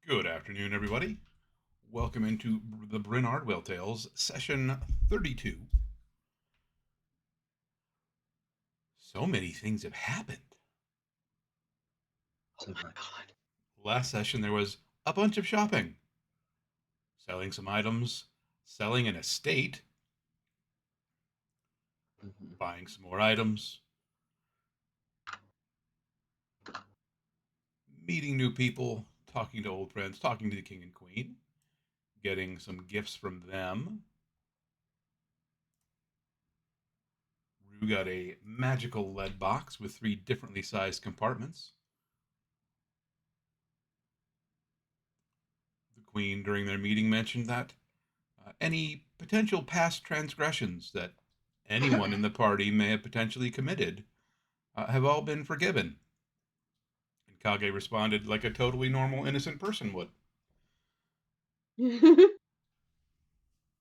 Good afternoon, everybody. Welcome into the Bryn Ardwell Tales, session 32. So many things have happened. Oh my god. Last session, there was a bunch of shopping, selling some items, selling an estate, buying some more items, meeting new people, talking to old friends, talking to the king and queen, getting some gifts from them. Rue got a magical lead box with 3 differently sized compartments. The queen, during their meeting, mentioned that any potential past transgressions that anyone in the party may have potentially committed have all been forgiven. And Kage responded like a totally normal, innocent person would.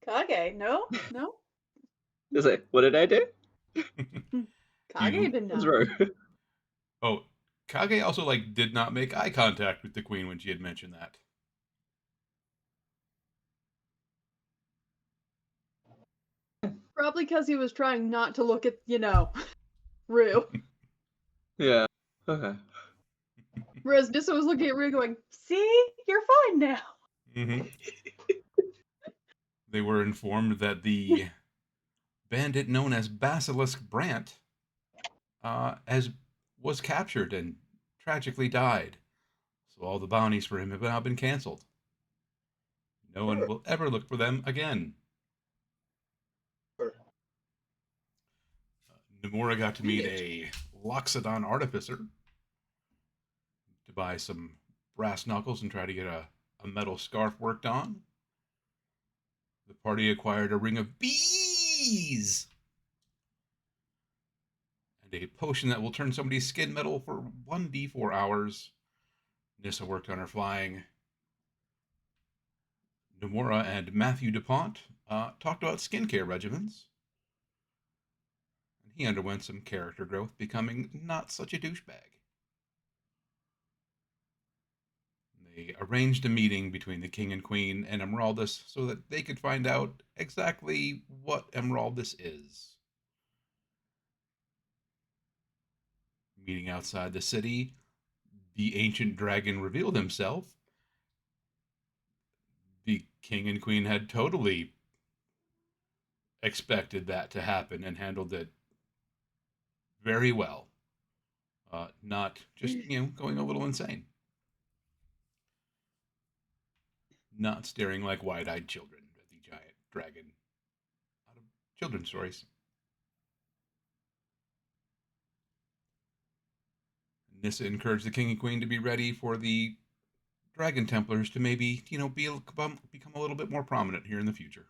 Kage, no? No? Just like, what did I do? Kage You, did What's not. wrong? oh, Kage also did not make eye contact with the queen when she had mentioned that. Probably because he was trying not to look at, Rue. Yeah. Okay. Whereas Nissa was looking at Rue going, see? You're fine now. Mm-hmm. They were informed that the bandit known as Basilisk Brant as was captured and tragically died. So all the bounties for him have now been canceled. No one will ever look for them again. Nomura got to meet a Loxodon artificer to buy some brass knuckles and try to get a metal scarf worked on. The party acquired a ring of bees and a potion that will turn somebody's skin metal for 1d4 hours. Nissa worked on her flying. Nomura and Matthew DuPont talked about skincare regimens. And he underwent some character growth, becoming not such a douchebag. They arranged a meeting between the king and queen and Emeraldus so that they could find out exactly what Emeraldus is. Meeting outside the city, the ancient dragon revealed himself. The king and queen had totally expected that to happen and handled it very well. Not just, going a little insane. Not staring like wide eyed children at the giant dragon out of children's stories. Nissa encouraged the king and queen to be ready for the Dragon Templars to maybe, become a little bit more prominent here in the future.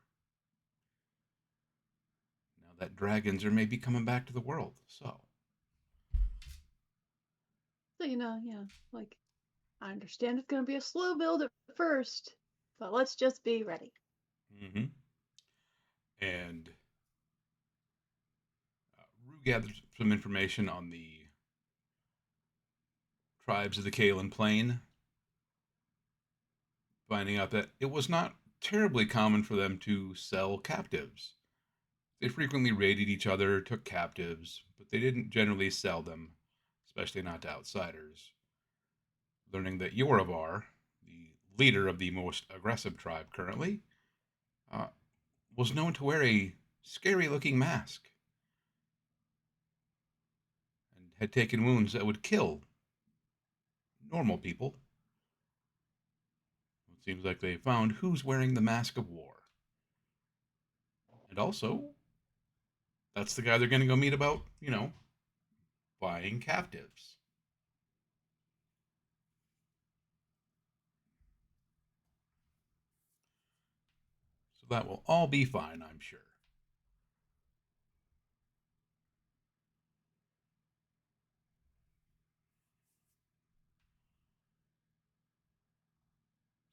Now that dragons are maybe coming back to the world, so. So, I understand it's going to be a slow build at first, but let's just be ready. Mm-hmm. And Rue gathered some information on the tribes of the Kalen Plain, finding out that it was not terribly common for them to sell captives. They frequently raided each other, took captives, but they didn't generally sell them, especially not to outsiders. Learning that Yoravar, the leader of the most aggressive tribe currently, uh, was known to wear a scary looking mask and had taken wounds that would kill normal people. It seems like they found who's wearing the mask of war. And also, that's the guy they're going to go meet about, buying captives. So that will all be fine, I'm sure.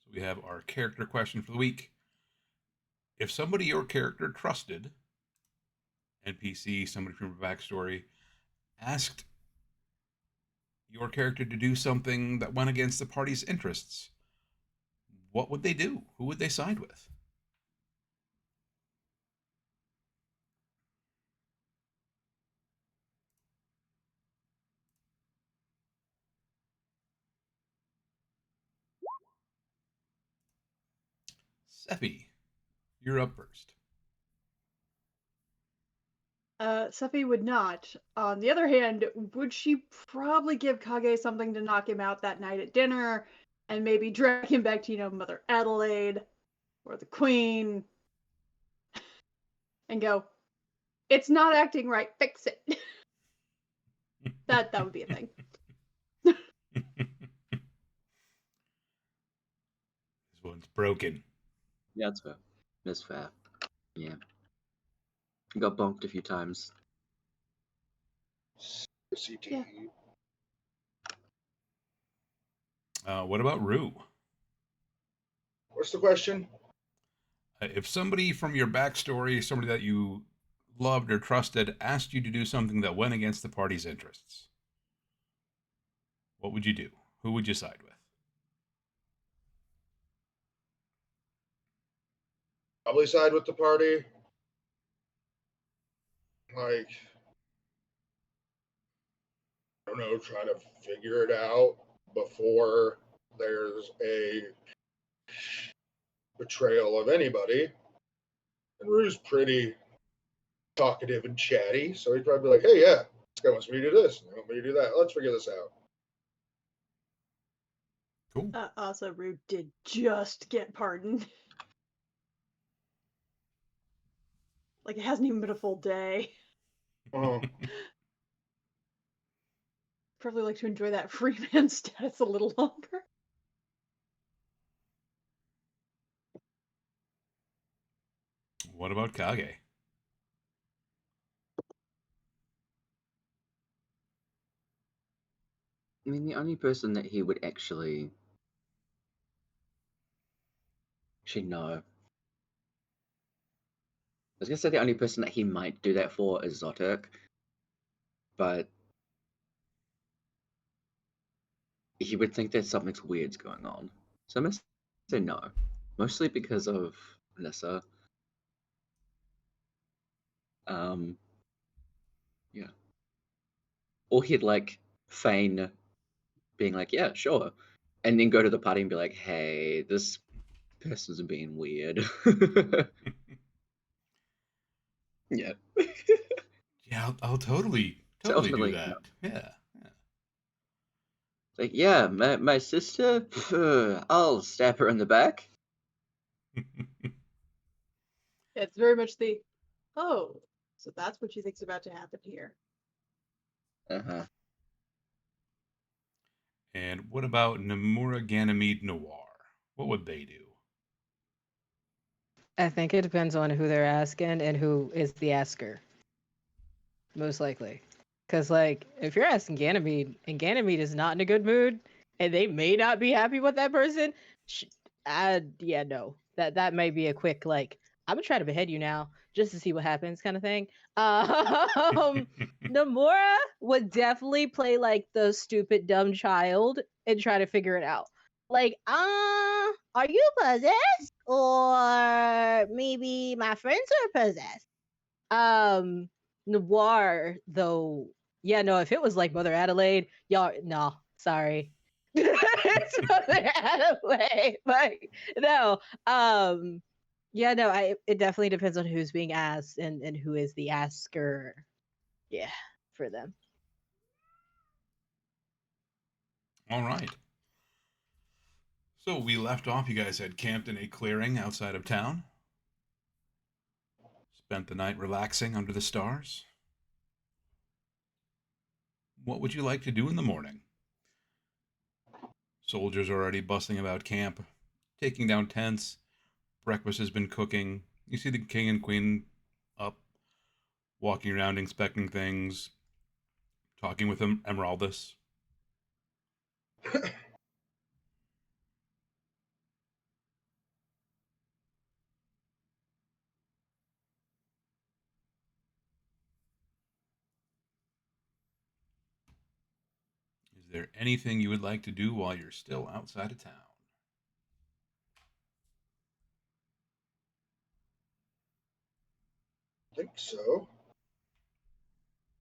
So we have our character question for the week. If somebody your character trusted, NPC, somebody from a backstory, asked your character to do something that went against the party's interests, What would they do? Who would they side with? Seppi, you're up first. Sephi would not. On the other hand, would she probably give Kage something to knock him out that night at dinner and maybe drag him back to, Mother Adelaide or the Queen and go, it's not acting right, fix it. That would be a thing. This one's broken. Yeah, that's fair. That's fair. Yeah. Got bonked a few times. CTE. What about Rue? What's the question? If somebody from your backstory, somebody that you loved or trusted, asked you to do something that went against the party's interests, what would you do? Who would you side with? Probably side with the party. Like, I don't know, trying to figure it out before there's a betrayal of anybody. And Rue's pretty talkative and chatty, so he'd probably be like, hey, yeah, this guy wants me to do this, and they want me to do that. Let's figure this out. Cool. Also, Rue did just get pardoned. Like, it hasn't even been a full day. Uh, Probably like to enjoy that free man status a little longer. What about Kage? I mean, the only person that he would actually no. I was gonna say the only person that he might do that for is Zotic, but he would think that something's weird's going on. So I'm gonna say no, mostly because of Nissa. Yeah. Or he'd like feign being like, yeah, sure, and then go to the party and be like, hey, this person's being weird. Yeah. Yeah, I'll totally So do ultimately, that. no. Yeah. Like, yeah, my sister, I'll stab her in the back. It's very much the, oh, so that's what you think's about to happen here. Uh-huh. And what about Nomura Ganymede Noir? What would they do? I think it depends on who they're asking and who is the asker. Most likely. Because, like, if you're asking Ganymede, and Ganymede is not in a good mood, and they may not be happy with that person, yeah, no. That may be a quick, like, I'm gonna try to behead you now, just to see what happens kind of thing. Nomura would definitely play, like, the stupid, dumb child and try to figure it out. Like, are you possessed? Or maybe my friends are possessed? Noir, though, yeah, no, if it was like Mother Adelaide, y'all, no, sorry. It's Mother Adelaide, but no, yeah, no, it definitely depends on who's being asked and who is the asker, yeah, for them. All right. So we left off. You guys had camped in a clearing outside of town. Spent the night relaxing under the stars. What would you like to do in the morning? Soldiers are already bustling about camp, taking down tents. Breakfast has been cooking. You see the king and queen up, walking around inspecting things, talking with Emeraldus. Is there anything you would like to do while you're still outside of town? think so.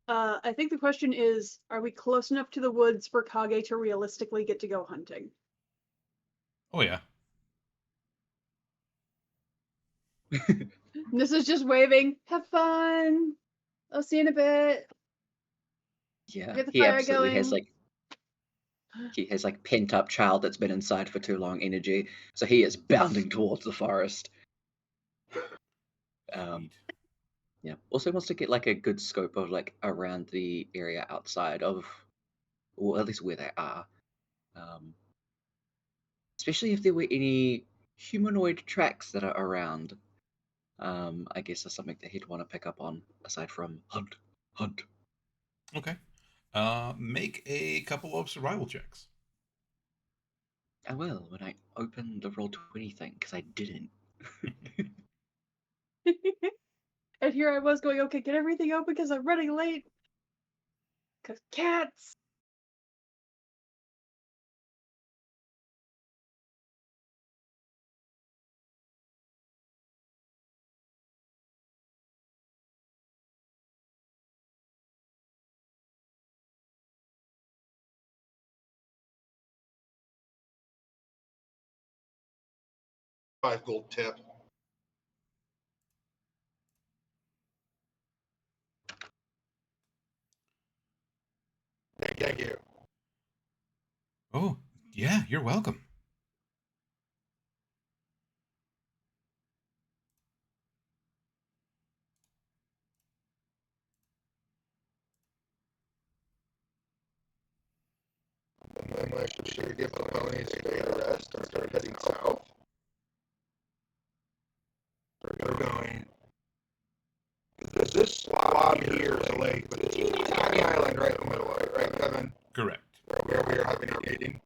I think the question is, are we close enough to the woods for Kage to realistically get to go hunting? Oh yeah. This is just waving. Have fun. I'll see you in a bit. Yeah, Get the he fire absolutely has going. pent up child that's been inside for too long energy, so he is bounding towards the forest. Sweet. Yeah. Also wants to get like a good scope of like around the area outside of, or at least where they are. Especially if there were any humanoid tracks that are around. I guess that's something that he'd want to pick up on aside from hunt, hunt. Okay. Make a couple of survival checks. I will when I open the Roll20 thing because I didn't. And here I was going, okay, get everything open because I'm running late. Because cats. Five gold tip. Thank you. Oh, yeah, you're welcome. And then I should give the ponies a day of rest and start heading south. We're going. This spot here is a lake, but it's a teeny tiny island right in the middle of it, right, Kevin? Correct. Where we are having our meeting.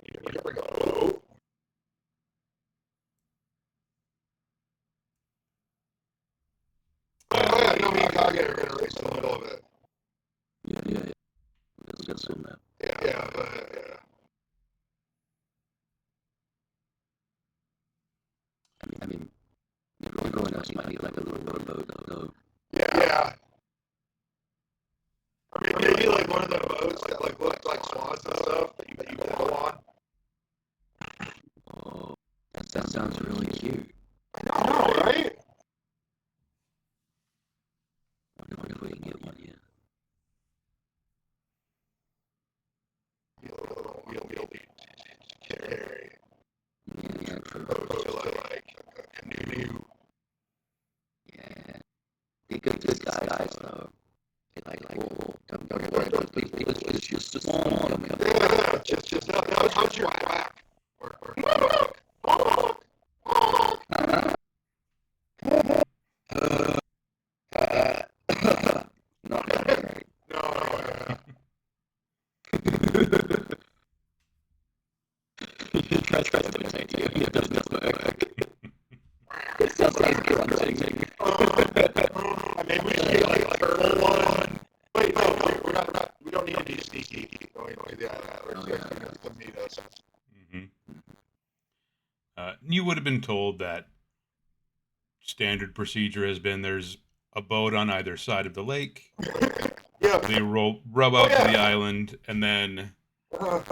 Here we go. Oh yeah, no, me and Kage are gonna race in the middle of it. Yeah. Let's get some that. Yeah, but yeah. I mean, everyone else might need like a little rowboat though. Yeah. I mean, maybe like one of the boats that like look like swans and stuff that you go on. Oh, that sounds really cute. I know, right? I wonder if we can get one yet. You'll be carry. Yeah, for Boats to like a canoe. yeah. Be good guys though. Like, don't get worried about people. It's just a swan coming up. Yeah, just how's your whack? Not great. No, yeah. Try to imitate you. It doesn't work. It sounds like grunting. Maybe we should get like a turtle one. Wait, no, we don't need to be sneaky. Oh, yeah, we're just gonna come meet us. You would have been told that standard procedure has been there's a boat on either side of the lake. Yeah. They rub out to the island and then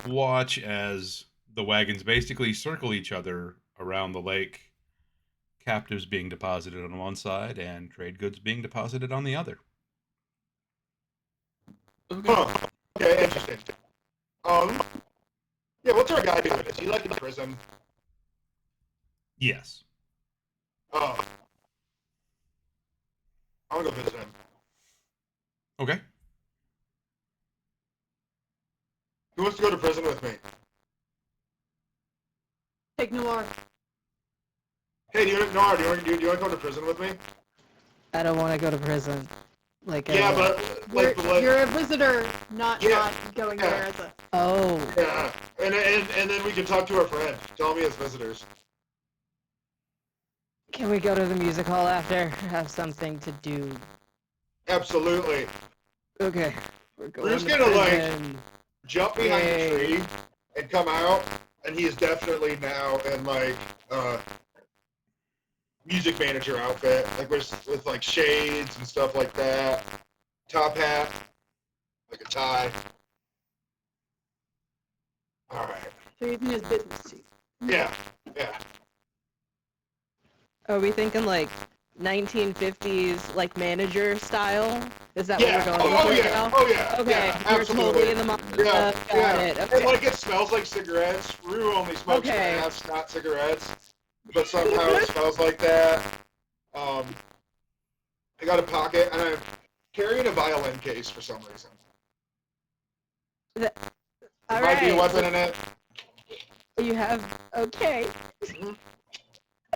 watch as the wagons basically circle each other around the lake. Captives being deposited on one side and trade goods being deposited on the other. Huh. Okay, interesting. Yeah, what's our guy doing? Is he like in prison? Yes. Oh. I wanna go visit him. Okay. Who wants to go to prison with me? Take Noir. Hey, do you want to go to prison with me? I don't want to go to prison. Like, Yeah, but You're a visitor, not Yeah. going Yeah. there as a. oh, yeah, and then we can talk to our friend. Tell me as visitors. can we go to the music hall after? I have something to do. Absolutely. Okay, we're going. We're just to gonna, like, prison. Jump behind Yay. the tree and come out and he is definitely now in like music manager outfit, like with like shades and stuff like that, top hat, like a tie. All right. So he's in his business suit. Yeah. Yeah. Are we thinking like 1950s, like manager style? Is that Yeah. what we're going Oh with yeah. now? Oh yeah. Okay, Yeah. you're Absolutely. totally in the mind. Yeah. Got Yeah. it. And Okay. like it smells like cigarettes. Rue only smokes Okay. grass, not cigarettes. But somehow it smells like that. I got a pocket, and I'm carrying a violin case for some reason. There All might be a right. weapon in it. You have okay.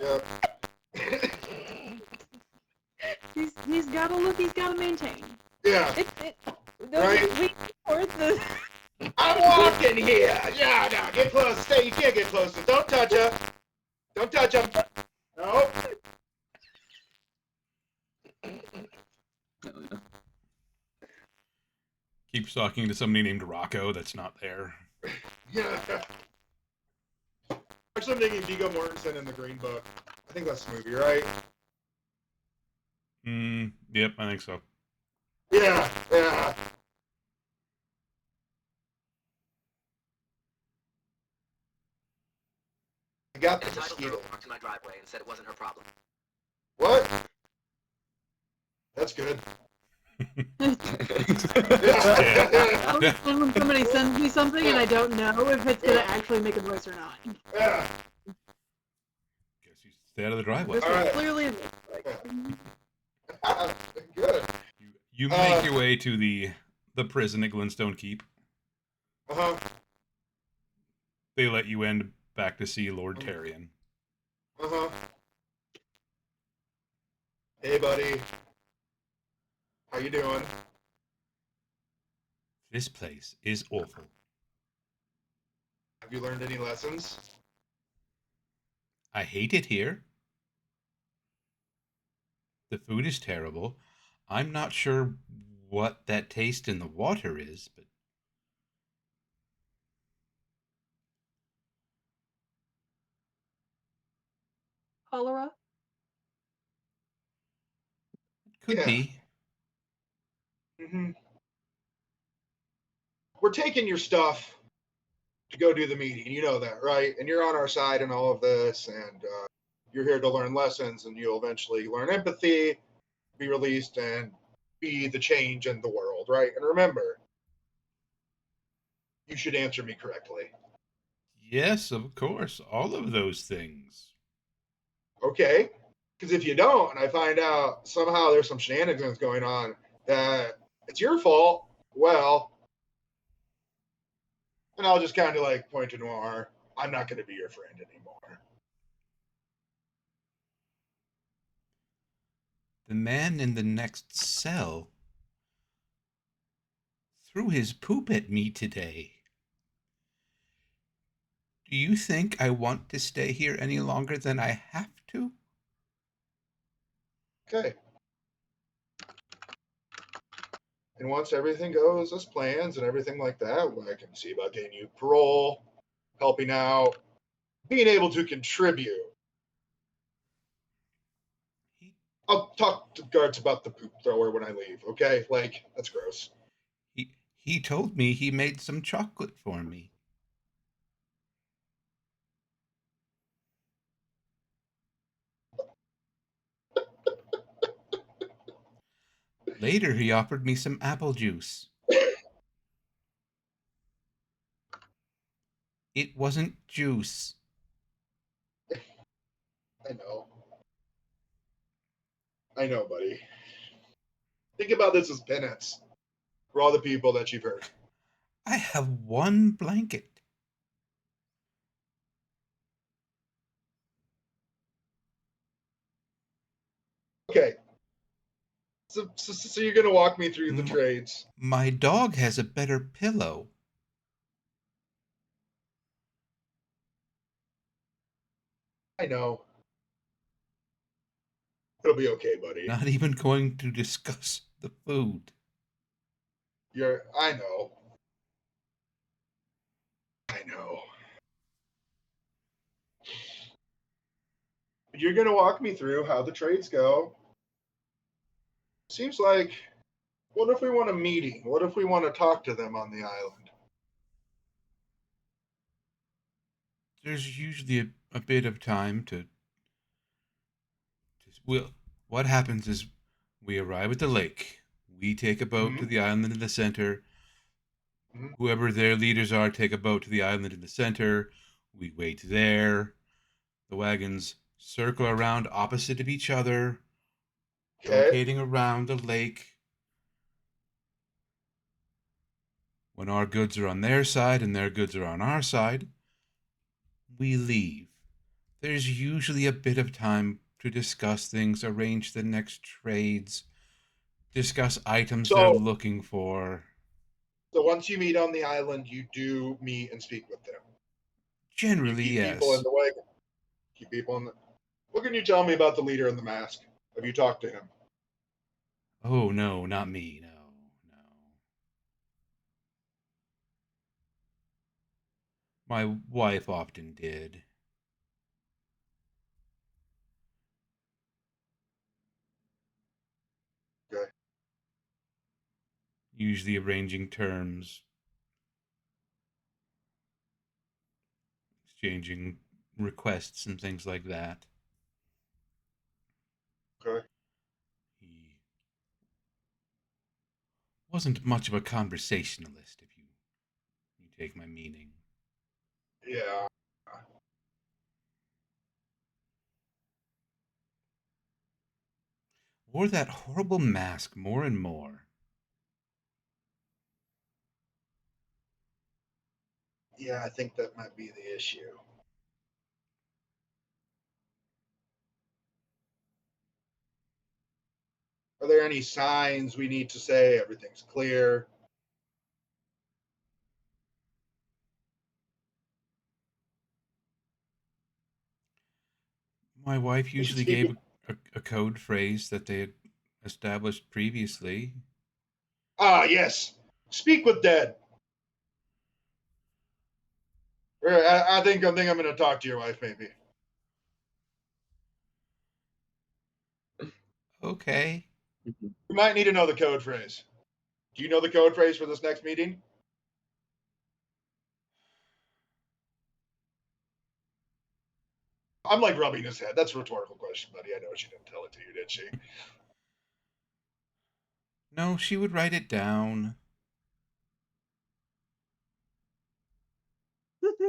Yep. He's got to look. He's got to maintain. Yeah. No, Right. we support the. I'm walking here. Yeah, no, get close. Stay. You can't get closer. Don't touch her. Don't touch him. No. Oh, yeah. Keeps talking to somebody named Rocco that's not there. Yeah. Actually, I'm thinking Viggo Mortensen in the Green Book. I think that's the movie, right? Yep, I think so. Yeah. Yeah. I got the The title mosquito. girl parked in my driveway and said it wasn't her problem. What? That's good. I Yeah. always fun when somebody sends me something and I don't know if it's gonna actually make a voice or not. Yeah. Guess you stay out of the driveway. This All one right. clearly is like, Good. You make your way to the prison at Glenstone Keep. Uh-huh. They let you in back to see Lord Tarion. Uh-huh. Hey, buddy. How you doing? This place is awful. Have you learned any lessons? I hate it here. The food is terrible. I'm not sure what that taste in the water is, but cholera. it could Yeah. be. Mm-hmm. We're taking your stuff to go do the meeting. You know that, right? And you're on our side in all of this, and you're here to learn lessons, and you'll eventually learn empathy, be released, and be the change in the world, right? And remember, you should answer me correctly. Yes, of course. All of those things. Okay? Because if you don't, and I find out somehow there's some shenanigans going on that it's your fault, well, then I'll just kind of like point to Noir. I'm not going to be your friend anymore. The man in the next cell threw his poop at me today. Do you think I want to stay here any longer than I have to? Okay. And once everything goes as plans and everything like that, I can see about getting you parole, helping out, being able to contribute. He, I'll talk to guards about the poop thrower when I leave, okay? Like, that's gross. he told me he made some chocolate for me. Later, he offered me some apple juice. It wasn't juice. I know. I know, buddy. Think about this as penance for all the people that you've hurt. I have one blanket. Okay. So you're going to walk me through the M- trades. My dog has a better pillow. I know. It'll be okay, buddy. Not even going to discuss the food. I know. I know. you're going to walk me through how the trades go. Seems like, what if we want a meeting? What if we want to talk to them on the island? There's usually a bit of time to. Well, what happens is we arrive at the lake. We take a boat to Mhm. the island in the center. Mhm. Whoever their leaders are take a boat to the island in the center. We wait there. The wagons circle around opposite of each other, Okay. rotating around the lake. When our goods are on their side and their goods are on our side, we leave. There's usually a bit of time to discuss things, arrange the next trades, discuss items they're So, looking for. so once you meet on the island, you do meet and speak with them. You Generally, keep people in yes. the wagon. Keep people in the. What can you tell me about the leader in the mask? Have you talked to him? Oh, no, not me. No, no. My wife often did. Okay. Usually arranging terms, exchanging requests, and things like that. Okay. He wasn't much of a conversationalist, if you take my meaning. Yeah. Wore that horrible mask more and more. Yeah, I think that might be the issue. Are there any signs we need to say everything's clear? My wife I should usually speak. gave a code phrase that they had established previously. Ah, yes. Speak with dead. Or I think I'm going to talk to your wife. Maybe Okay. Mhm. you might need to know the code phrase. Do you know the code phrase for this next meeting? I'm like rubbing his head. That's a rhetorical question, buddy. I know she didn't tell it to you, did she? No, she would write it down.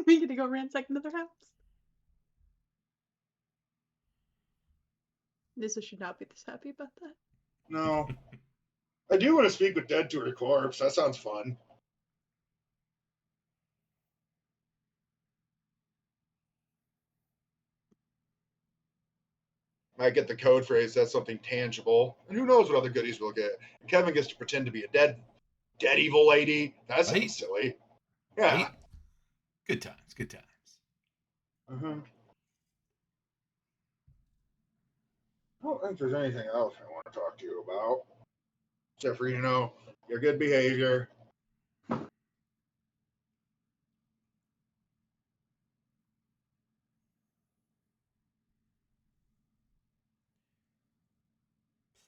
We gonna go ransack another house. Nissa should not be this happy about that. No. I do want to speak with dead to her corpse. That sounds fun. Might get the code phrase. That's something tangible. And who knows what other goodies we'll get. Kevin gets to pretend to be a dead evil lady. That Right? sounds silly. Yeah. Right? Good times, good times. Mm-hmm. I don't think there's anything else I want to talk to you about. Except for, your good behavior.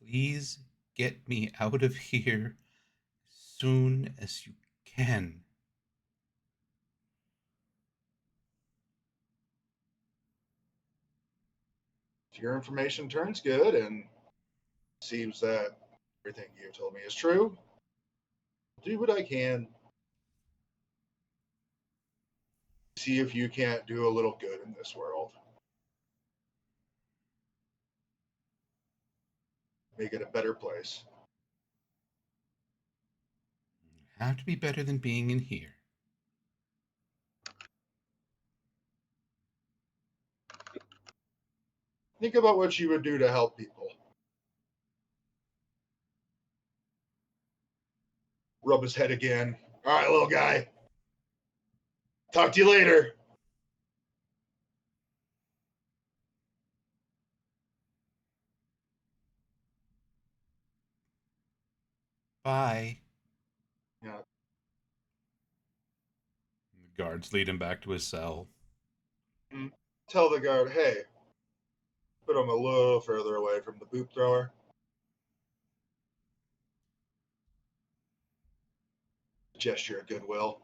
Please get me out of here as soon as you can. If your information turns good and seems that everything you've told me is true, I'll do what I can. See if you can't do a little good in this world. Make it a better place. Have to be better than being in here. Think about what you would do to help people. Rub his head again. All right, little guy. Talk to you later. Bye. Yeah. The guards lead him back to his cell. Tell the guard, hey, Put him a little further away from the boop thrower. Gesture of goodwill.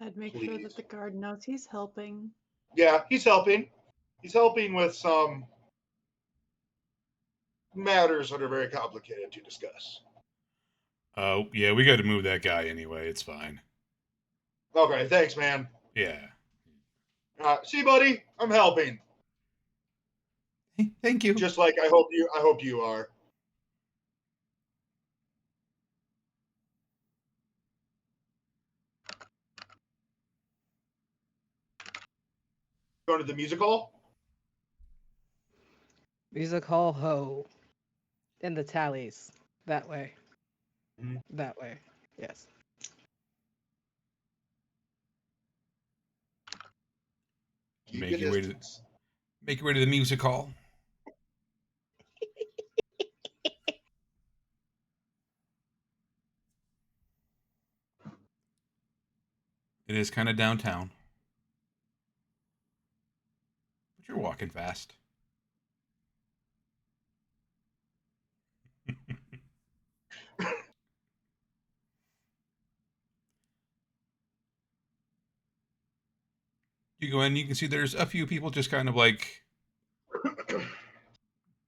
I'd make sure that Please. the guard knows he's helping. Yeah, he's helping. He's helping with some matters that are very complicated to discuss. Oh, yeah, we got to move that guy anyway. It's fine. Okay, thanks, man. Yeah. See, buddy, I'm helping. Hey, thank you. Just like I hope you are. Going to the music hall? Music hall ho. In the tallies. That way. Mhm. That way. Yes. Keep Make your your way to distance. Make your way to the music hall. It is kind of downtown, but you're walking fast. You go in, you can see there's a few people just kind of like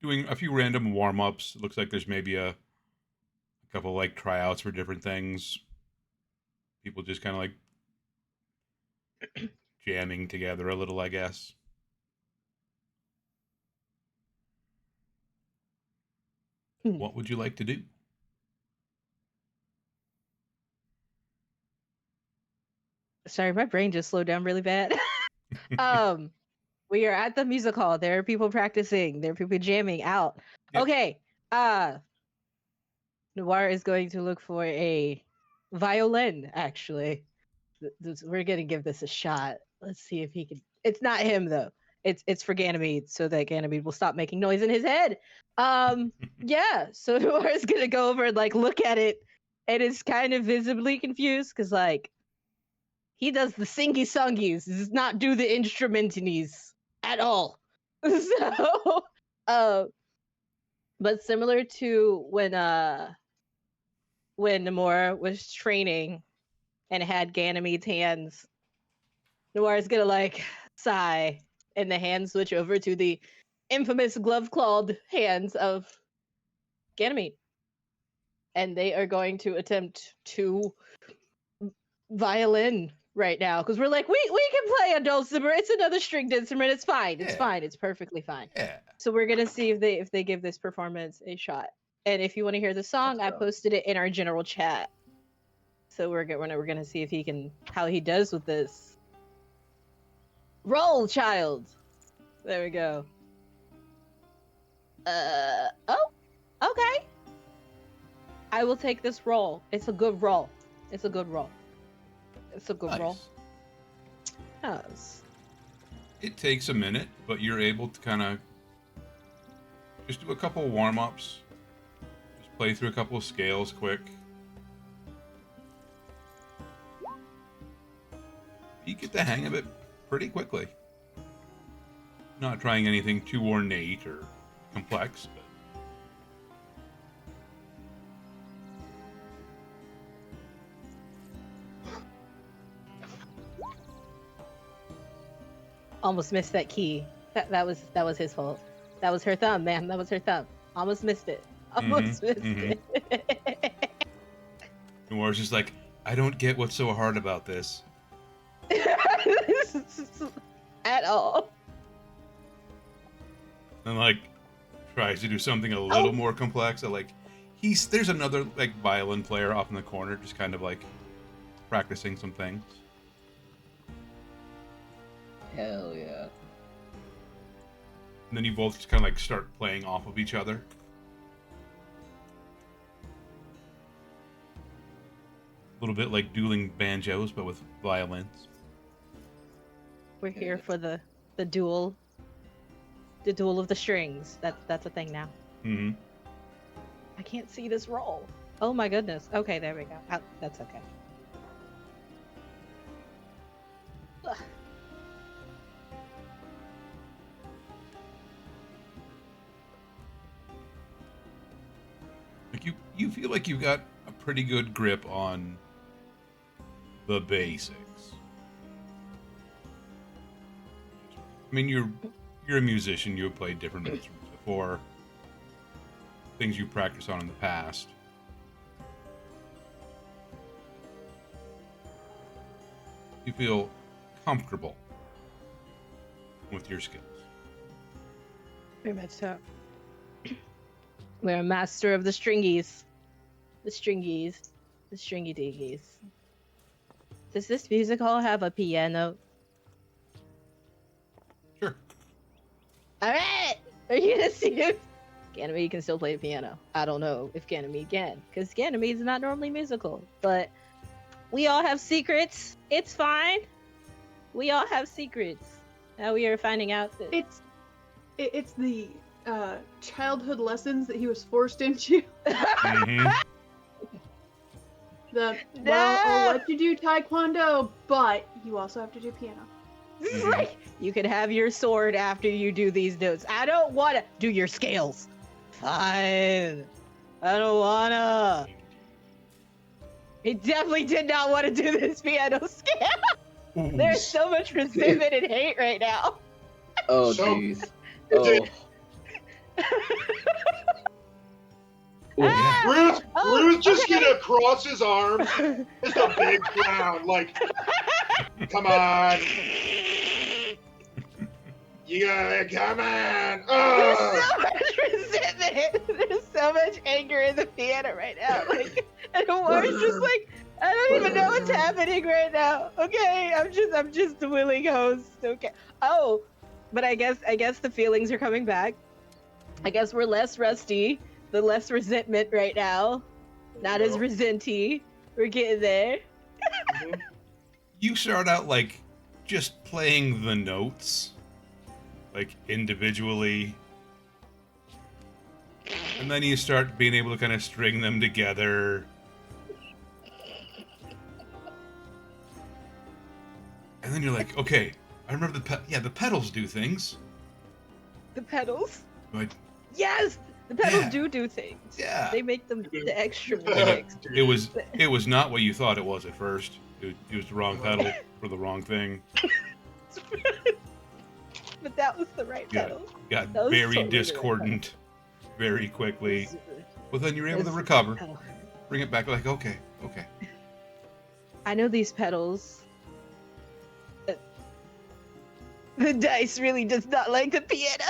doing a few random warm ups. It looks like there's maybe a couple like tryouts for different things. People just kind of like jamming together a little, I guess. What would you like to do? Sorry, my brain just slowed down really bad. We are at the music hall. There are people practicing. There are people jamming out. Yep. Okay. Noir is going to look for a violin, actually. We're gonna give this a shot. Let's see if he can. It's not him though. It's for Ganymede, so that Ganymede will stop making noise in his head. Yeah. So Noir is gonna go over and like look at it, and is kind of visibly confused because like he does the singy songies, does not do the instrumentinies at all. So, but similar to when Namora was training and had Ganymede's hands, Noir's gonna like sigh, and the hands switch over to the infamous glove-clawed hands of Ganymede, and they are going to attempt to violin right now because we're like we can play a dulcimer. It's another stringed instrument. It's fine. It's Yeah. fine. It's perfectly fine. Yeah. So we're gonna see if they give this performance a shot. And if you want to hear the song, I posted it in our general chat. So we're gonna see if he can how he does with this. Roll, child. There we go. Oh, okay. I will take this roll. It's a good roll. It's a good roll. It's a good roll. Nice. Yes. It takes a minute, but you're able to kind of just do a couple warm ups. Just play through a couple of scales quick. You get the hang of it pretty quickly. Not trying anything too ornate or complex, but Almost missed that key. That was his fault. That was her thumb, man. That was her thumb. Almost missed it. Almost missed it. Noir's just like, I don't get what's so hard about this. At all. And like tries to do something a little more complex. So, like there's another like violin player off in the corner, just kind of like practicing some things. Hell yeah. And then you both just kind of like start playing off of each other. A little bit like dueling banjos, but with violins. We're here for the duel. The duel of the strings. That's a thing now. Mm-hmm. I can't see this roll. Oh my goodness. Okay, there we go. That's okay. You feel like you've got a pretty good grip on the basics. I mean, you're a musician. You've played different instruments before. Things you practiced on in the past. You feel comfortable with your skills. Very much so. We're a master of the stringies. The stringies. The stringy dingies. Does this music hall have a piano? Sure. Alright! Are you gonna see it? Ganymede can still play the piano. I don't know if Ganymede can, because Ganymede's not normally musical. But we all have secrets. It's fine. We all have secrets. Now we are finding out that It's the childhood lessons that he was forced into. Mm-hmm. I'll let you do taekwondo, but you also have to do piano. this is like, you can have your sword after you do these notes. I don't wanna do your scales. Fine. I don't wanna. He definitely did not want to do this piano scale. There's so much resentment and hate right now. Oh, So- jeez. Is Oh. Yeah. Ruth just get across his arms, just a big frown, like, come on. You gotta, come on. There's Oh. so much resentment. There's so much anger in the piano right now. Like, and War's just like, I don't even know what's happening right now. Okay, I'm just the willing host. Okay. Oh, but I guess the feelings are coming back. I guess we're less rusty, the less resentment right now. Not as resenty. We're getting there. You start out like just playing the notes, like individually, and then you start being able to kind of string them together. And then you're like, okay, I remember the pedals do things. The pedals. But Yes, the pedals Yeah. do things. yeah, They make them the extra And mix. it was not what you thought it was at first. It was the wrong pedal for the wrong thing. But that was the right Yeah. pedal. Got That was very totally the right discordant very quickly. It's- But then you're able to it's- recover, pedal. bring it back. Like, okay. I know these pedals. The dice really does not like the piano.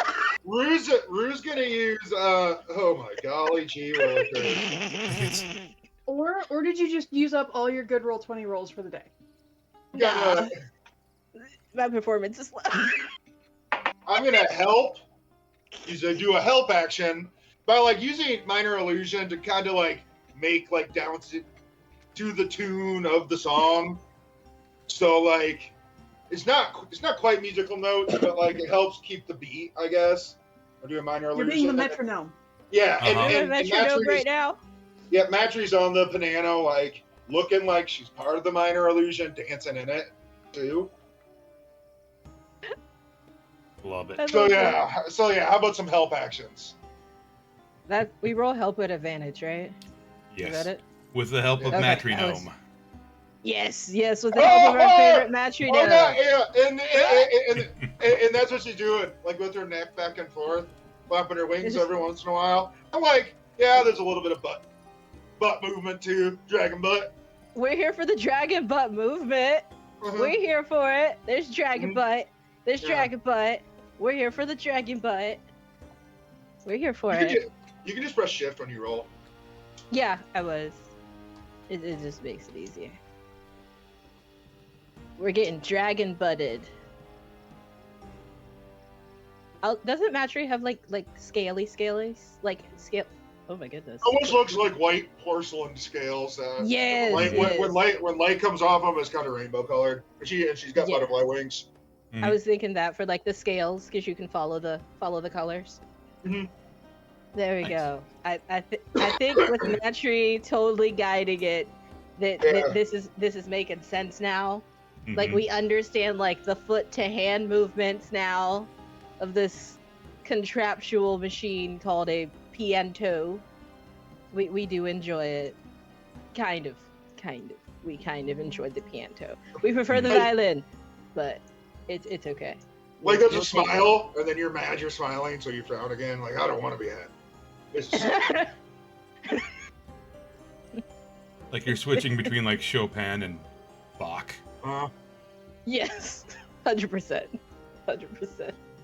Rue's gonna use, oh my golly gee willikers. Or did you just use up all your good roll 20 rolls for the day? Gonna- My performance is low. I'm gonna help. Do a help action by like using minor illusion to kind of like make like down to the tune of the song. So like it's not quite musical notes, but like it helps keep the beat, I guess. I'll do a minor You're illusion. being the metronome. Yeah, Uh-huh. and Metronome Matri's- right now. yeah, Matri's on the piano, like looking like she's part of the minor illusion, dancing in it too. Love it. I So love yeah, how about some help actions? that we roll help with advantage, right? Yes. Is that it? With the help of Okay, Matrinome. Yes, with the help of our favorite matronome. Oh yeah, and that's what she's doing, like with her neck back and forth, flapping her wings every once in a while. I'm like, yeah, there's a little bit of butt movement too, dragon butt. We're here for the dragon butt movement. Uh-huh. We're here for it. There's dragon Mhm. butt. There's Yeah. dragon butt. We're here for the dragon butt. We're here for You it. you can just press shift when you roll. Yeah, I was. It just makes it easier. We're getting dragon butted. Doesn't Matry have like scalies? Like scale? Oh my goodness. Almost looks like white porcelain scales. Yes, When light comes off them, it's kind of rainbow colored. She's got Yeah. butterfly wings. I was thinking that for like the scales, because you can follow the colors. Mhm. There we Nice. go. I think with Matry totally guiding it, that Yeah. this is making sense now. Like Mhm. we understand like the foot to hand movements now of this contraptual machine called a pianto. we do enjoy it. Kind of. We kind of enjoyed the piano. We prefer the violin, but it's okay. Like, there's a We'll take it. smile, and then you're mad you're smiling, so you frown again. Like, I don't want to be ahead. It's just, Like you're switching between like Chopin and Bach. Yes, 100%.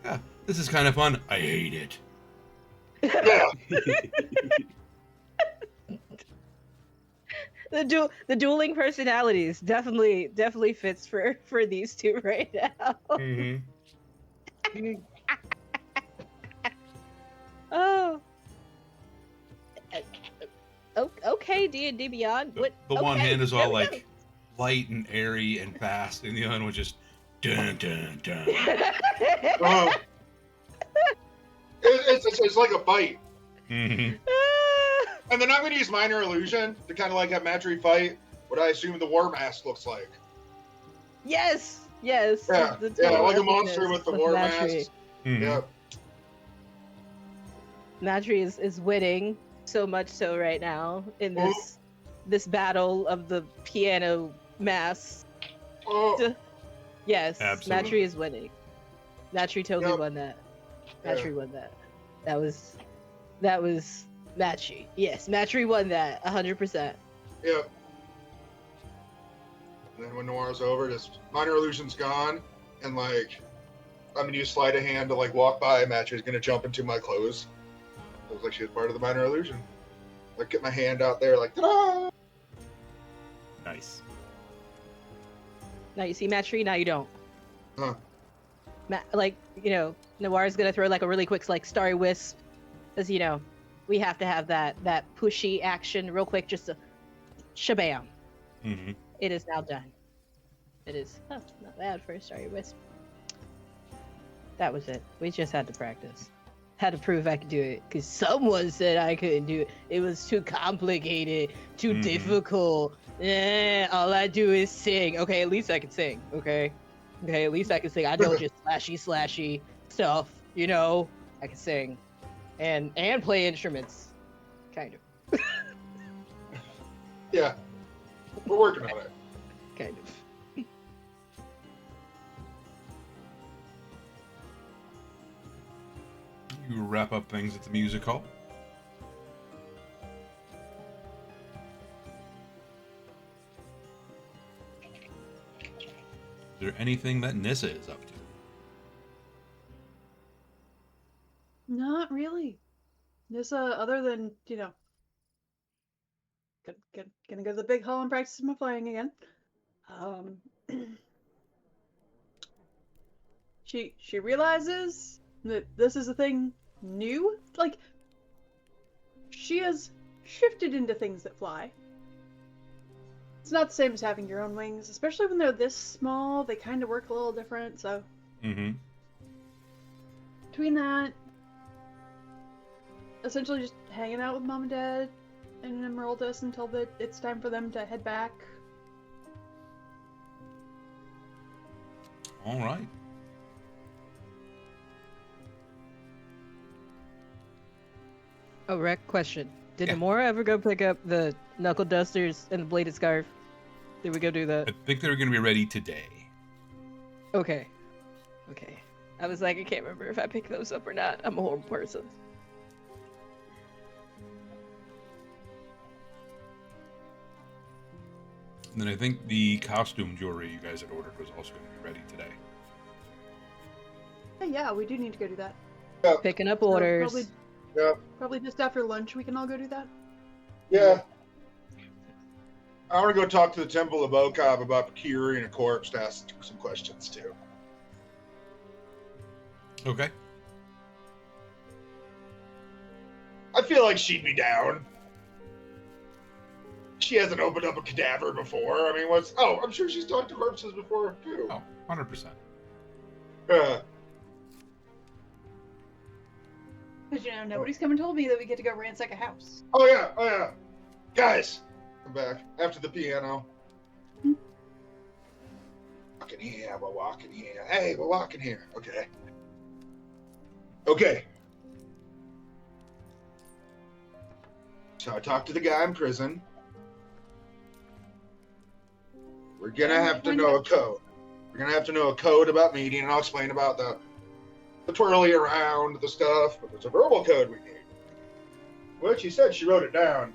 Yeah, this is kind of fun. I hate it. yeah. The dueling personalities definitely fits for these two right now. Mm-hmm. Oh. Okay, D&D Beyond. The one okay, hand is there all we like light and airy and fast, and the other one was just dun dun dun. go. It's like a fight. Mm-hmm. And then I'm going to use Minor Illusion to kind of like have Matry fight what I assume the War Mask looks like. Yes. Yeah, the yeah, total like a monster epicness with the of War Matry. Mask. Mm-hmm. Yeah. Matry is winning so much so right now in Oh. this battle of the piano mass. Oh, Yes, Absolutely. Matry is winning. Matry totally Yep. won that. Yeah. Matry won that. That was Matry. Yes, Matry won that 100%. yeah. And then when Noir's over, just Minor Illusion's gone, and like I'm gonna use Sleight of Hand to like walk by. Matry's gonna jump into my clothes. It was like she was part of the Minor Illusion. Like get my hand out there, like ta-da! Nice. Now you see Matry, now you don't. Huh. Like, Noir's gonna throw like a really quick like Starry Wisp, because we have to have that pushy action real quick, just a shabam. Mm-hmm. It is now done. It is not bad for a Starry Wisp. That was it. We just had to practice. Had to prove I could do it, because someone said I couldn't do it. It was too complicated, too Mhm. difficult. All I do is sing. Okay, at least I can sing. Okay, at least I can sing. I don't just slashy stuff. I can sing, and play instruments, kind of. Yeah. We're working on it. Kind of. You wrap up things at the music hall. Is there anything that Nissa is up to? Not really. There's other than, gonna go to the big hall and practice my flying again. She realizes that this is a thing new. Like, she has shifted into things that fly. It's not the same as having your own wings, especially when they're this small. They kind of work a little different. So Mm-hmm. between that, essentially just hanging out with Mom and Dad and Emeraldus until it's time for them to head back. All right. Oh, Rec, question. Did Yeah. Namora ever go pick up the knuckle dusters and the bladed scarf? Did we go do that? I think they're going to be ready today. Okay. I was like, I can't remember if I picked those up or not. I'm a horrible person. And then I think the costume jewelry you guys had ordered was also going to be ready today. Hey, yeah, we do need to go do that. Picking up So orders. Probably just after lunch we can all go do that. Yeah. I want to go talk to the Temple of Okab about procuring a corpse to ask some questions too. Okay. I feel like she'd be down. She hasn't opened up a cadaver before. I mean, I'm sure she's talked to corpses before too. Oh, 100%. Because, nobody's come and told me that we get to go ransack a house. Oh yeah. Guys, I'm back after the piano. Walking here, we're walking here. Hey, we're walking here. Okay. So I talked to the guy in prison. We're gonna have to know a code. We're gonna have to know a code about meeting, and I'll explain about the twirly around, the stuff, but there's a verbal code we need. Which she said she wrote it down.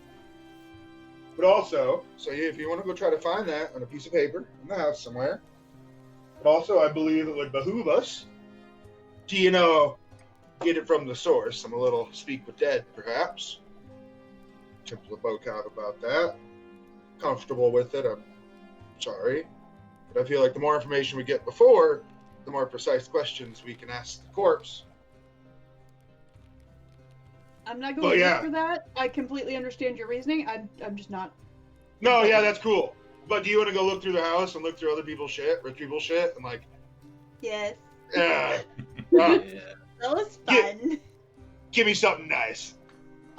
But also, so if you want to go try to find that on a piece of paper in the house somewhere, but also I believe it would behoove us to, get it from the source. I'm a little speak with dead, perhaps. Temple of Bocab about that. Comfortable with it, I'm sorry. But I feel like the more information we get before, the more precise questions we can ask the corpse. I'm not going to look for that. I completely understand your reasoning. I'm just not. No, yeah, that's cool. But do you want to go look through the house and look through other people's shit, rich people's shit, and like, Yes. yeah, Yeah. That was fun. give me something nice.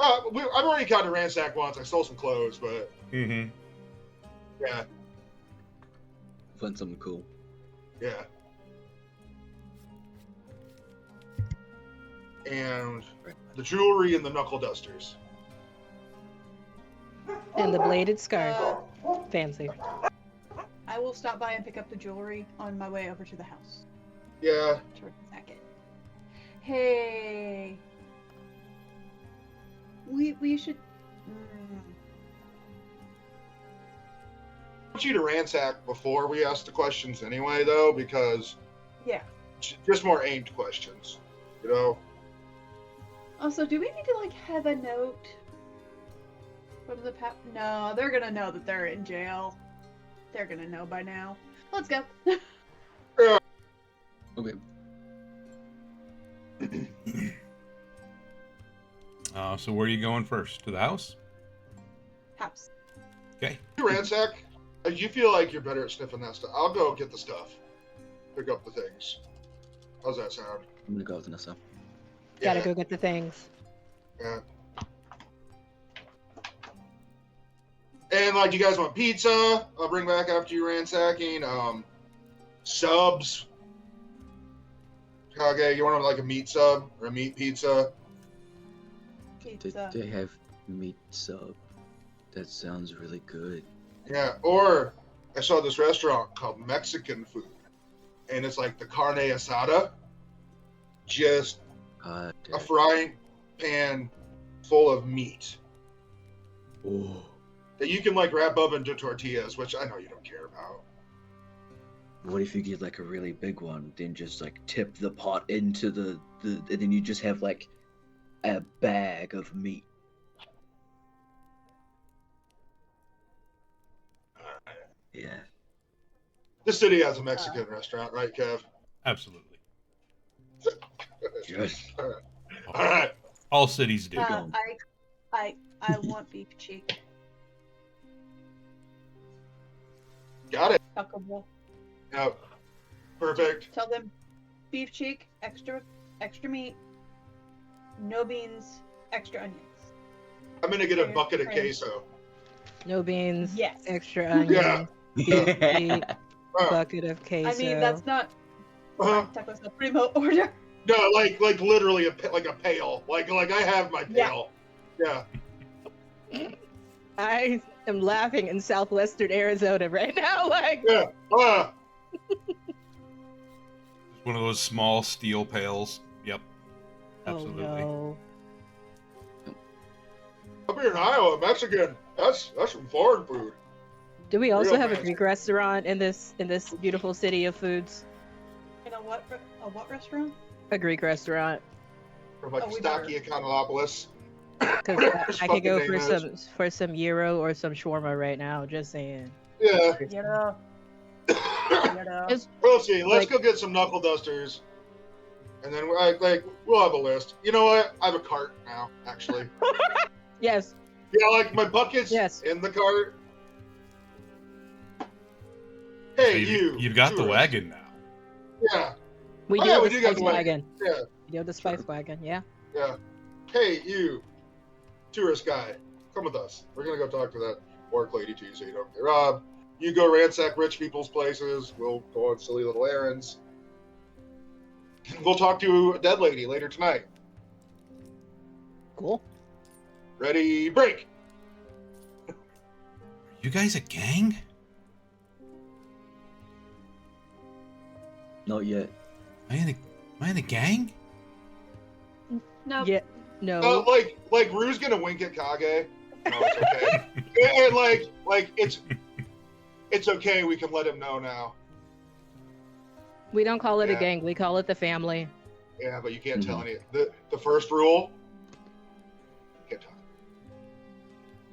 I've already got to ransack once. I stole some clothes, but Mm-hmm. yeah, Find something cool. yeah. And the jewelry and the knuckle dusters. And the bladed scarf. Fancy. I will stop by and pick up the jewelry on my way over to the house. Yeah, To ransack it. Hey. We should. I want you to ransack before we ask the questions anyway, though, because Yeah. just more aimed questions, you know. Also, do we need to like have a note? What is the No, they're gonna know that they're in jail. They're gonna know by now. Let's go. Okay. So where are you going first? To the house? House. Okay. You ransack. You feel like you're better at sniffing that stuff. I'll go get the stuff. Pick up the things. How's that sound? I'm gonna go with Nessa. Gotta Yeah. go get the things. Yeah. And like, you guys want pizza? I'll bring back after you ransacking. Subs. Kage, you want like a meat sub or a meat pizza? Pizza. They have meat sub. That sounds really good. Yeah. Or I saw this restaurant called Mexican Food, and it's like the carne asada, just a frying pan full of meat Oh. that you can like wrap up into tortillas, which I know you don't care about. What if you get like a really big one, then just like tip the pot into the and then you just have like a bag of meat. Yeah. The city has a Mexican restaurant, right, Kev? Absolutely. Yes. All right. All cities do. I want beef cheek. Got it. Taco Bell. Yep. Perfect. Tell them beef cheek, extra meat, no beans, extra onions. I'm gonna get a Fair, bucket of fair. queso. No beans. Yes. Extra onion. Yeah. Beef meat. Uh, Bucket of queso. I mean, that's not uh, Taco's a primo order. no, like literally a pail. Like I have my Yeah. pail. Yeah. I am laughing in southwestern Arizona right now. Like, Yeah. One of those small steel pails. Yep. oh Absolutely. no. Up here in Iowa, Mexican. That's some foreign food. Do we also Real have a fancy. Greek restaurant in this beautiful city of foods? In a what restaurant? A Greek restaurant. From like Oh, we Stakia Kanalopolis. Because His I could go fucking for name some gyro or some shawarma right now. Just saying. Yeah. Yeah. It's We'll see. Let's Like- go get some knuckle dusters. And then we'll have a list. You know what? I have a cart now, actually. yes. Yeah, like my bucket's Yes. in the cart. Hey, So you. you've got the tourist. wagon now. Yeah, We Oh, do yeah, have we the do got spice the wagon. yeah, We do have the spice wagon. Yeah. yeah. Hey, you. Tourist guy. Come with us. We're going to go talk to that orc lady too, so you don't get robbed. You go ransack rich people's places. We'll go on silly little errands. We'll talk to a dead lady later tonight. Cool. Ready, break. You guys a gang? Not yet. Am I in a gang? No. Yeah. No. Like Rue's gonna wink at Kage. No, it's okay. and like it's okay. We can let him know now. We don't call it a Yeah. gang. We call it the family. Yeah, but you can't tell Mhm. any. The first rule. Can't talk.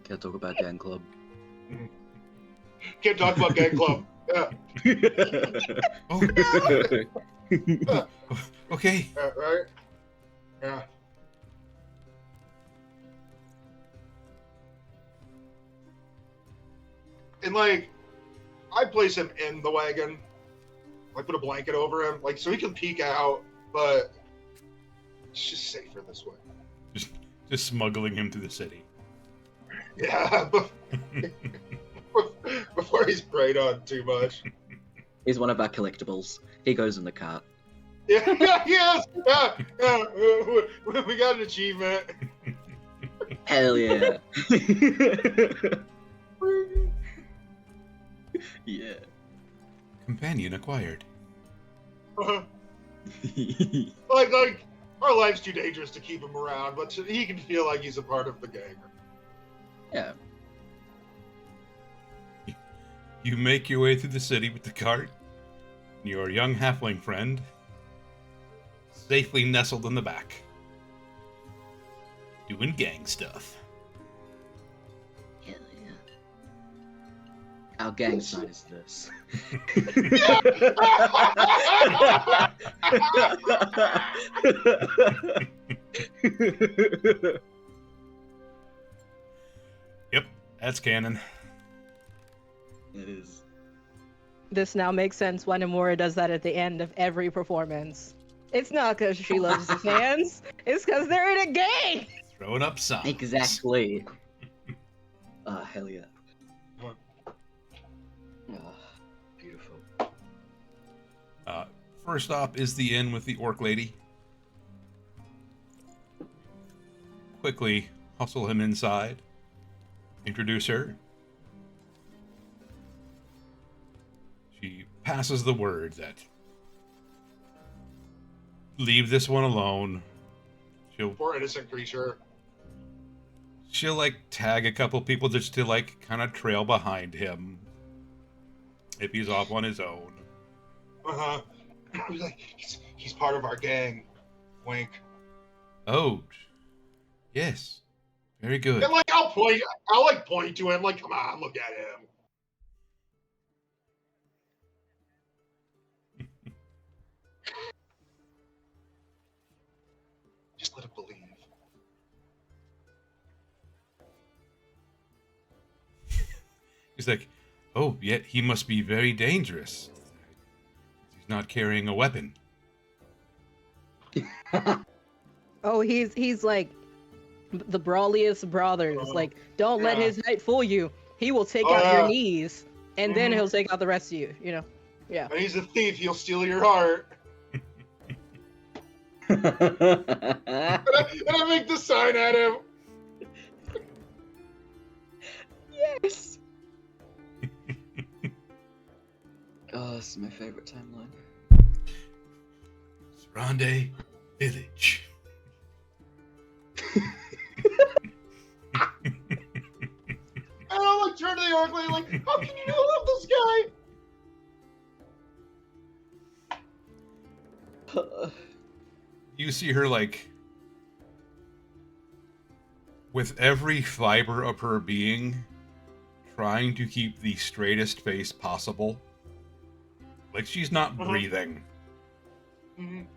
Can't talk about gang club. Can't talk about gang club. Yeah. Oh, okay. Right. Yeah. And like, I place him in the wagon. Like, put a blanket over him, like, so he can peek out, but it's just safer this way. Just smuggling him to the city. Yeah, before he's preyed on too much. He's one of our collectibles. He goes in the cart. Yeah, yes, yeah. We got an achievement. Hell yeah. Yeah. Companion acquired. Like, our life's too dangerous to keep him around, but he can feel like he's a part of the gang. Yeah. You make your way through the city with the cart. Your young halfling friend, safely nestled in the back, doing gang stuff. Hell yeah. Our gang sign is this. Yep, that's canon. It is. This now makes sense why Nomura does that at the end of every performance. It's not because she loves the fans. It's because they're in a gang. Throwing up signs. Exactly. Ah, hell yeah. Ah, beautiful. First up is the inn with the orc lady. Quickly hustle him inside. Introduce her. She passes the word that leave this one alone. Poor innocent creature. She'll like tag a couple people just to like kind of trail behind him if he's off on his own. Uh-huh. He's like, he's part of our gang. Wink. Oh, yes, very good. And like, I'll point to him, like, come on, look at him. Just let him believe. He's like, oh, yet he must be very dangerous. He's not carrying a weapon. Oh, he's like the brawliest brothers. Oh, Like, don't let yeah. his height fool you. He will take Oh, out your yeah. knees, and then Mhm. he'll take out the rest of you. You know. Yeah. And he's a thief, he'll steal your heart. And I make the sign at him. Yes. Oh, this is my favorite timeline. Sarande Village. And I'm like, turn to the orc lady, like, how can you not love this guy? You see her like, with every fiber of her being, trying to keep the straightest face possible. Like she's not breathing. Mhm.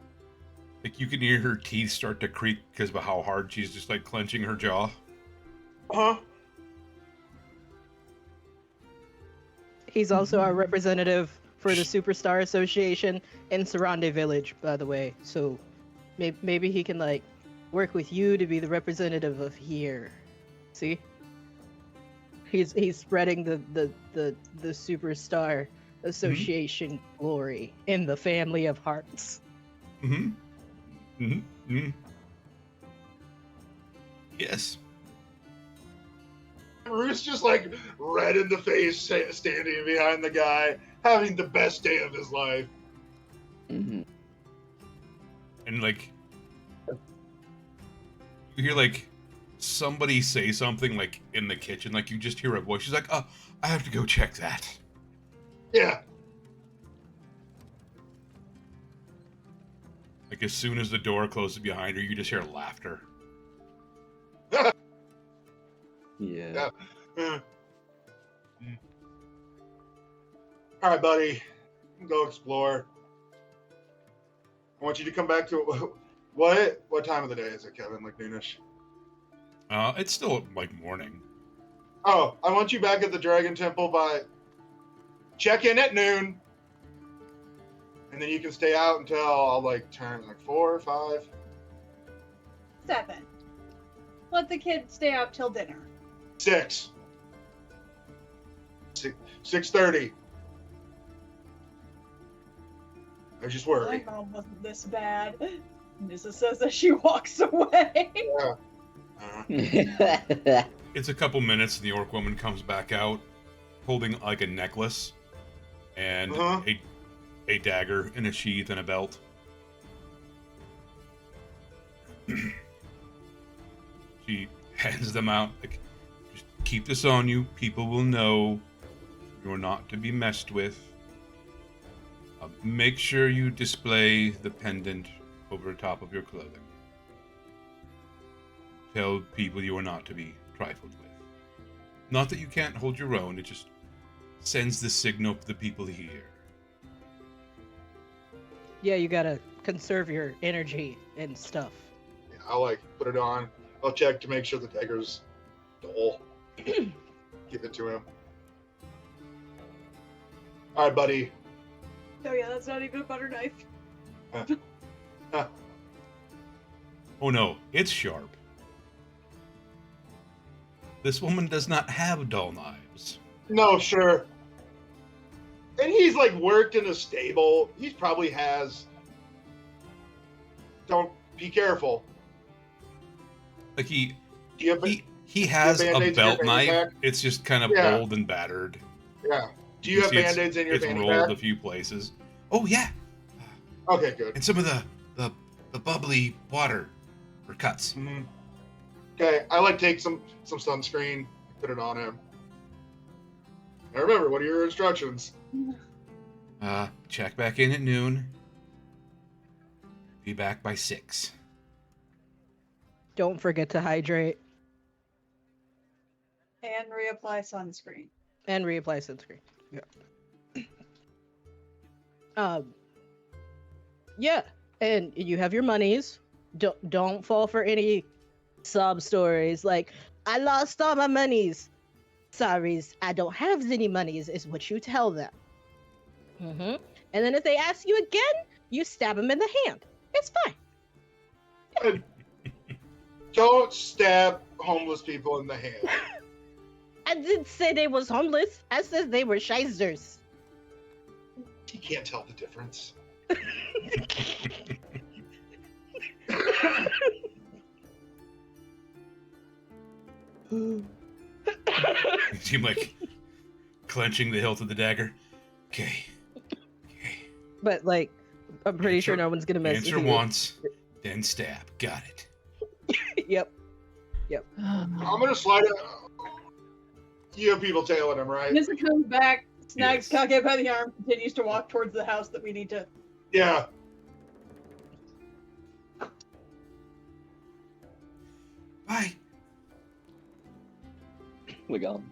Like you can hear her teeth start to creak because of how hard she's just like clenching her jaw. Huh? He's also our representative for the Superstar Association in Sarande Village, by the way. So maybe he can like work with you to be the representative of here. See? He's spreading the Superstar Association glory in the family of hearts. Mm-hmm. Mm-hmm. Mm-hmm. Yes. Roos just like red in the face, standing behind the guy, having the best day of his life. Mhm. And like you hear like somebody say something like in the kitchen, like you just hear a voice. She's like, "Oh, I have to go check that." Yeah. Like as soon as the door closes behind her, you just hear laughter. Yeah. Uh, All right, buddy. Go explore. I want you to come back to what time of the day is it, Kevin? Like noonish. It's still like morning. Oh, I want you back at the Dragon Temple by check in at noon. And then you can stay out until I'll like turn like 4 or 5. 7. Let the kids stay out till dinner. 6. 6:30. I just My worry. mom wasn't this bad. Nissa says as she walks away. Yeah. It's a couple minutes, and the orc woman comes back out, holding like a necklace and a dagger in a sheath and a belt. She hands them out. Like, just keep this on you. People will know you're not to be messed with. Make sure you display the pendant over top of your clothing. Tell people you are not to be trifled with. Not that you can't hold your own, it just sends the signal to the people here. Yeah, you gotta conserve your energy and stuff. Yeah, I'll like put it on. I'll check to make sure the dagger's dull. Give it to him. All right, buddy. Oh yeah, that's not even a butter knife. Oh no, it's sharp. This woman does not have dull knives. No, sure. And he's like worked in a stable. He probably has. Don't be careful. Like Do you have, he has a Band-Aids in your belt fanny knife. pack? It's just kind of Yeah. old and battered. yeah. Do you have can see band-aids in your It's fanny rolled pack? a few places. Oh yeah, Okay, good. and some of the bubbly water for cuts. Mhm. Okay, I like take some sunscreen, put it on him. Now remember, what are your instructions? Check back in at noon. Be back by 6. Don't forget to hydrate And reapply sunscreen. and reapply sunscreen. Yeah. Yeah, and you have your monies. Don't fall for any sob stories like I lost all my monies. Sorry, I don't have any monies. Is what you tell them. And then if they ask you again, you stab them in the hand. It's fine. Don't stab homeless people in the hand. I didn't say they was homeless. I said they were shysters. You can't tell the difference. You seem like clenching the hilt of the dagger. Okay. But like, I'm pretty sure Answer- no one's gonna mess Answer with you. once, then stab. Got it. Yep. I'm gonna slide it. You have people tailing him, right? Nissa comes back, snags Yes. Kage by the arm, continues to walk towards the house that we need to. Yeah. Bye. We're gone.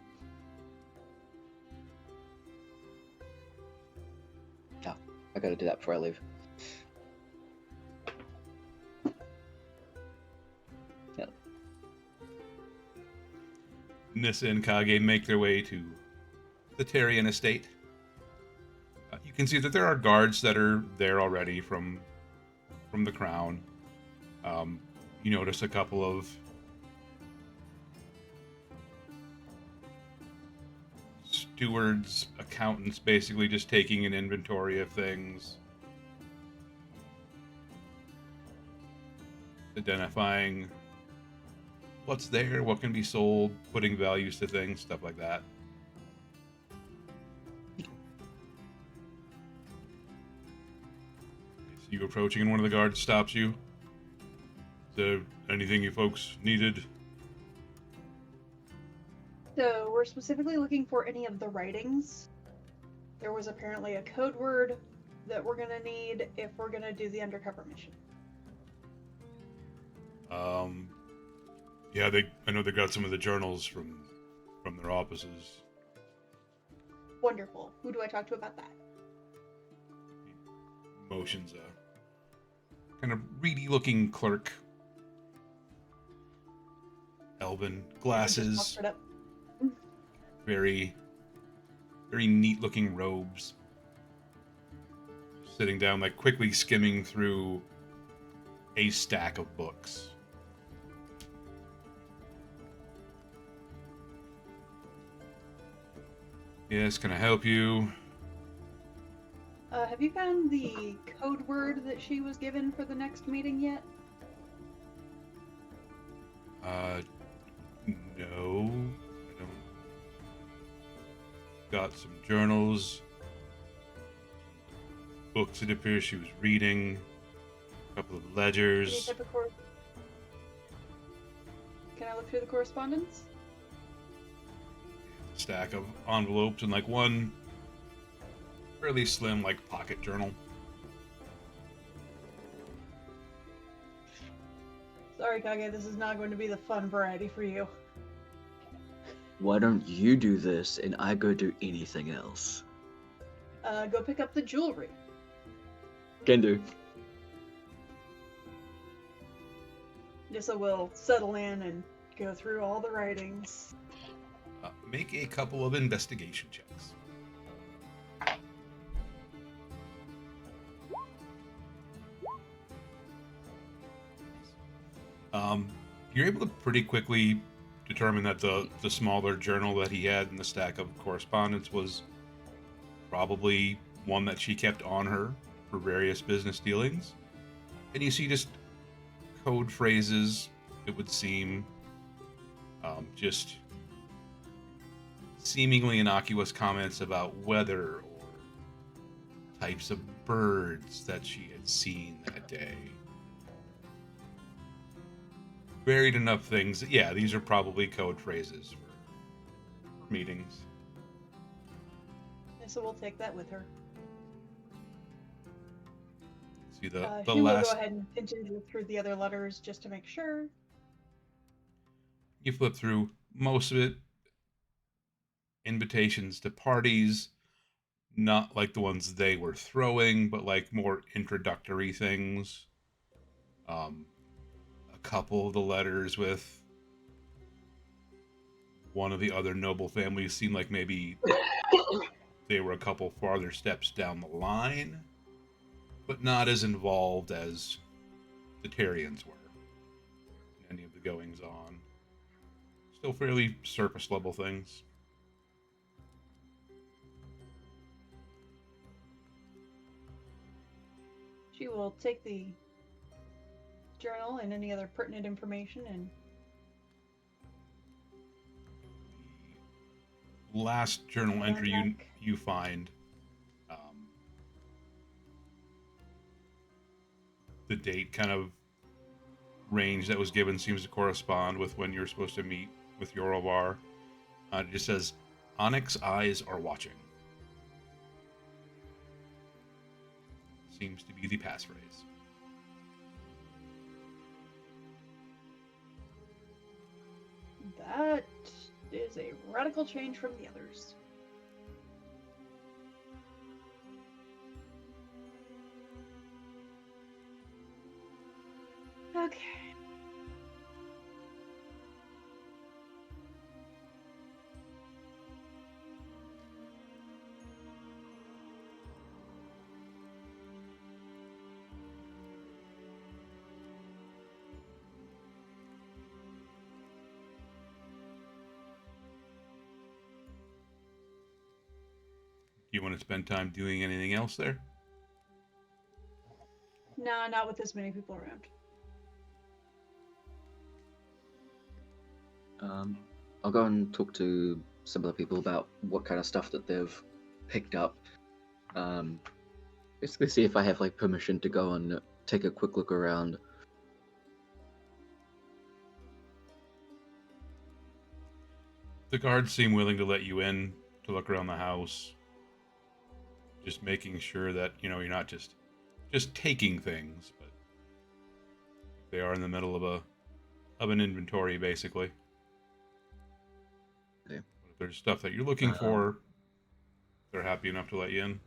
Oh, I gotta do that before I leave. Yeah. Nissa and Kage make their way to the Tarian estate. You can see that there are guards that are there already from the crown. You notice a couple of stewards, accountants, basically just taking an inventory of things, identifying what's there, what can be sold, putting values to things, stuff like that. So you approaching and one of the guards stops you. Is there anything you folks needed? So we're specifically looking for any of the writings. There was apparently a code word that we're gonna need if we're gonna do the undercover mission. Yeah, I know they got some of the journals from their offices. Wonderful. Who do I talk to about that? Motions a kind of reedy looking clerk. Elven, Just glasses, walk right up. very neat looking robes. Sitting down, like quickly skimming through a stack of books. Yes, can I help you? Have you found the code word that she was given for the next meeting yet? No, I don't. Got some journals, books it appears she was reading, a couple of Any ledgers. type of Can I look through the correspondence? Stack of envelopes and like one fairly slim like pocket journal. Sorry, Kage, this is not going to be the fun variety for you. Why don't you do this and I go do anything else? Go pick up the jewelry. Can do. Nissa will settle in and go through all the writings. Make a couple of investigation checks. You're able to pretty quickly determine that the smaller journal that he had in the stack of correspondence was probably one that she kept on her for various business dealings. And you see just code phrases, it would seem, just seemingly innocuous comments about weather or types of birds that she had seen that day. Varied enough things. Yeah, these are probably code phrases for meetings. Nissa will take that with her. See the She will go last. ahead and continue through the other letters just to make sure. You flip through most of it. Invitations to parties, not like the ones they were throwing, but like more introductory things. A couple of the letters with one of the other noble families seemed like maybe they were a couple farther steps down the line, but not as involved as the Tyrians were in any of the goings on. Still fairly surface level things. She will take the journal and any other pertinent information and Last journal Down entry back. you find, the date kind of range that was given seems to correspond with when you're supposed to meet with Yorovar. It just says, Onyx eyes are watching. Seems to be the passphrase. that is a radical change from the others. Okay. Do you want to spend time doing anything else there? No, not with this many people around. I'll go and talk to some other people about what kind of stuff that they've picked up. Basically see if I have like permission to go and take a quick look around. The guards seem willing to let you in to look around the house. Just making sure that, you're not just taking things, but they are in the middle of an inventory, basically. Okay. If there's stuff that you're looking for, they're happy enough to let you in.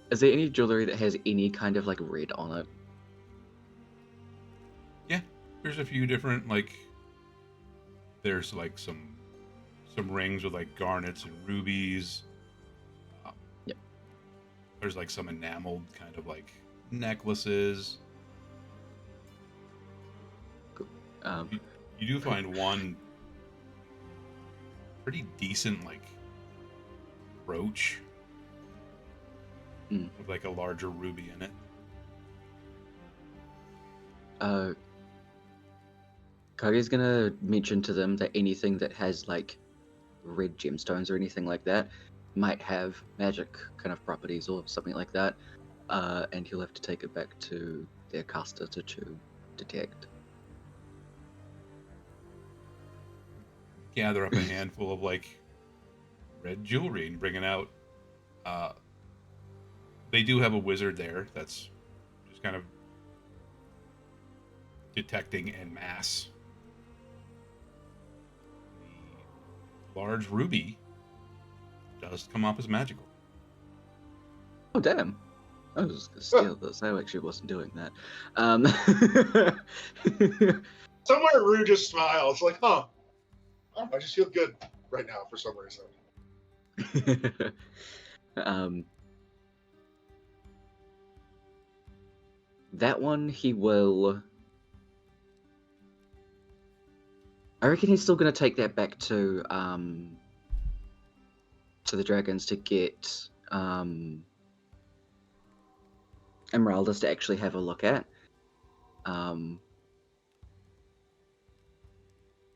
Is there any jewelry that has any kind of like red on it? Yeah, there's a few different, like, there's like some rings with like garnets and rubies. Yep. There's like some enameled kind of like necklaces. Cool. You do find one pretty decent like brooch with like a larger ruby in it. Kage's gonna mention to them that anything that has like red gemstones or anything like that might have magic kind of properties or something like that, and he'll have to take it back to their caster to detect. Gather up a handful of like red jewelry and bring it out. They do have a wizard there that's just kind of detecting en masse. The large ruby does come off as magical. Oh damn! I was just gonna steal this. I actually wasn't doing that. Somewhere Rue just smiles, like, huh? I just feel good right now for some reason. That one he will. I reckon he's still gonna take that back to the dragons to get Emeraldus to actually have a look at.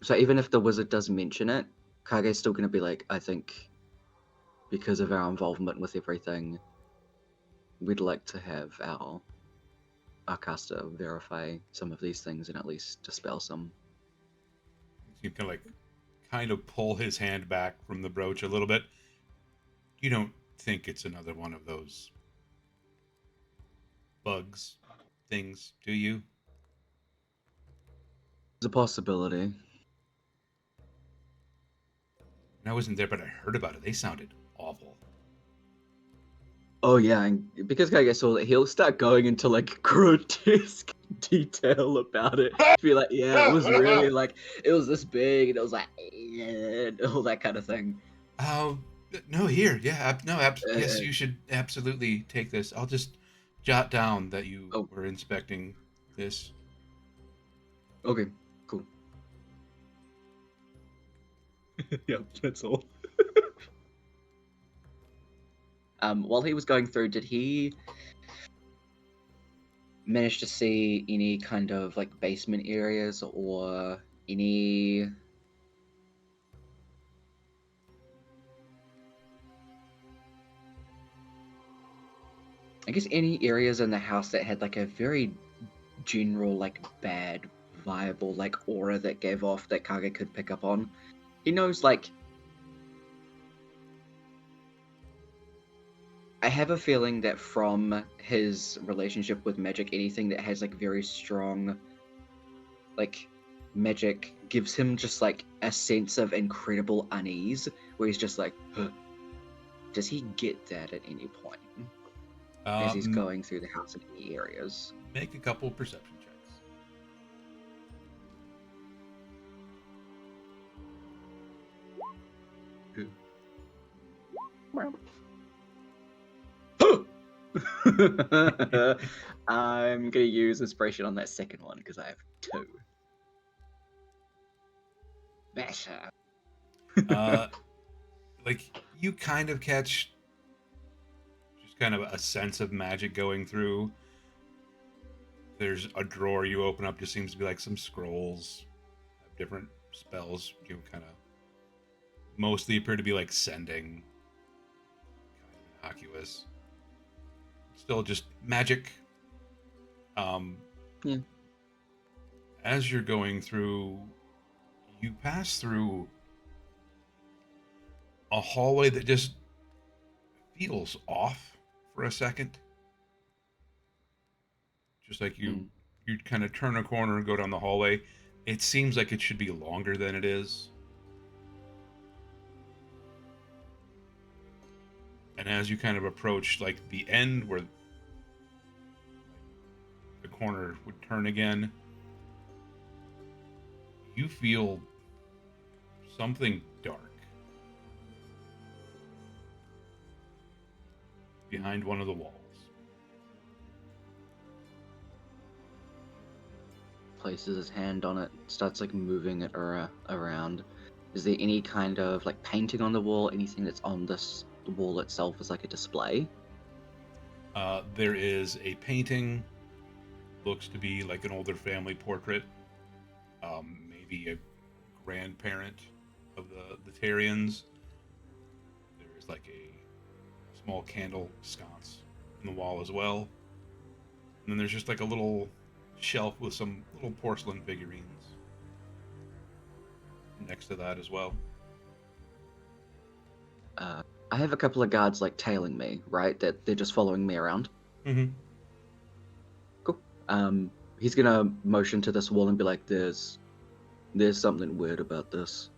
So even if the wizard does mention it, Kage's still gonna be like, I think because of our involvement with everything, we'd like to have our caster verify some of these things and at least dispel some. You can like kind of pull his hand back from the brooch a little bit. You don't think it's another one of those bugs things, do you? It's a possibility. I wasn't there, but I heard about it. They sounded awful. Oh yeah, and because Kage saw that, he'll start going into like grotesque detail about it. Be like, yeah, it was really like, it was this big, and it was like, and all that kind of thing. Oh, no, here. Yeah, yes, you should absolutely take this. I'll just jot down that you were inspecting this. Okay, cool. Yep, that's all. While he was going through, did he manage to see any kind of like basement areas or any any areas in the house that had like a very general like bad vibe or like aura that gave off that Kage could pick up on? He knows like, I have a feeling that from his relationship with magic, anything that has like very strong like magic gives him just like a sense of incredible unease where he's just like, huh. Does he get that at any point as he's going through the house in any areas? Make a couple perception checks. I'm gonna use inspiration on that second one because I have 2. Better. Like you kind of catch kind of a sense of magic going through. There's a drawer you open up, just seems to be like some scrolls, different spells. You kind of mostly appear to be like sending, kind of innocuous. Still just magic. Um, Yeah. As you're going through, you pass through a hallway that just feels off for a second. Just like Mm. you kind of turn a corner and go down the hallway. It seems like it should be longer than it is. And as you kind of approach like the end where the corner would turn again, you feel something dark behind one of the walls. Places his hand on it, starts like moving it around. Is there any kind of like painting on the wall? Anything that's on this wall itself is like a display? There is a painting, looks to be like an older family portrait, maybe a grandparent of the Tarians. There is like a small candle sconce in the wall as well. And then there's just like a little shelf with some little porcelain figurines next to that as well. I have a couple of guards like tailing me, right? That they're just following me around. Mm-hmm. Cool. He's gonna motion to this wall and be like, "There's something weird about this.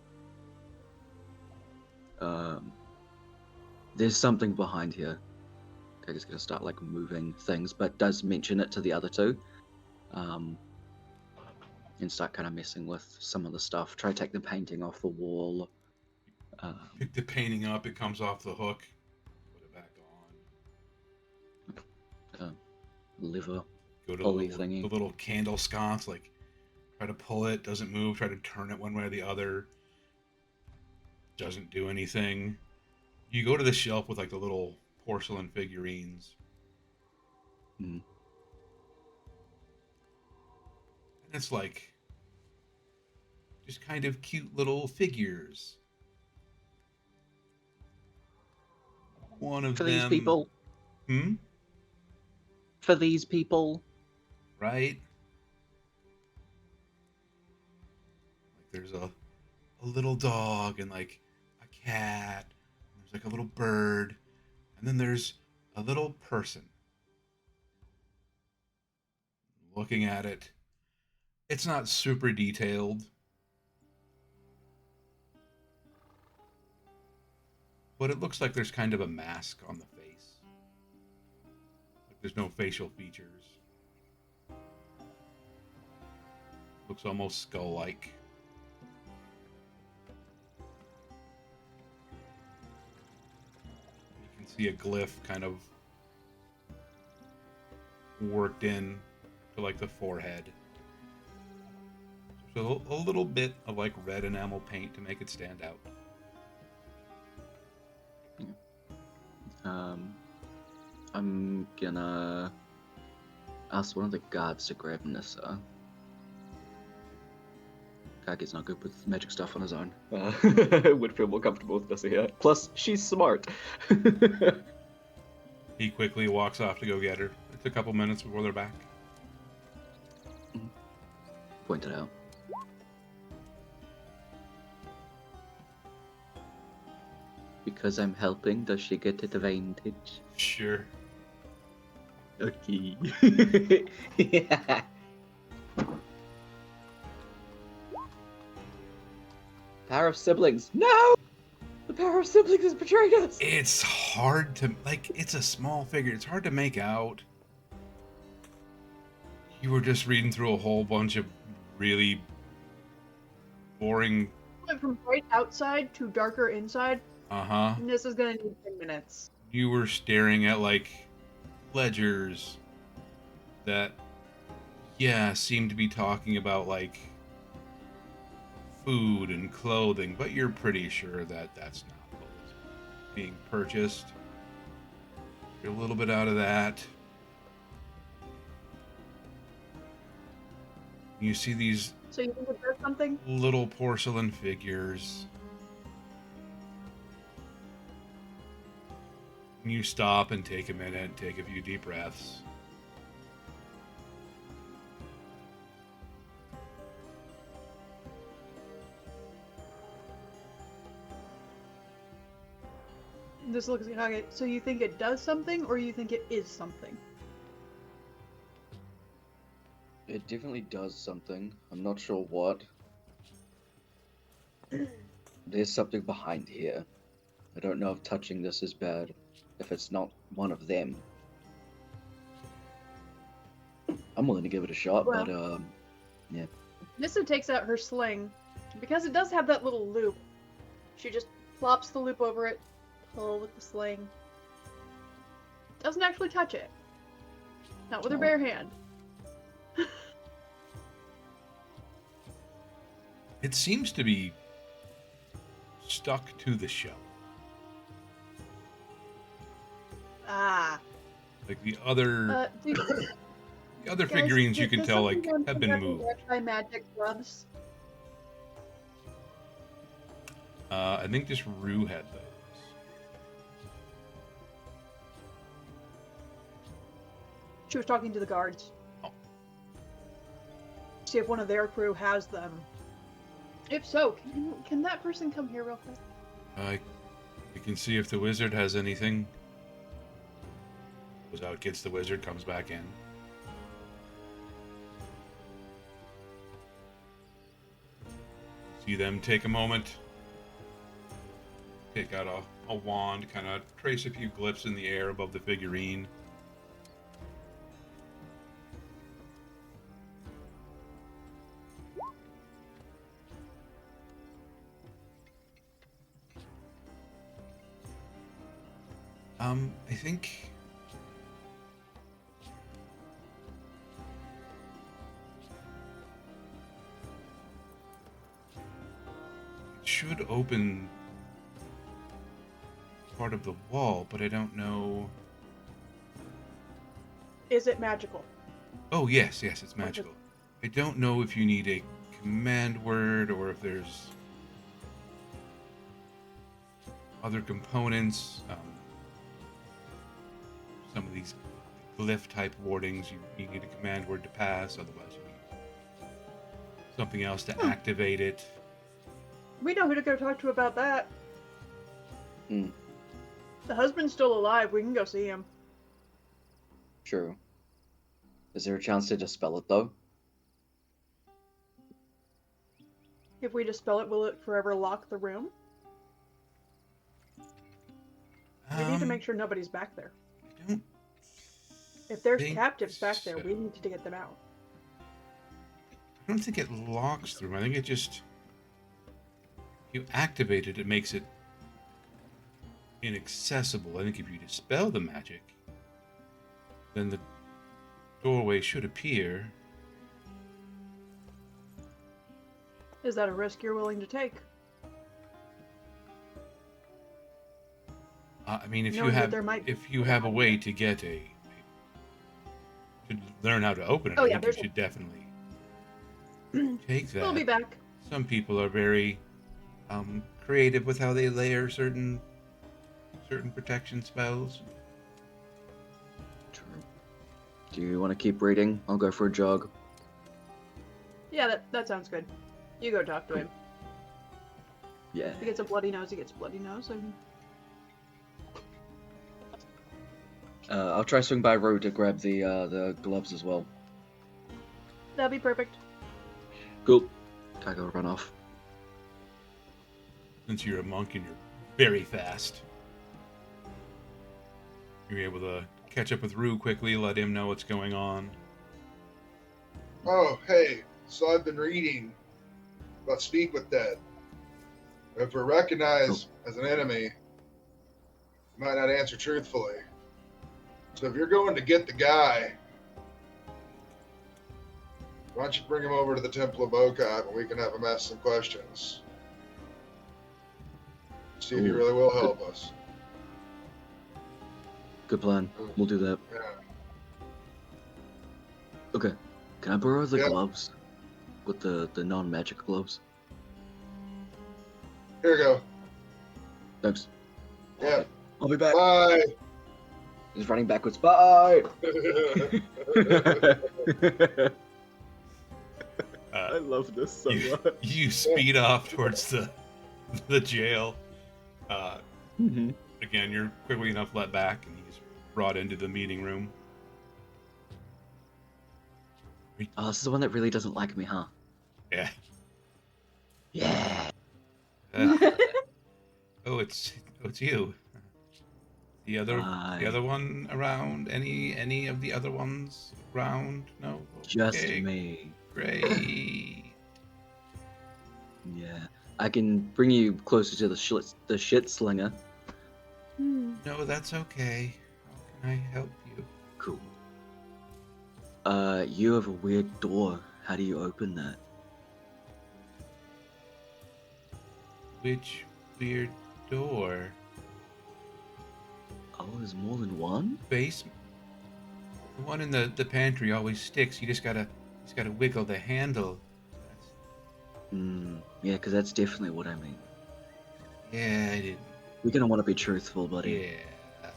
There's something behind here." Okay, he's gonna start like moving things, but does mention it to the other two. And start kind of messing with some of the stuff. Try to take the painting off the wall. Pick the painting up, it comes off the hook. Put it back on. Liver. Go to Pulley thingy. the little candle sconce, like try to pull it, doesn't move, try to turn it one way or the other. Doesn't do anything. You go to the shelf with like the little porcelain figurines. Mm. And it's like just kind of cute little figures. One of For them. these people. Hmm? For these people. Right? Like there's a little dog and like a cat. And there's like a little bird. And then there's a little person. Looking at it. It's not super detailed. But it looks like there's kind of a mask on the face. Like there's no facial features. Looks almost skull-like. You can see a glyph kind of worked in to like the forehead. So a little bit of like red enamel paint to make it stand out. I'm gonna ask one of the guards to grab Nissa. Kage's not good with magic stuff on his own. Would feel more comfortable with Nissa here. Plus, she's smart. He quickly walks off to go get her. It's a couple minutes before they're back. Point it out. Because I'm helping, does she get advantage? Sure. Okay. Yeah. Power of siblings. No! The power of siblings has betrayed us! It's hard to, like, it's a small figure. It's hard to make out. You were just reading through a whole bunch of really boring. Went from bright outside to darker inside. Uh-huh. And this is gonna need 10 minutes. You were staring at, like, ledgers that, yeah, seem to be talking about, like, food and clothing, but you're pretty sure that that's not what was being purchased. Get a little bit out of that. You see these So you think it does something? little porcelain figures. You stop and take a minute and take a few deep breaths. This looks like okay. So you think it does something, or you think it is something? It definitely does something. I'm not sure what. There's something behind here. I don't know if touching this is bad, if it's not one of them. I'm willing to give it a shot, Well. but yeah. Nissa takes out her sling. Because it does have that little loop, she just plops the loop over it, pull with the sling. Doesn't actually touch it. Not with her bare hand. It seems to be stuck to the shell. Ah. Like the other figurines you can tell like have been moved. Magic gloves. I think just Rue had those. She was talking to the guards. Oh. See if one of their crew has them. If so, can that person come here real quick? You can see if the wizard has anything. Goes out, gets the wizard, comes back in. See them take a moment. Take out a wand, kind of trace a few glyphs in the air above the figurine. I think it should open part of the wall, but I don't know. Is it magical? Oh, yes, it's magical. I don't know if you need a command word or if there's other components. Some of these glyph type wardings, you need a command word to pass, otherwise you need something else to activate it. We know who to go talk to about that. Hmm. The husband's still alive. We can go see him. True. Is there a chance to dispel it though? If we dispel it, will it forever lock the room? We need to make sure nobody's back there. I don't If there's think captives back there, so. we need to get them out. I don't think it locks the room. I think it just, you activate it, it makes it inaccessible. I think if you dispel the magic, then the doorway should appear. Is that a risk you're willing to take? I mean, if Knowing you that have there might- if you have a way to get to learn how to open it, Oh, I yeah, think you there's should definitely take that. We'll be back. Some people are very creative with how they layer certain protection spells. True. Do you want to keep reading? I'll go for a jog. Yeah, that sounds good. You go talk to him. Yeah. If he gets a bloody nose, he gets a bloody nose. I'll try swing by Rue to grab the gloves as well. That'll be perfect. Cool. I gotta run off. Since you're a monk and you're very fast, you're able to catch up with Rue quickly, let him know what's going on. Oh, hey, so I've been reading about Speak with Dead. If we're recognized as an enemy, we might not answer truthfully. So if you're going to get the guy, why don't you bring him over to the Temple of Bokab and we can have him ask some questions. See if he really will help us. Good plan. We'll do that. Yeah. Okay. Can I borrow the Yeah. gloves? With the non-magic gloves? Here you go. Thanks. Yeah. I'll be back. Bye. He's running backwards. Bye! I love this so You, much. you speed off towards the jail. Mm-hmm. Again, you're quickly enough let back, and he's brought into the meeting room. Oh, this is the one that really doesn't like me, huh? Yeah. Yeah. Oh, it's you. The other Bye. one around? Any of the other ones around? No. Just Okay, me. great. Yeah. I can bring you closer to the shit slinger. No, that's okay. How can I help you? Cool. You have a weird door. How do you open that? Which weird door? Oh, there's more than one? Basement. The one in the pantry always sticks. You just gotta wiggle the handle. Yeah, because that's definitely what I mean. Yeah, I didn't. You're gonna want to be truthful, buddy. Yeah.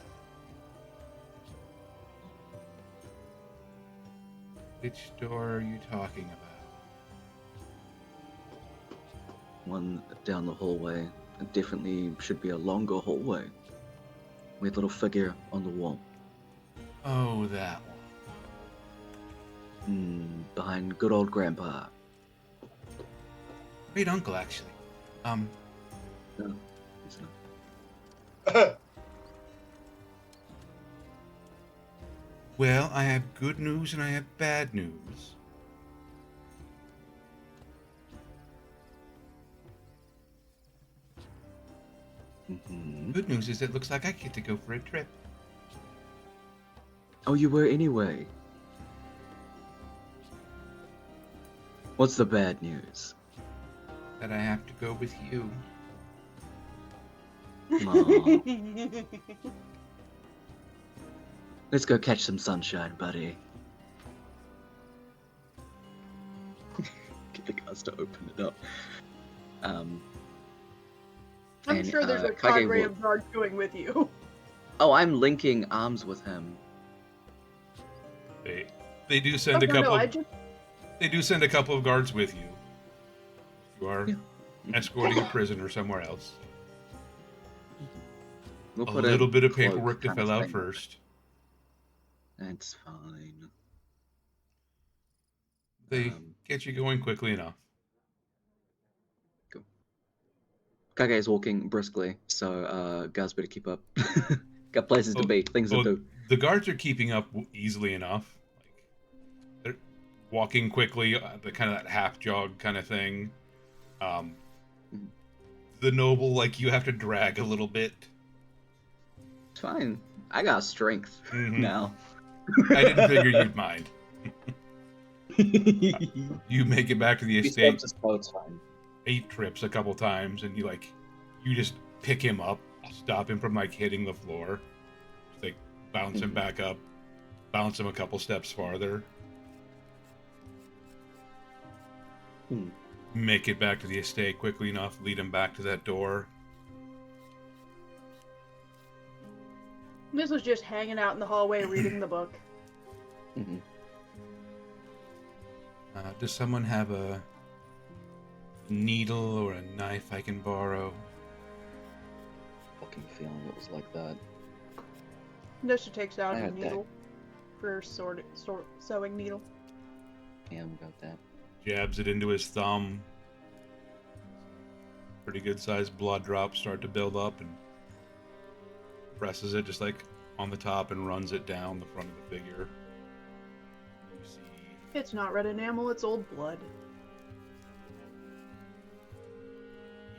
Which door are you talking about? One down the hallway. It definitely should be a longer hallway. Weird little figure on the wall. Oh, that one. Behind good old Grandpa. Great uncle, actually. No, it's not. Well, I have good news and I have bad news. Good news is it looks like I get to go for a trip. Oh, you were anyway. What's the bad news? That I have to go with you. Aw. Let's go catch some sunshine, buddy. Get the guys to open it up. I'm And, sure there's a Kage cadre will- of guards going with you. Oh, I'm linking arms with him. They do send a Oh, couple. no, I just They do send a couple of guards with you. You are Yeah. escorting a prisoner somewhere else. We'll A put little bit of cloak paperwork to kind of fill out thing. first. That's fine. They get you going quickly enough. Kage is walking briskly, so guys better keep up. Got places to be, things to do. The guards are keeping up easily enough. Like they're walking quickly, the kind of that half jog kind of thing. The noble, like you have to drag a little bit. It's fine. I got strength now. I didn't figure you'd mind. You make it back to the estate. It's fine. 8 trips a couple times, and you just pick him up, stop him from hitting the floor, just, bounce him back up, bounce him a couple steps farther. Make it back to the estate quickly enough, lead him back to that door. This was just hanging out in the hallway reading the book. Does someone have a needle or a knife I can borrow? Fucking feeling it was like that. Nesha takes out I a had that. needle for sewing needle. Yeah, we got that. Jabs it into his thumb. Pretty good sized blood drops start to build up, and presses it just on the top and runs it down the front of the figure. You see It's not red enamel, it's old blood.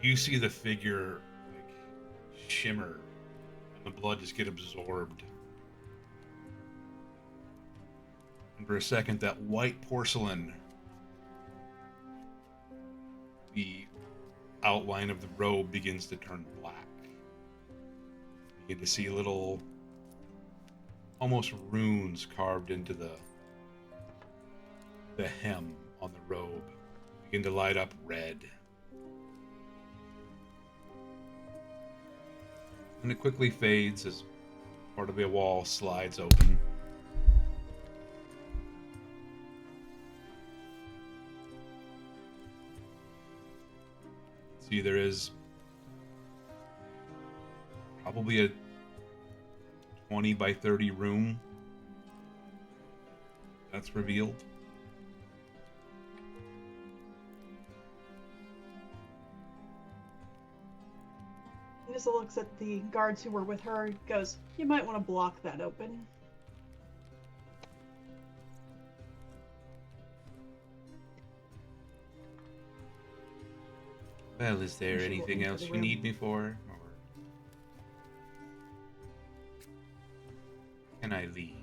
the figure shimmer, and the blood just get absorbed. And for a second, that white porcelain, the outline of the robe begins to turn black. You get to see little almost runes carved into the hem on the robe begin to light up red. And it quickly fades as part of the wall slides open. See, there is probably a 20 by 30 room that's revealed. Nissa looks at the guards who were with her and goes, "You might want to block that open." Well, is there She will anything enter else the you room. need me for? Or can I leave?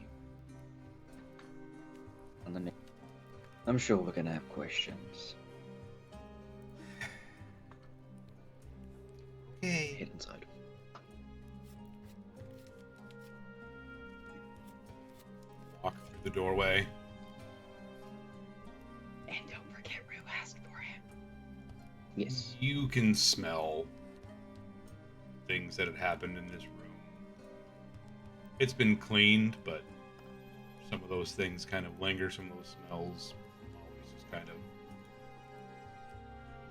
I'm sure we're gonna have questions. Okay. Head inside. Walk through the doorway. And don't forget Rue asked for him. Yes. You can smell things that had happened in this room. It's been cleaned, but some of those things kind of linger. Some of those smells always just kind of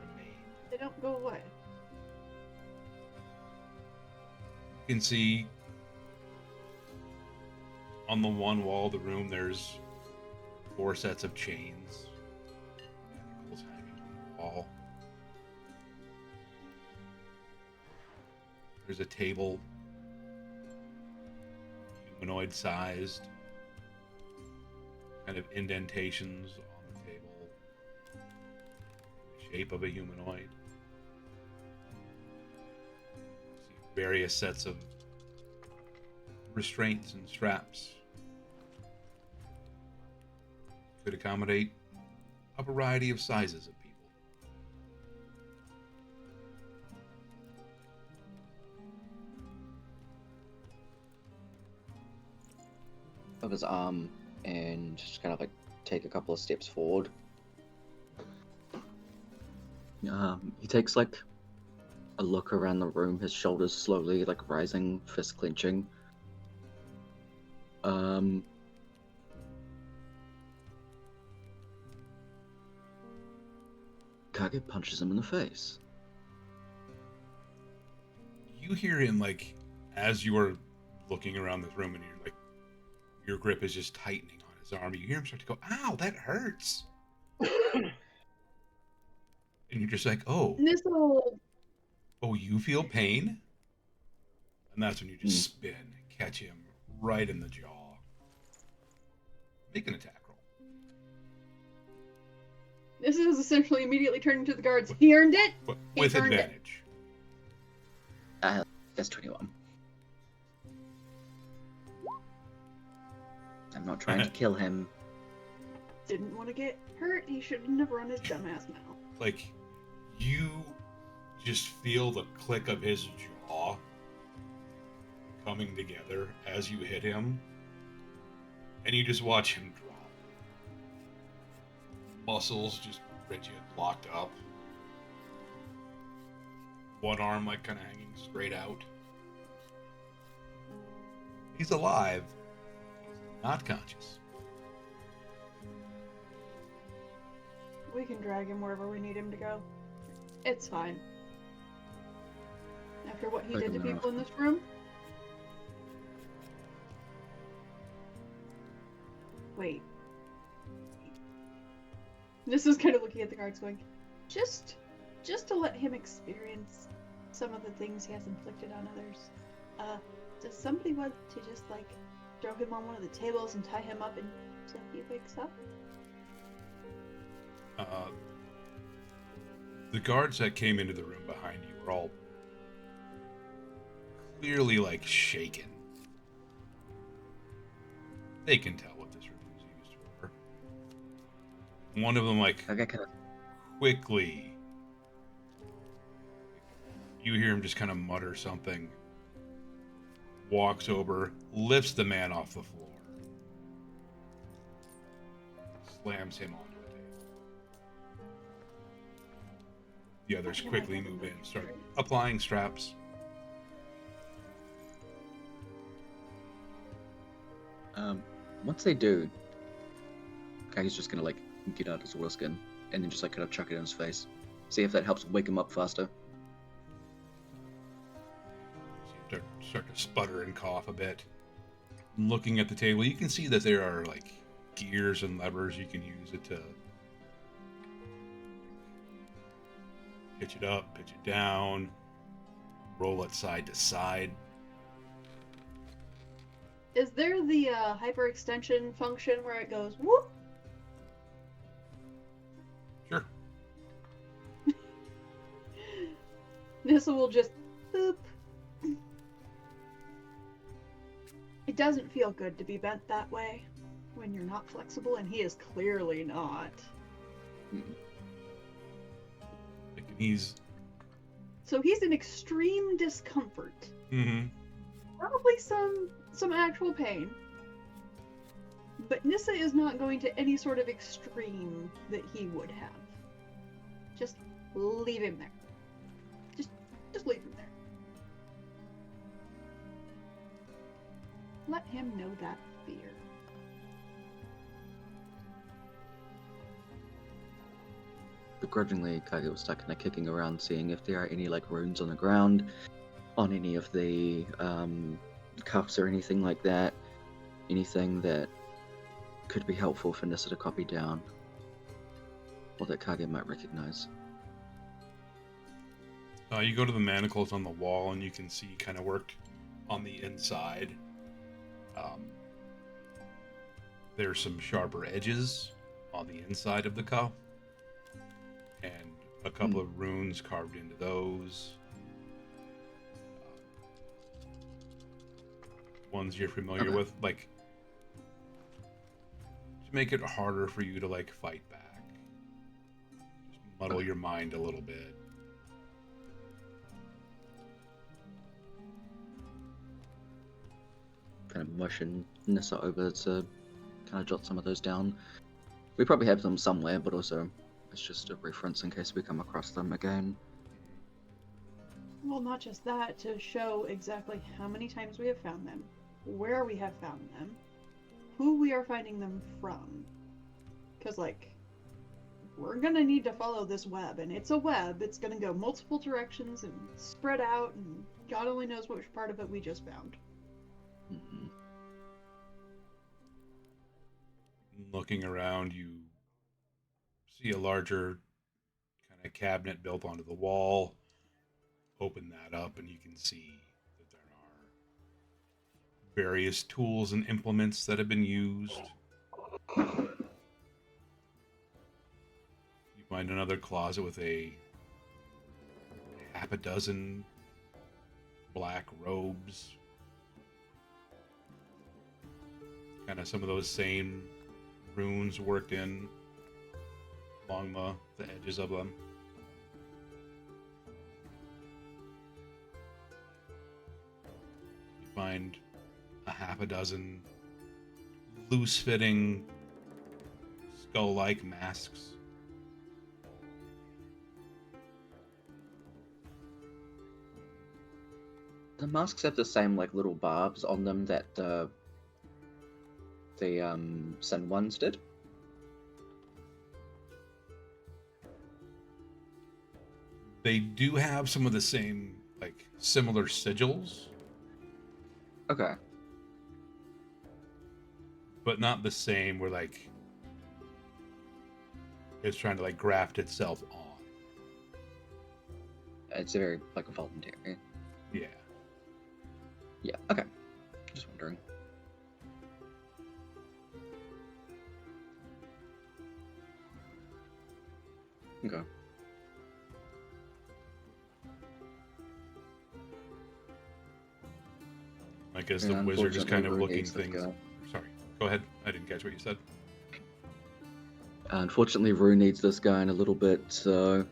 remain. They don't go away. You can see on the one wall of the room there's 4 sets of chains. Manacles hanging on the wall. There's a table, humanoid sized, kind of indentations on the table, the shape of a humanoid. See various sets of restraints and straps. Could accommodate a variety of sizes of people. Of his arm and just kind of like take a couple of steps forward. He takes like a look around the room, his shoulders slowly like rising, fist clenching. Kage punches him in the face. You hear him like as you are looking around this room and you're like your grip is just tightening on his arm. You hear him start to go, "Ow, that hurts." And you're just like, Nissa will you feel pain? And that's when you just spin and catch him right in the jaw. Make an attack roll. This is essentially immediately turning to the guards. He earned it. But He with earned it. advantage. That's 21. I'm not trying to kill him. Didn't want to get hurt. He shouldn't have run his dumbass mouth. Like, you just feel the click of his jaw coming together as you hit him, and you just watch him drop. Muscles just rigid, locked up. One arm like kind of hanging straight out. He's alive. He's not conscious. We can drag him wherever we need him to go. It's fine. After what he Drag did to him out. people in this room. Wait. This is kind of looking at the guards going, just to let him experience some of the things he has inflicted on others. Does somebody want to just like throw him on one of the tables and tie him up until he wakes up? The guards that came into the room behind you were all clearly like shaken. They can tell what this room is used for. One of them like Kage kind of quickly, you hear him just kind of mutter something, walks over, lifts the man off the floor, slams him onto a table. The others quickly move in, start applying straps. Once they do, Kage's just gonna like get out his water skin and then just like kind of chuck it in his face. See if that helps wake him up faster. So you start to sputter and cough a bit. Looking at the table, you can see that there are like gears and levers. You can use it to pitch it up, pitch it down, roll it side to side. Is there the hyperextension function where it goes whoop? Sure. Nissa will just boop. It doesn't feel good to be bent that way when you're not flexible, and he is clearly not. He's So he's in extreme discomfort. mm-hmm. Probably some actual pain. But Nissa is not going to any sort of extreme that he would have. Just leave him there. Just leave him there. Let him know that fear. Begrudgingly, Kage will start kind of kicking around, seeing if there are any like runes on the ground, on any of the cuffs or anything like that. Anything that could be helpful for Nissa to copy down, or that Kage might recognize. You go to the manacles on the wall, and you can see kind of worked on the inside. There's some sharper edges on the inside of the cuff, and a couple of runes carved into those. Ones you're familiar with, like to make it harder for you to like fight back. Just muddle your mind a little bit. Kind of motion Nissa over to kind of jot some of those down. We probably have them somewhere, but also it's just a reference in case we come across them again. Well, not just that, to show exactly how many times we have found them, where we have found them, who we are finding them from. Because, like, we're gonna need to follow this web, and it's a web. It's gonna go multiple directions and spread out, and God only knows which part of it we just found. Mm-hmm. Looking around, you see a larger kind of cabinet built onto the wall. Open that up, and you can see that there are various tools and implements that have been used. You find another closet with half a dozen black robes. Kind of some of those same runes worked in along the edges of them. You find a half a dozen loose-fitting skull-like masks. The masks have the same like little barbs on them that the Sin ones did. They do have some of the same, like, similar sigils, Okay. but not the same where, like, it's trying to, like, graft itself on. It's a very like voluntary. Yeah. Yeah. Okay. Just wondering. Okay. I guess Yeah, the wizard is kind of unfortunately, looking Rune's the things. guy. Sorry, go ahead. I didn't catch what you said. Unfortunately, Rue needs this guy in a little bit, so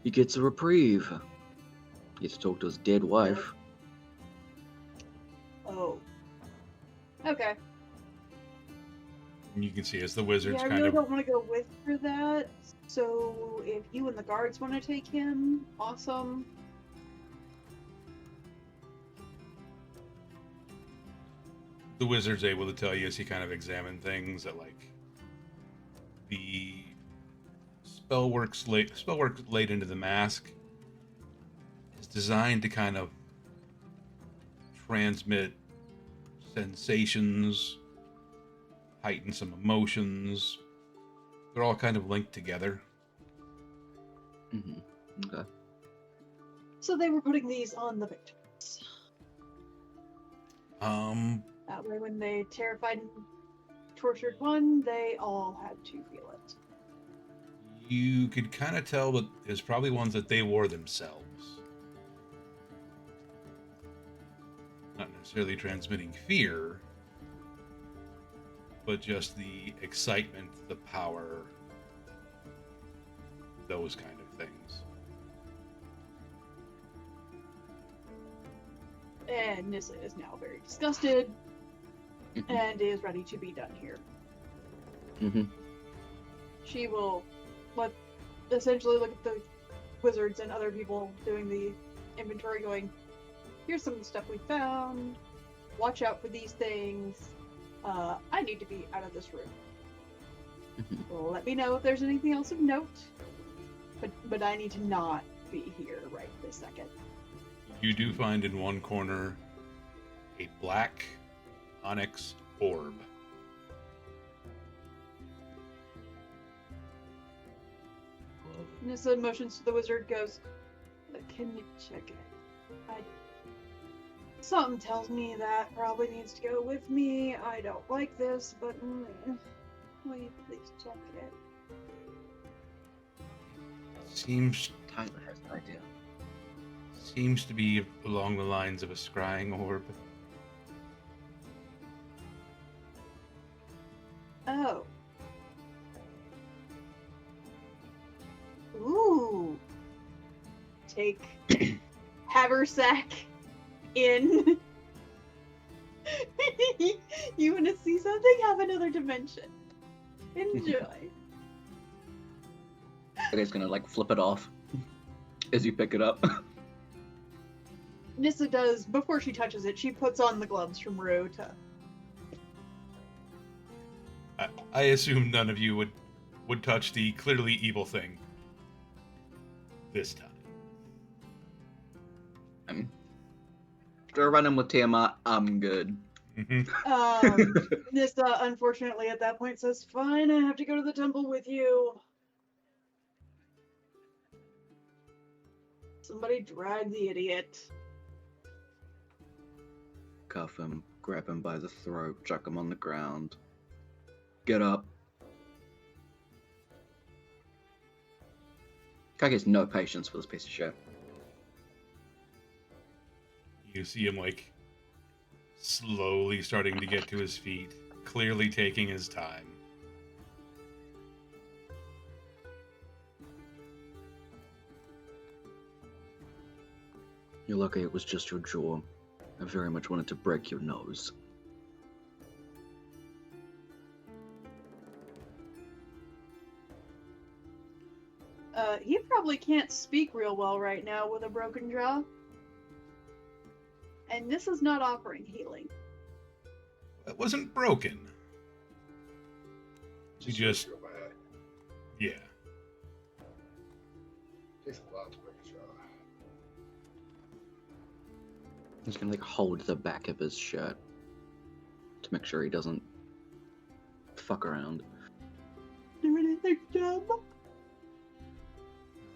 he gets a reprieve. He gets to talk to his dead wife. Oh. Okay. And you can see as the wizards Yeah, I kind really of don't want to go with for that. So if you and the guards want to take him, awesome. the wizard's able to tell you as he kind of examined things that like the spellwork laid into the mask is designed to kind of transmit sensations, heighten some emotions. They're all kind of linked together. Okay. So they were putting these on the victims. That way when they terrified and tortured one, they all had to feel it. You could kind of tell that there's probably ones that they wore themselves. Not necessarily transmitting fear, but just the excitement, the power, those kind of things. And Nissa is now very disgusted and is ready to be done here. She will essentially look at the wizards and other people doing the inventory going, here's some of the stuff we found, watch out for these things, I need to be out of this room. Let me know if there's anything else of note, but I need to not be here right this second. You do find in one corner a black onyx orb. Nissa motions to the wizard, goes, can you check it? Something tells me that probably needs to go with me. I don't like this, but will you please check it? Seems Tyler has an idea. Seems to be along the lines of a scrying orb. Oh. Ooh. Take haversack in. You want to see something? Have another dimension. Enjoy. Kaga's gonna like flip it off as you pick it up. Nissa does, before she touches it, she puts on the gloves from Rue to... I assume none of you would touch the clearly evil thing this time. After running with Tiamat, I'm good. Nissa, unfortunately, at that point says, fine, I have to go to the temple with you. Somebody drag the idiot. Cuff him, grab him by the throat, chuck him on the ground. Get up. Kage has no patience for this piece of shit. You see him like slowly starting to get to his feet, clearly taking his time. You're lucky it was just your jaw. I very much wanted to break your nose. He probably can't speak real well right now with a broken jaw. And this is not offering healing. It wasn't broken. You just, feel bad. yeah. Takes a lot to break a jaw. He's gonna like hold the back of his shirt to make sure he doesn't fuck around. Do anything dumb?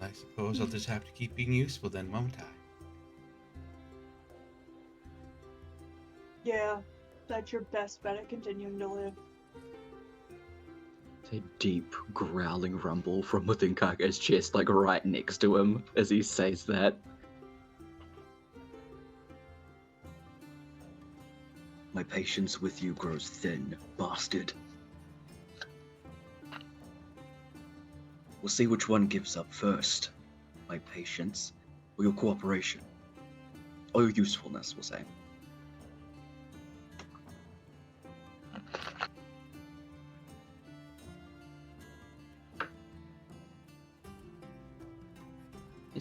I suppose I'll just have to keep being useful then, won't I? Yeah, that's your best bet at continuing to live. It's a deep growling rumble from within Kage's chest, like right next to him as he says that. My patience with you grows thin, bastard. We'll see which one gives up first. My patience, or your cooperation. Or your usefulness, we'll say.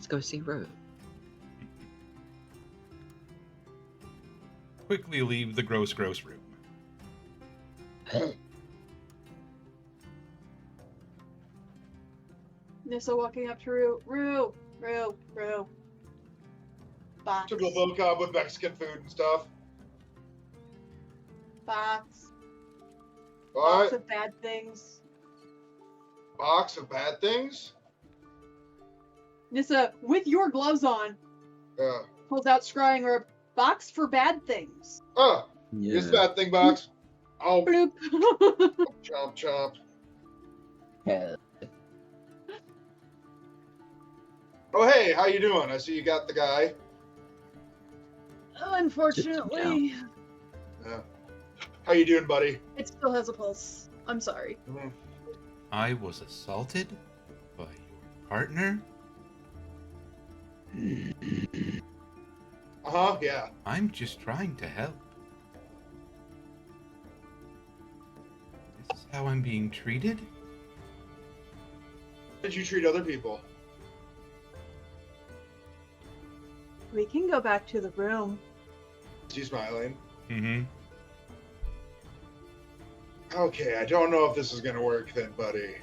Let's go see Rue. Quickly leave the gross room. Nissa walking up to Rue. Rue. Box. Typical Bocab with Mexican food and stuff. Box. What? Box of bad things. Box of bad things? Nissa, with your gloves on, Yeah. pulls out scrying herb. Box for bad things. Oh, Yeah. here's that thing box. Oh, Bloop. chomp chomp. Yeah. Oh, hey, how you doing? I see you got the guy. Unfortunately, Yeah. How you doing, buddy? it still has a pulse. I'm sorry. Mhm. I was assaulted by your partner? Uh-huh, yeah. I'm just trying to help. This is how I'm being treated? How did you treat other people? We can go back to the room. Is he smiling? Mm-hmm. Okay, I don't know if this is gonna work then, buddy.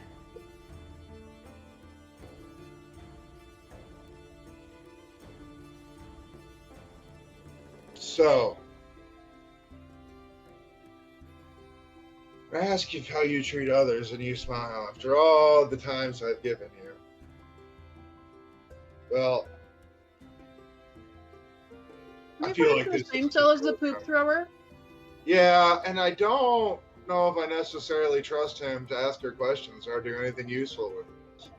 So, I ask you how you treat others and you smile after all the times I've given you. Well, I Are feel you like the this same is cell as just the working poop out. thrower? Yeah, and I don't know if I necessarily trust him to ask her questions or do anything useful with it.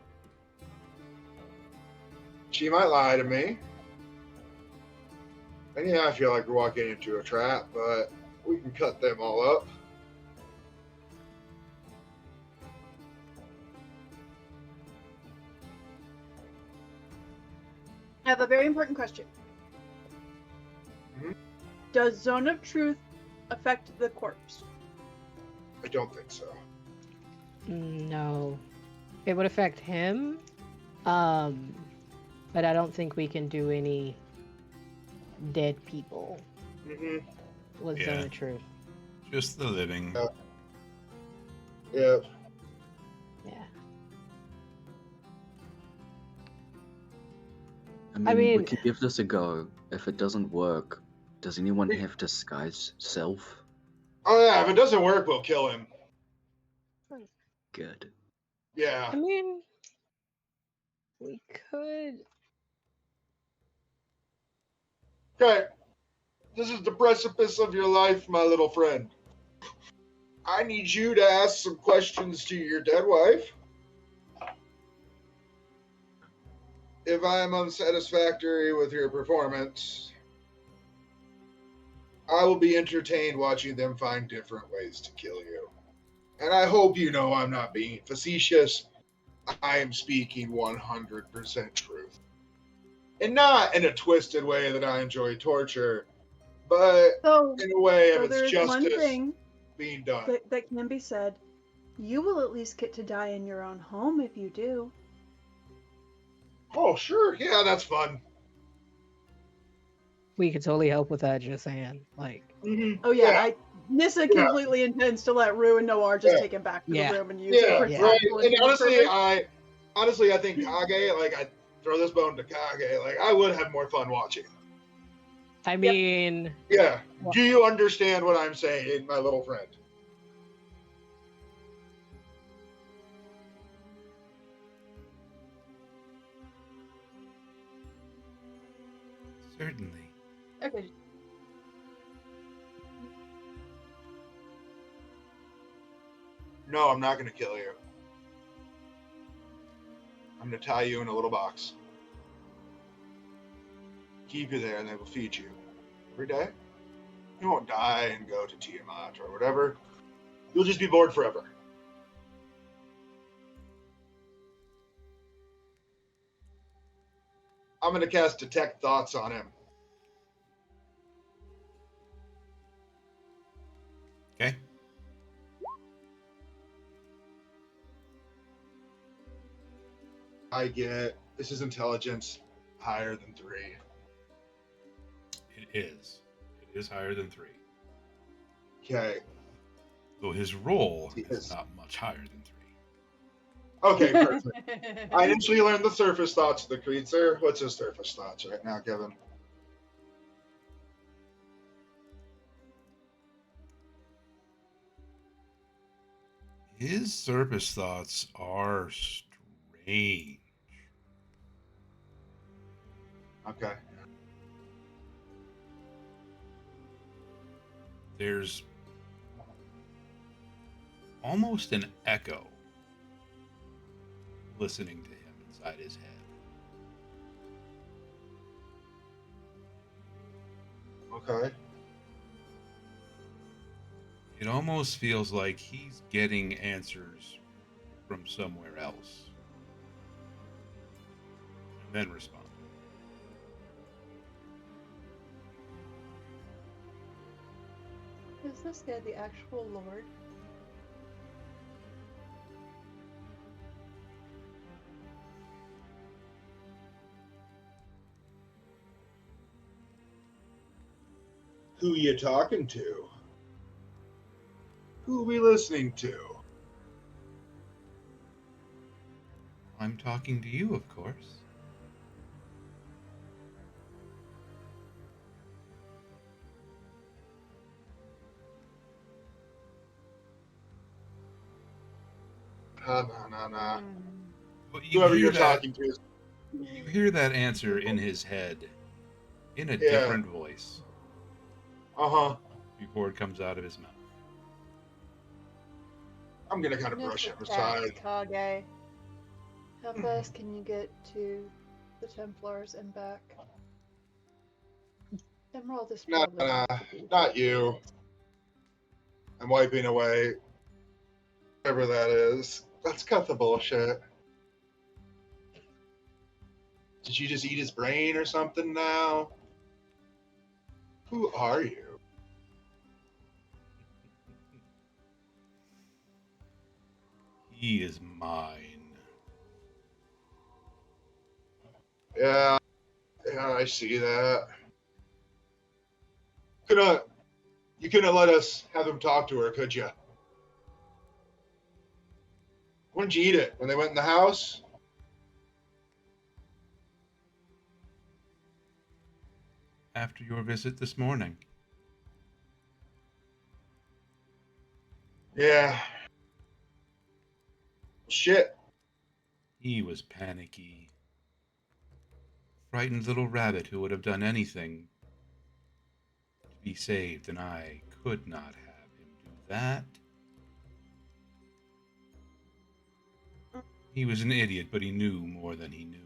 She might lie to me. And yeah, I feel like we're walking into a trap, but we can cut them all up. I have a very important question. Mhm. Does Zone of Truth affect the corpse? I don't think so. No. It would affect him. But I don't think we can do any dead people hmm with Yeah. Zone of Truth. Just the living. Yeah. Yeah. I mean, we mean- could give this a go. If it doesn't work, does anyone have disguise self? Oh yeah, if it doesn't work, we'll kill him. Good. Yeah. I mean, we could. Okay. This is the precipice of your life, my little friend. I need you to ask some questions to your dead wife. If I am unsatisfactory with your performance, I will be entertained watching them find different ways to kill you. And I hope you know I'm not being facetious. I am speaking 100% truth. And not in a twisted way that I enjoy torture, but So, in a way of there its is one justice thing being done. that can be said. You will at least get to die in your own home if you do. Oh, sure. Yeah, that's fun. We could totally help with that, just saying. Like, Oh yeah, Yeah. Nissa completely intends to let Rue and Noir just Yeah. take him back to Yeah. the room and use it Yeah, for Yeah. right. tactical And purpose. honestly, I think Kage, like, I throw this bone to Kage, like, I would have more fun watching. I mean, Yeah. Well- Do you understand what I'm saying, my little friend? Certainly. Okay. No, I'm not going to kill you. I'm going to tie you in a little box. Keep you there, and they will feed you every day. You won't die and go to Tiamat or whatever. You'll just be bored forever. I'm going to cast Detect Thoughts on him. Okay. I get this is intelligence. higher than 3. It is. It is higher than 3. Okay. Though his roll is Yes. not much higher than 3. Okay, perfect. I initially learned the surface thoughts of the creature. What's his surface thoughts right now, Kevin? His surface thoughts are strange. Okay. There's almost an echo listening to him inside his head. Okay. It almost feels like he's getting answers from somewhere else and then responding. Is this guy the actual Lord? Who you talking to? Who are we listening to? I'm talking to you, of course. Nah. But you Whoever hear you're that, talking to is... you hear that answer in his head, in a Yeah. different voice, Uh-huh. before it comes out of his mouth. I'm gonna kind of brush him aside. Kage. How fast can you get to the Templars and back? Emerald is Nah, probably nah, going to be not you. I'm wiping away whatever that is. Let's cut the bullshit. Did you just eat his brain or something now? Who are you? He is mine. Yeah, I see that. You couldn't let us have him talk to her, could you? When did you eat it? When they went in the house? After your visit this morning. Yeah. Shit. He was panicky. Frightened little rabbit who would have done anything to be saved, and I could not have him do that. He was an idiot, but he knew more than he knew.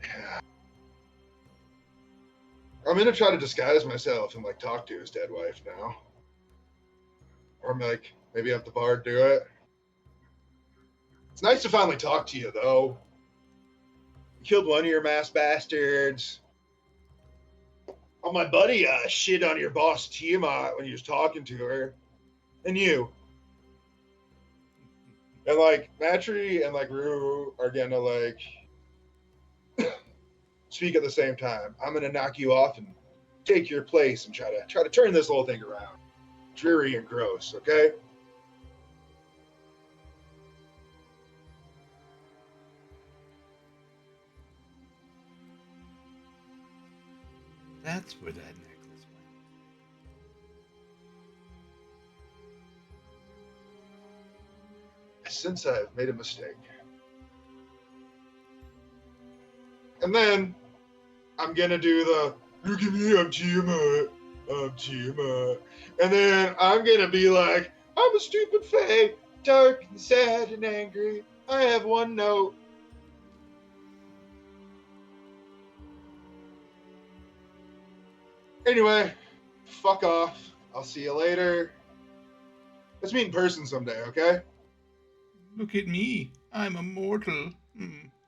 Yeah. I'm gonna try to disguise myself and talk to his dead wife now. Or maybe have the bard do it. It's nice to finally talk to you though. You killed one of your mass bastards. Oh, my buddy shit on your boss Tiamat when he was talking to her. And you. And Matri and Rue are gonna speak at the same time. I'm gonna knock you off and take your place and try to turn this whole thing around. Dreary and gross, okay? That's where that necklace went. Since I've made a mistake. And then I'm gonna do the look at me, I'm Tiamat. And then I'm gonna be like, I'm a stupid fae, dark and sad and angry. I have one note. Anyway, fuck off. I'll see you later. Let's meet in person someday, okay? Look at me. I'm immortal.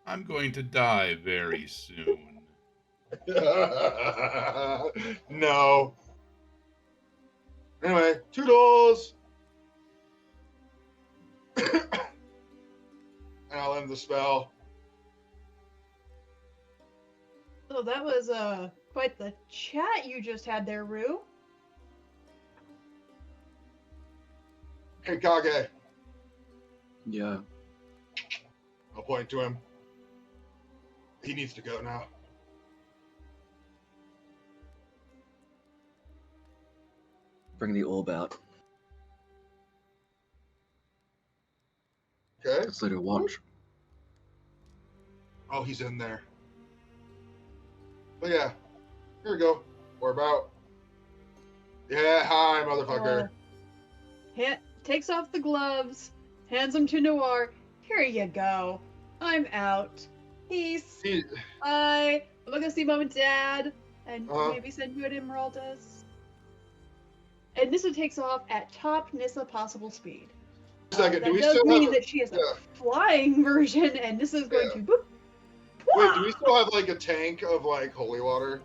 I'm going to die very soon. No. Anyway, toodles. And I'll end the spell. So that was quite the chat you just had there, Rue. Hey, Kage. Yeah. I'll point to him. He needs to go now. Bring the orb out. Okay. Let's let her watch. Oh, he's in there. But yeah, here we go. We're about. Yeah, hi, motherfucker. Takes off the gloves, hands them to Noir. Here you go. I'm out. Peace. He- Bye. I'm gonna see Mom and Dad, and Uh-huh. maybe send you an Emeraldus. And Nissa takes off at top Nissa possible speed. Second, That do we does still mean have? that she is yeah. a flying version, and Nissa is going Yeah. to boop. Wait, do we still have like a tank of like holy water?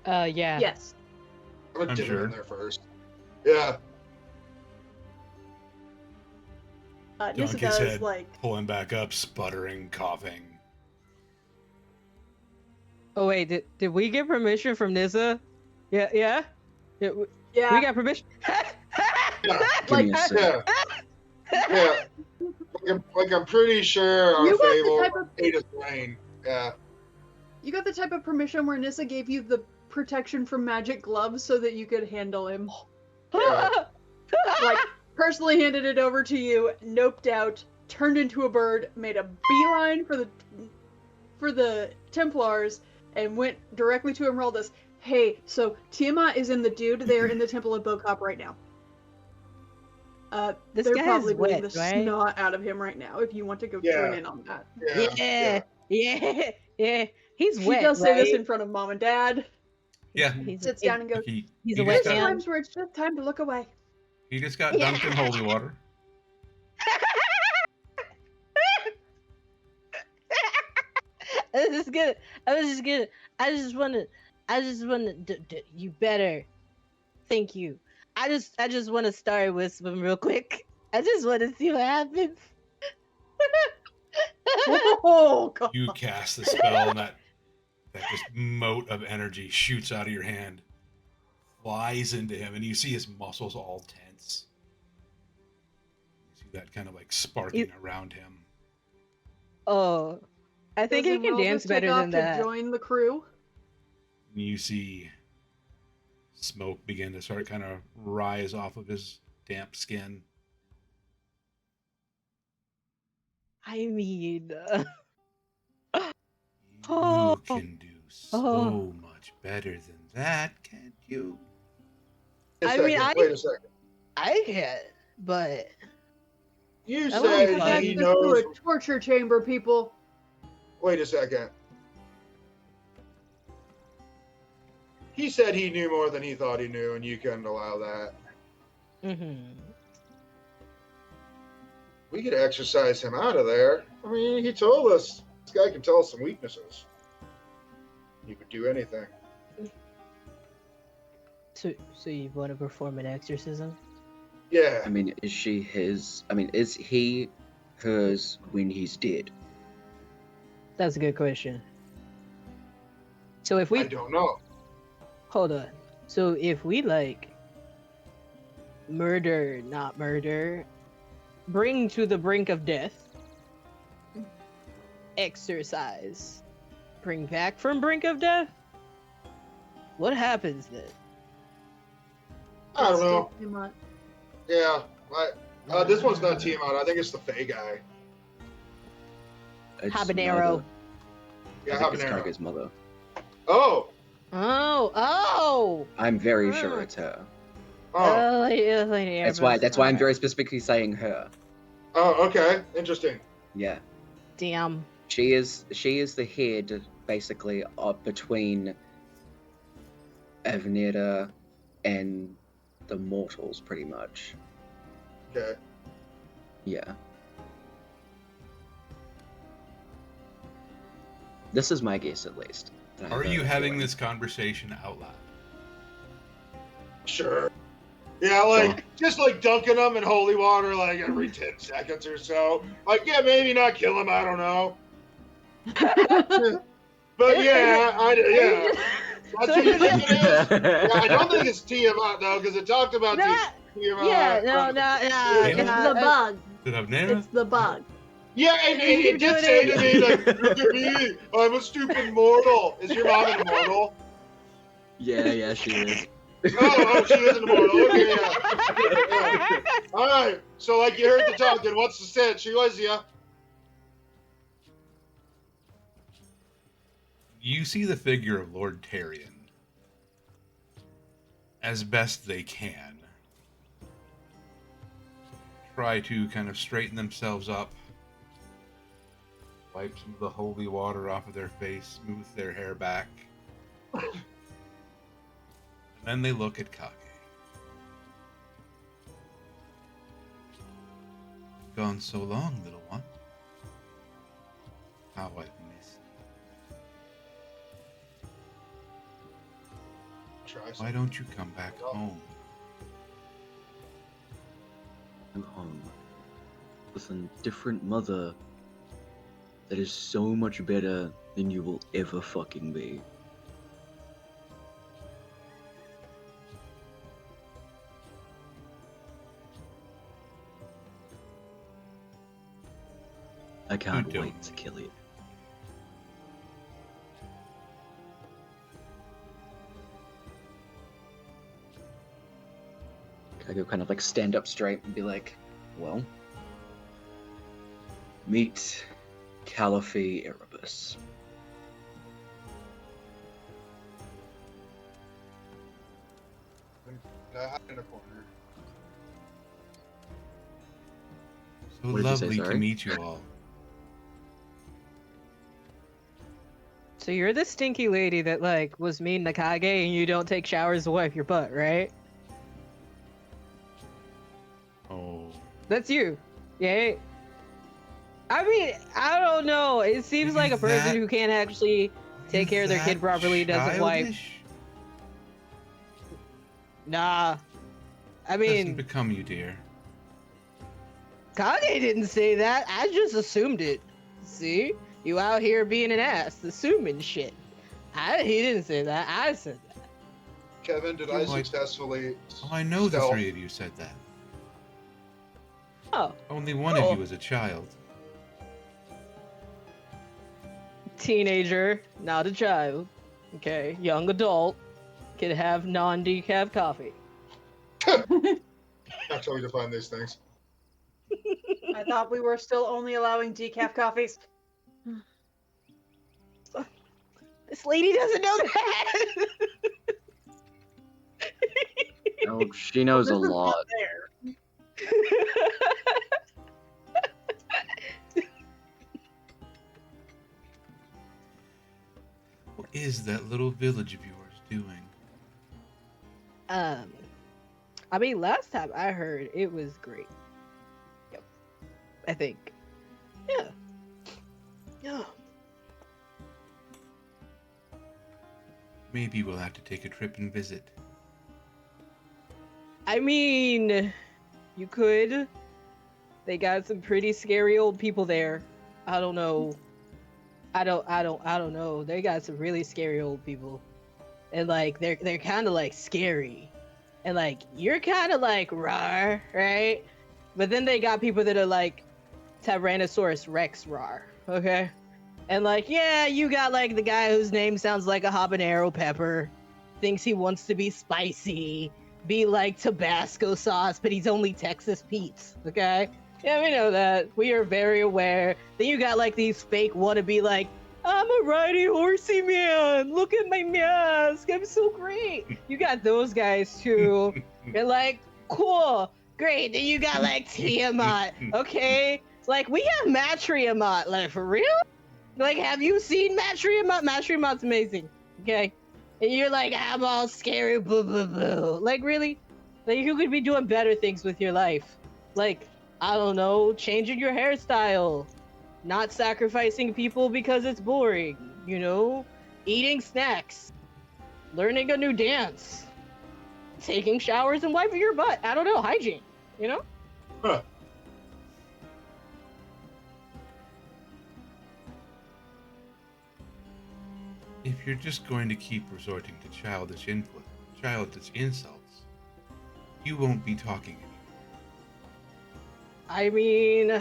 Yeah. Yes. I'm gonna I'm dip it sure. in there first. Yeah. Nissa Dunk his does head, like. pulling back up, sputtering, coughing. Oh wait, did we get permission from Nissa? Yeah. Yeah. We got permission. Yeah. Give me a Like, sec. Yeah. Yeah. I'm pretty sure our You got the Fable type of- ate his brain. Yeah. You got the type of permission where Nissa gave you the protection from magic gloves so that you could handle him. Yeah. Like, personally handed it over to you, noped out, turned into a bird, made a beeline for the Templars, and went directly to Emeraldus. Hey, so Tiamat is in the dude there in the Temple of Bocop right now. This They're guy's probably bleeding wet, the right? snot out of him right now, if you want to go Yeah. join in on that. Yeah. He's She wet, does say this right? in front of Mom and Dad. Yeah. He's Sits down and goes, He, He's he a just wet got, man. times where it's just time to look away. he just got dunked in holy water. I just want to. You better. Thank you. I just want to start with some real quick. I just want to see what happens. Oh, God. You cast the spell, and that just mote of energy shoots out of your hand, flies into him, and you see his muscles all tense. You see that kind of like sparking around him. Oh, I think Does he can Emeraldus dance take better off than that. to join the crew? And you see smoke begin to start kind of rise off of his damp skin. I mean, You can do so much better than that, can't you? Wait a I second. mean, Wait a second. I can't, but You That would be said fun. he That's just through knows. a torture chamber, people. Wait a second. He said he knew more than he thought he knew, and you couldn't allow that. We could exercise him out of there. I mean, he told us this guy can tell us some weaknesses. He could do anything. So you want to perform an exorcism? Yeah. I mean, is she his? I mean, is he hers when he's dead? That's a good question. So if I we don't know. hold on, so if we like murder, not murder, bring to the brink of death, exercise, bring back from brink of death, what happens then? I don't know. Tiamat. Yeah. This one's not Tiamat. I think it's the Fey guy. It's Habanero. mother. Yeah, I think it's Habanero. Kage's mother. Oh. Oh! I'm very Ah. sure it's her. Oh. That's why I'm very specifically saying her. Oh, okay. Interesting. Yeah. Damn. She is the head, basically, between Avneda and the mortals, pretty much. Okay. Yeah. This is my guess, at least. I have Are a you having feeling. this conversation out loud? Sure. Yeah, like, just like dunking them in holy water like every 10 seconds or so. Like, yeah, maybe not kill him, I don't know. But yeah, Are you yeah. just- That's so what you is think it- it is? Yeah, I don't think it's Tiamat though, because it talked about Not- Tiamat. yeah, no, from- no, Yeah. It's the bug. Did I have Nera? It's the bug. Yeah, and You it did doing say it? to me, like, look at me, I'm a stupid mortal. Is your mom an immortal? Yeah, she is. Oh, she is an immortal. Okay, yeah. All right. So, like, you heard the talking. What's the sense? She was ya. You see the figure of Lord Tarion as best they can. Try to kind of straighten themselves up, wipe some of the holy water off of their face, smooth their hair back. And then they look at Kage. Gone so long, little one. How I've missed you. Try Why something. don't you come back home? I'm home with a different mother that is so much better than you will ever fucking be. I can't don't. wait to kill you. I go kind of like stand up straight and be like, well, meet Caliphate Erebus. I hide in a corner. So What did you say, lovely to sorry? meet you all. So you're the stinky lady that like was mean to Kage and you don't take showers to wipe your butt, right? Oh. That's you. Yeah. I mean, I don't know. It seems like a person That- who can't actually take care of their kid That properly doesn't wipe. childish? Nah. I Doesn't mean, become you, dear. Kage didn't say that. I just assumed it. See? You out here being an ass, assuming shit. He didn't say that. I said that. Kevin, did You're I like- successfully Oh, I know the stealth? three of you said that. Oh, Only one Oh. of you was a child. teenager, not a child. Okay, young adult can have non-decaf coffee. That's how we define these things. I thought we were still only allowing decaf coffees. This lady doesn't know that. Oh, she knows a This is not lot. there. What is that little village of yours doing? I mean, last time I heard, it was great. Yep, I think. Yeah. Yeah. Maybe we'll have to take a trip and visit. I mean, you could. They got some pretty scary old people there. I don't know. I don't know. They got some really scary old people. And like they're kind of like scary. And like you're kind of like rar, right? But then they got people that are like Tyrannosaurus Rex rar, okay? And like, yeah, you got like the guy whose name sounds like a habanero pepper, thinks he wants to be spicy, be like Tabasco sauce, but he's only Texas Pete's, okay? Yeah, we know that. We are very aware. Then you got like these fake wannabe like, I'm a righty horsey man. Look at my mask. I'm so great. You got those guys too. They're like, cool, great. Then you got like Tiamat, okay? Like we have Matriamat, like for real? Like, have you seen Matriamat? Matriamat's amazing, okay? And you're like, I'm all scary, boo boo boo. Like really? Like you could be doing better things with your life. Like, I don't know, changing your hairstyle, not sacrificing people because it's boring, you know? Eating snacks, learning a new dance, taking showers and wiping your butt. I don't know, hygiene, you know? Huh. If you're just going to keep resorting to childish insults, you won't be talking anymore. I mean,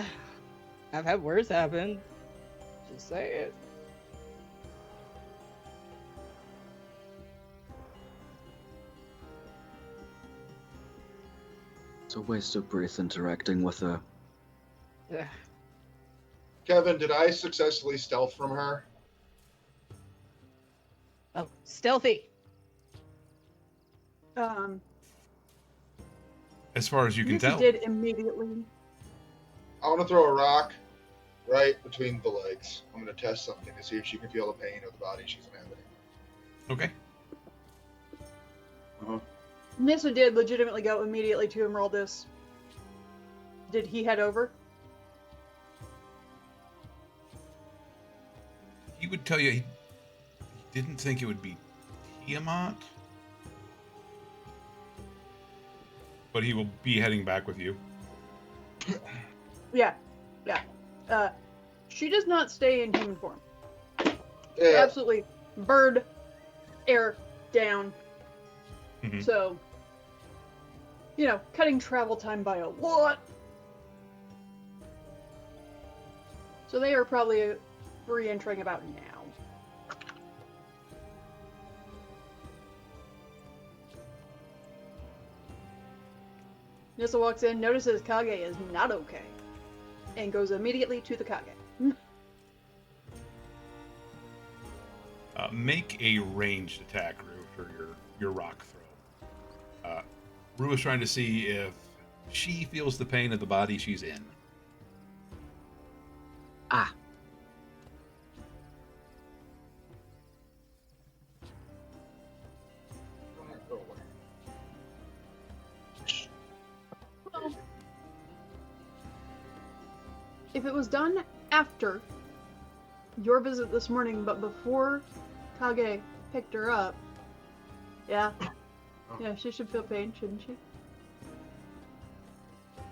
I've had worse happen. Just say it. It's a waste of breath interacting with her. Ugh. Kevin, did I successfully stealth from her? Oh, stealthy. As far as you can Nissa tell. did immediately. I want to throw a rock right between the legs. I'm going to test something to see if she can feel the pain of the body she's inhabiting. Okay. Nissa did legitimately go immediately to Emeraldus. Did he head over? He would tell you he didn't think it would be Tiamat, but he will be heading back with you. Yeah. She does not stay in human form. Yeah. Absolutely. Bird, air, down. Mhm. So, cutting travel time by a lot. So they are probably re-entering about now. Nissa walks in, notices Kage is not okay, and goes immediately to the Kage. Make a ranged attack, Rue, for your rock throw. Rue is trying to see if she feels the pain of the body she's in. Ah. Well, if it was done after your visit this morning, but before Kage picked her up, yeah, she should feel pain, shouldn't she?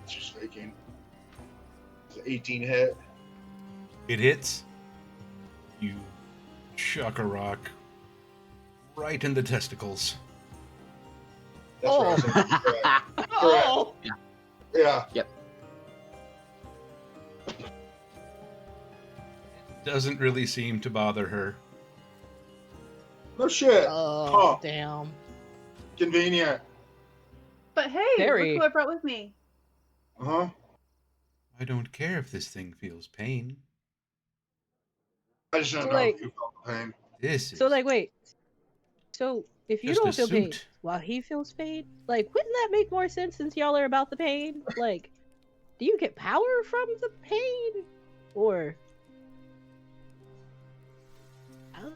She's faking. It's an 18 hit. It hits. You chuck a rock right in the testicles. That's Oh. right. Correct. Oh! Yeah. Doesn't really seem to bother her. No shit. Oh, Huh. damn. Convenient. But hey, Very. look who I brought with me. Uh-huh. I don't care if this thing feels pain. I just don't So, know like- if you felt the pain. This is So, wait. So, if you just don't a feel pain suit. while he feels pain, wouldn't that make more sense since y'all are about the pain? Do you get power from the pain? Or... I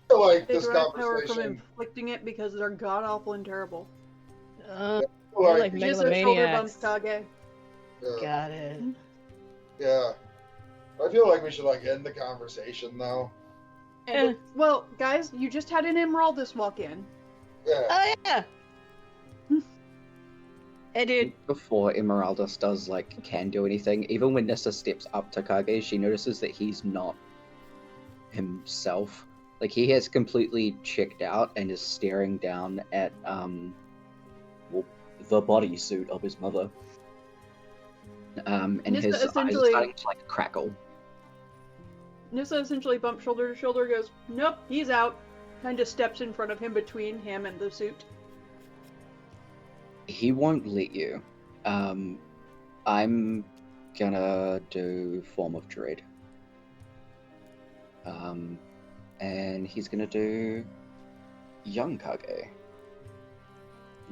feel like They this derive power from conversation. inflicting it because they're god awful and terrible. More like Just a shoulder bump, megalomaniacs. Kage. Yeah. Got it. Yeah. I feel like we should end the conversation though. And well, guys, you just had an Emeraldus walk in. Yeah. Oh, yeah! Hey, dude. Before Emeraldus does can do anything, even when Nissa steps up to Kage, she notices that he's not himself. He has completely checked out and is staring down at the bodysuit of his mother. And Nissa his eyes are essentially- starting to crackle. Nissa essentially bumps shoulder to shoulder, goes, nope, he's out. Kind of steps in front of him between him and the suit. He won't let you. I'm gonna do Form of Dread. And he's gonna do Young Kage,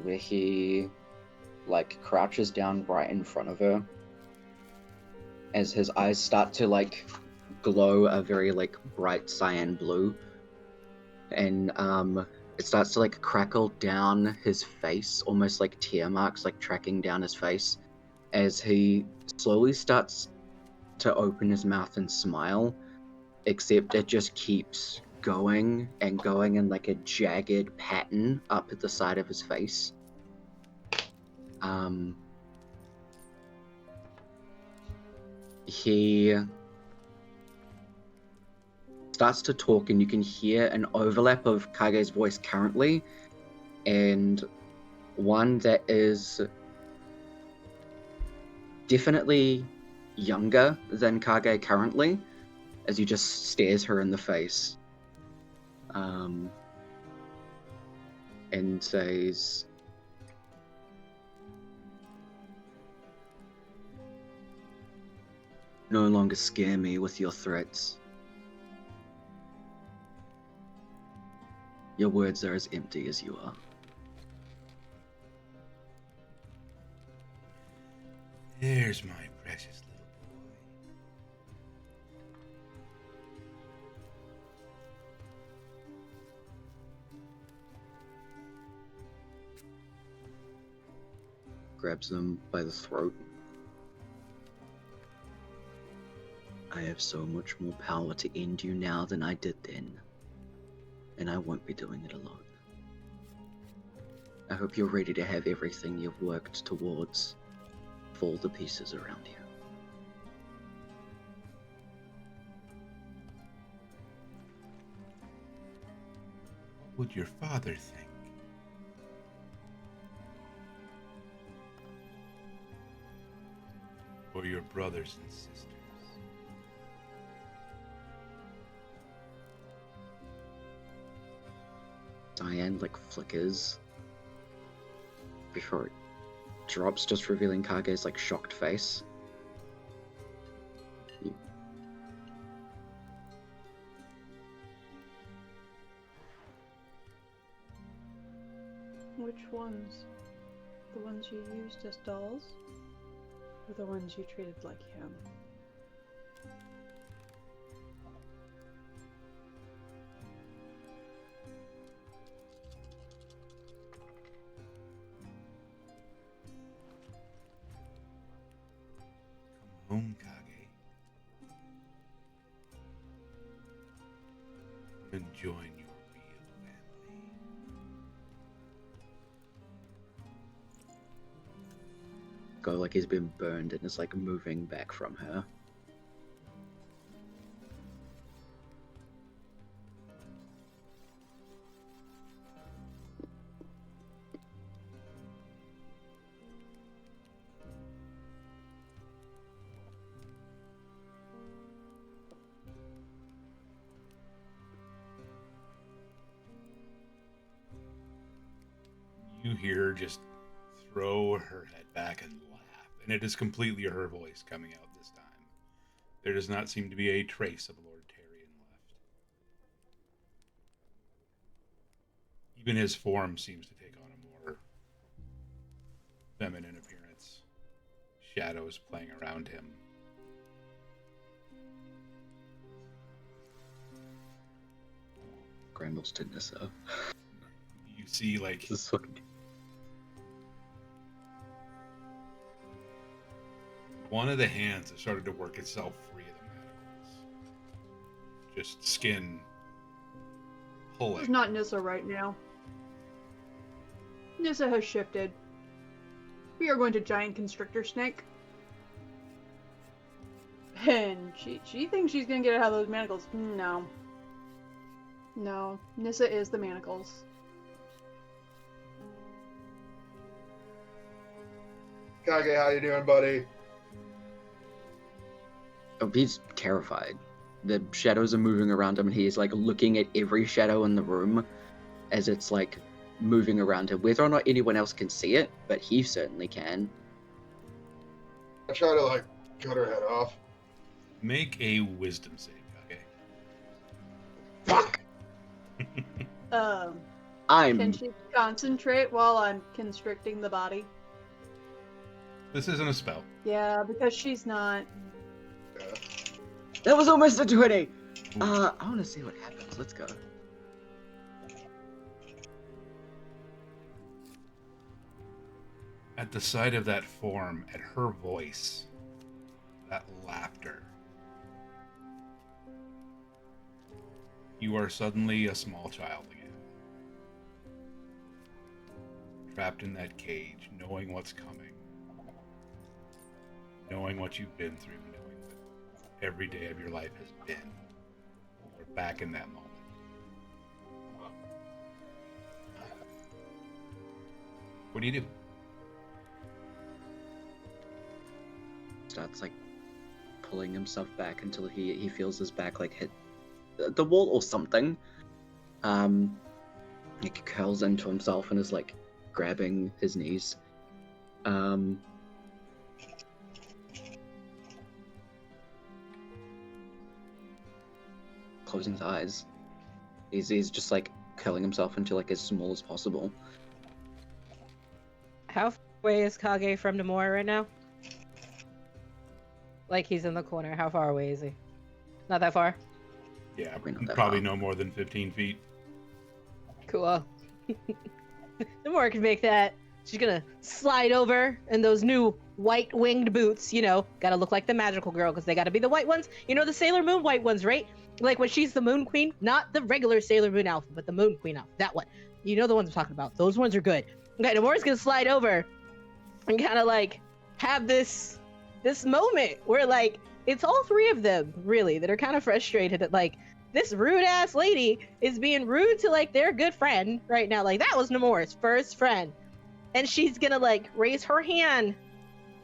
where he crouches down right in front of her as his eyes start to glow a very bright cyan blue, and it starts to crackle down his face, almost like tear marks tracking down his face, as he slowly starts to open his mouth and smile, except it just keeps going and going in a jagged pattern up at the side of his face. He starts to talk, and you can hear an overlap of Kage's voice currently, and one that is definitely younger than Kage currently, as he just stares her in the face. And says, "No longer scare me with your threats. Your words are as empty as you are." There's my precious little boy. Grabs him by the throat. "I have so much more power to end you now than I did then, and I won't be doing it alone. I hope you're ready to have everything you've worked towards fall to pieces around you." What would your father think? Or your brothers and sisters? Diane flickers before it drops, just revealing Kage's shocked face. Which ones? The ones you used as dolls? Or the ones you treated like him? Come home, Kage. Come and join your real family. Go like he's been burned and is moving back from her. You hear her just throw her head back and laugh, and it is completely her voice coming out this time. There does not seem to be a trace of Lord Tarion left. Even his form seems to take on a more feminine appearance. Shadows playing around him. Grandma's to Nissa. You see, This fucking... one of the hands has started to work itself free of the manacles. Just skin pulling. It's not Nissa right now. Nissa has shifted. We are going to giant constrictor snake. And she thinks she's gonna get out of those manacles. No. No. Nissa is the manacles. Kage, how you doing, buddy? Oh, he's terrified. The shadows are moving around him, and he's looking at every shadow in the room as it's moving around him. Whether or not anyone else can see it, but he certainly can. I try to cut her head off. Make a wisdom save, Kage. Fuck! Can she concentrate while I'm constricting the body? This isn't a spell. Yeah, because she's not. Yeah. That was almost a 20! I want to see what happens. Let's go. At the sight of that form, at her voice, that laughter, you are suddenly a small child again. Trapped in that cage, knowing what's coming. Knowing what you've been through, knowing what every day of your life has been. Or back in that moment. What do you do? Starts like pulling himself back until he feels his back like hit the wall or something. He curls into himself and is like grabbing his knees. Closing his eyes. He's just like curling himself into like as small as possible. How far away is Kage from Nomura right now? Like he's in the corner. How far away is he? Not that far? Yeah, Probably not that probably far. no more than 15 feet. Cool. Nomura can make that. She's gonna slide over in those new white winged boots, you know, gotta look like the magical girl because they gotta be the white ones. You know the Sailor Moon white ones, right? Like when she's the Moon Queen, not the regular Sailor Moon outfit, but the Moon Queen outfit. That one. You know the ones I'm talking about. Those ones are good. Okay, Nomura's gonna slide over and kind of like have this moment where like it's all three of them really that are kind of frustrated at like this rude ass lady is being rude to like their good friend right now. Like that was Nomura's first friend. And she's gonna like raise her hand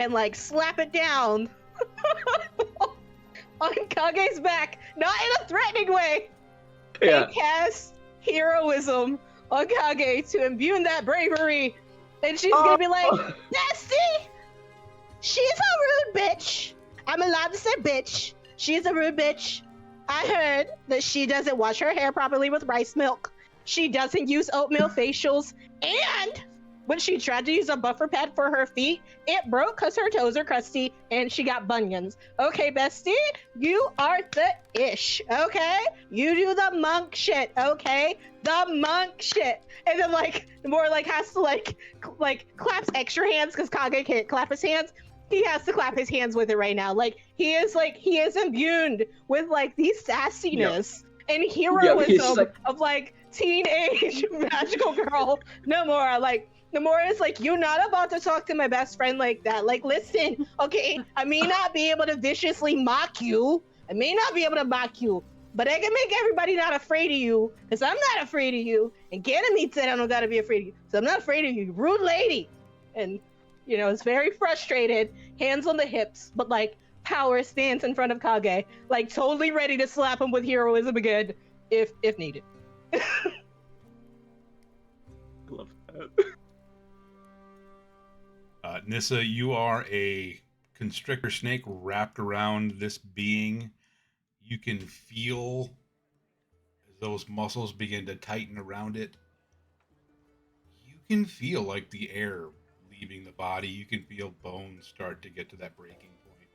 and like slap it down on Kage's back, not in a threatening way. And cast heroism on Kage to imbue that bravery. And she's gonna be like, Nasty! She's a rude bitch. I'm allowed to say bitch. She's a rude bitch. I heard that she doesn't wash her hair properly with rice milk. She doesn't use oatmeal facials. And when she tried to use a buffer pad for her feet, it broke because her toes are crusty and she got bunions. Okay, bestie, you are the ish, okay? You do the monk shit, okay? The monk shit. And then like, the more like has to like claps extra hands because Kage can't clap his hands. He has to clap his hands with it right now. Like he is imbued with like the sassiness and heroism of like teenage magical girl Nomura. Like Nomura is like, you're not about to talk to my best friend like that. Like, listen, okay, I may not be able to viciously mock you. I may not be able to mock you, but I can make everybody not afraid of you, because I'm not afraid of you. And Ganymede said I don't gotta be afraid of you, so I'm not afraid of you, you rude lady. And, you know, it's very frustrated, hands on the hips, but like, power stands in front of Kage, like totally ready to slap him with heroism again, if needed. Love that. Nissa, you are a constrictor snake wrapped around this being. You can feel those muscles begin to tighten around it. You can feel like the air leaving the body. You can feel bones start to get to that breaking point.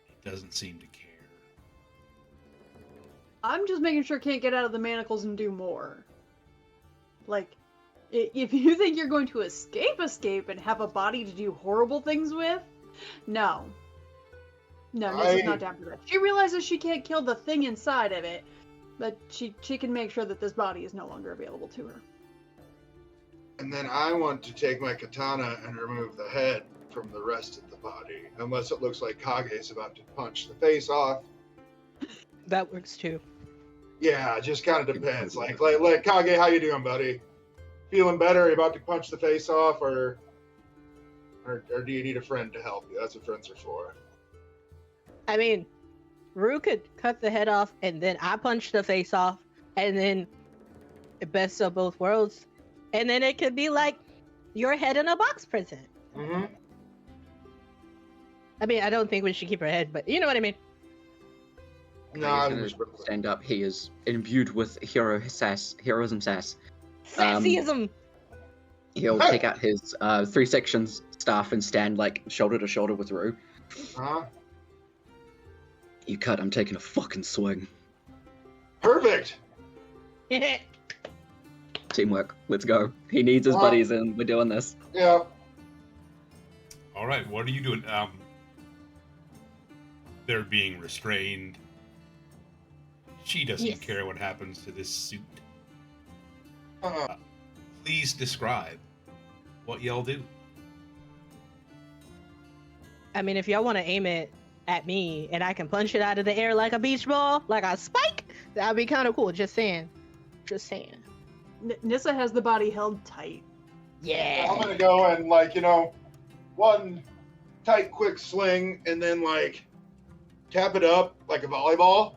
It doesn't seem to care. I'm just making sure it can't get out of the manacles and do more. Like, if you think you're going to escape and have a body to do horrible things with, no. No, Nissa's not down for that. She realizes she can't kill the thing inside of it, but she can make sure that this body is no longer available to her. And then I want to take my katana and remove the head from the rest of the body, unless it looks like Kage's about to punch the face off. That works too. Yeah, it just kind of depends. Like Kage, how you doing, buddy? Feeling better? Are you about to punch the face off, or do you need a friend to help you? That's what friends are for. I mean, Rue could cut the head off, and then I punch the face off, and then the best of both worlds. And then it could be like your head in a box prison. Mm-hmm. I mean, I don't think we should keep her head, but you know what I mean. No, He's gonna stand up. He is imbued with heroism sass. Sassyism. He'll take out his 3 sections staff and stand like shoulder to shoulder with Rue. Huh? You cut, I'm taking a fucking swing. Perfect. Teamwork. Let's go. He needs his buddies and we're doing this. Yeah. All right, what are you doing? They're being restrained. She doesn't care what happens to this suit. Please describe what y'all do. I mean, if y'all want to aim it at me and I can punch it out of the air like a beach ball, like a spike, that'd be kind of cool. Just saying. Just saying. Nissa has the body held tight. Yeah. I'm gonna go and like, one tight quick swing and then like tap it up like a volleyball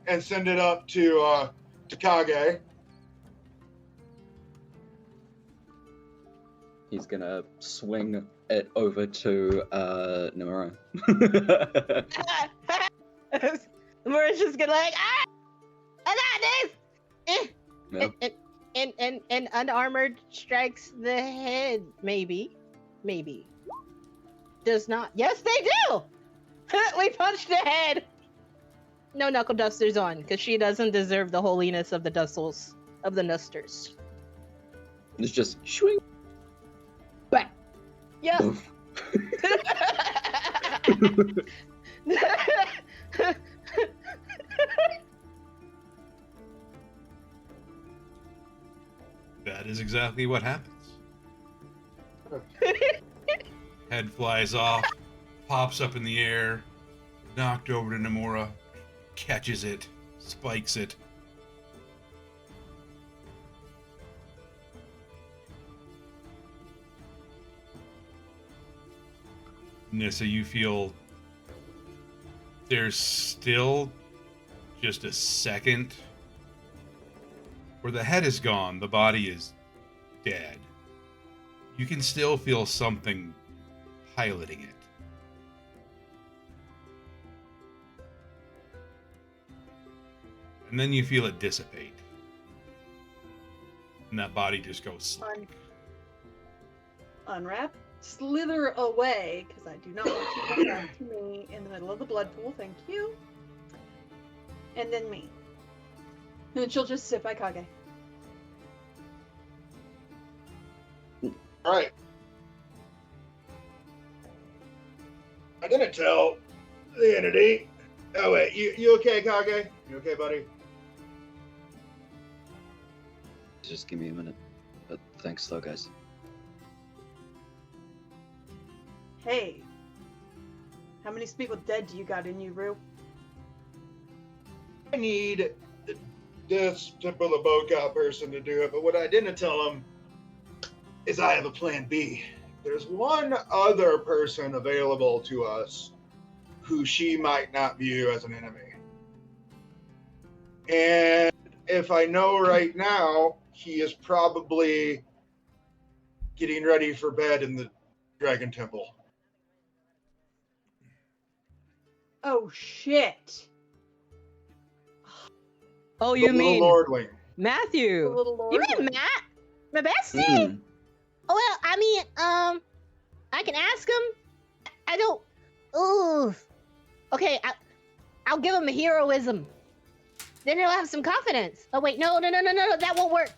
and send it up to Kage. He's gonna swing it over to Nomura. Nomura's just gonna like, I got this! Yep. And unarmored strikes the head, maybe. Does not. Yes, they do! We punched the head! No knuckle dusters on, because she doesn't deserve the holiness of the dustles, of the nusters. It's just swing. Bang! Yeah. Oof. That is exactly what happens. Head flies off, pops up in the air, knocked over to Nomura, catches it, spikes it. Nissa, you feel there's still just a second where the head is gone, the body is dead. You can still feel something piloting it. And then you feel it dissipate. And that body just goes slack. Unwrap, slither away, because I do not want you to come back to me in the middle of the blood pool, thank you. And then me. And then she'll just sit by Kage. All right. I didn't tell the entity. Oh wait, you okay, Kage? You okay, buddy? Just give me a minute. But thanks though, guys. Hey, how many people dead do you got in you, Rue? I need this typical Boca person to do it, but what I didn't tell him is I have a plan B. There's one other person available to us who she might not view as an enemy. And if I know right now, he is probably getting ready for bed in the Dragon Temple. Oh shit! Oh, you The mean little lordling. Matthew? The little You lord. mean Matt? My bestie? Mm. Oh, well, I mean, I can ask him. I don't. Ooh. Okay, I'll give him a heroism. Then he'll have some confidence. Oh wait, no, that won't work.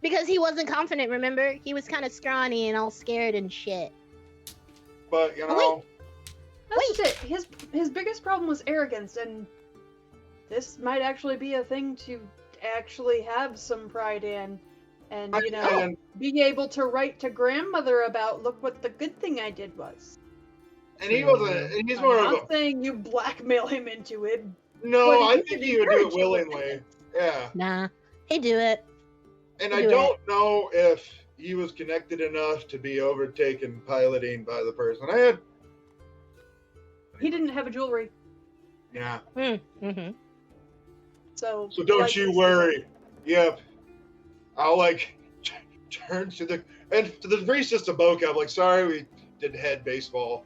Because he wasn't confident, remember? He was kind of scrawny and all scared and shit. But, you know, Oh, That's just it. His biggest problem was arrogance, and this might actually be a thing to actually have some pride in, and you know, and, being able to write to grandmother about, look what the good thing I did was. and he wasn't, and he's I'm more of not a, saying you blackmail him into it. no, but I you think can he would do it encourage him with willingly. it. Yeah. Nah, he'd do it. And Do I it. don't know if he was connected enough to be overtaken piloting by the person. I had, He didn't have a jewelry, yeah. Mm-hmm. so. So don't like you this- worry. Yep. I'll like turn to the priest just a Boca. I'm like, sorry, we did head baseball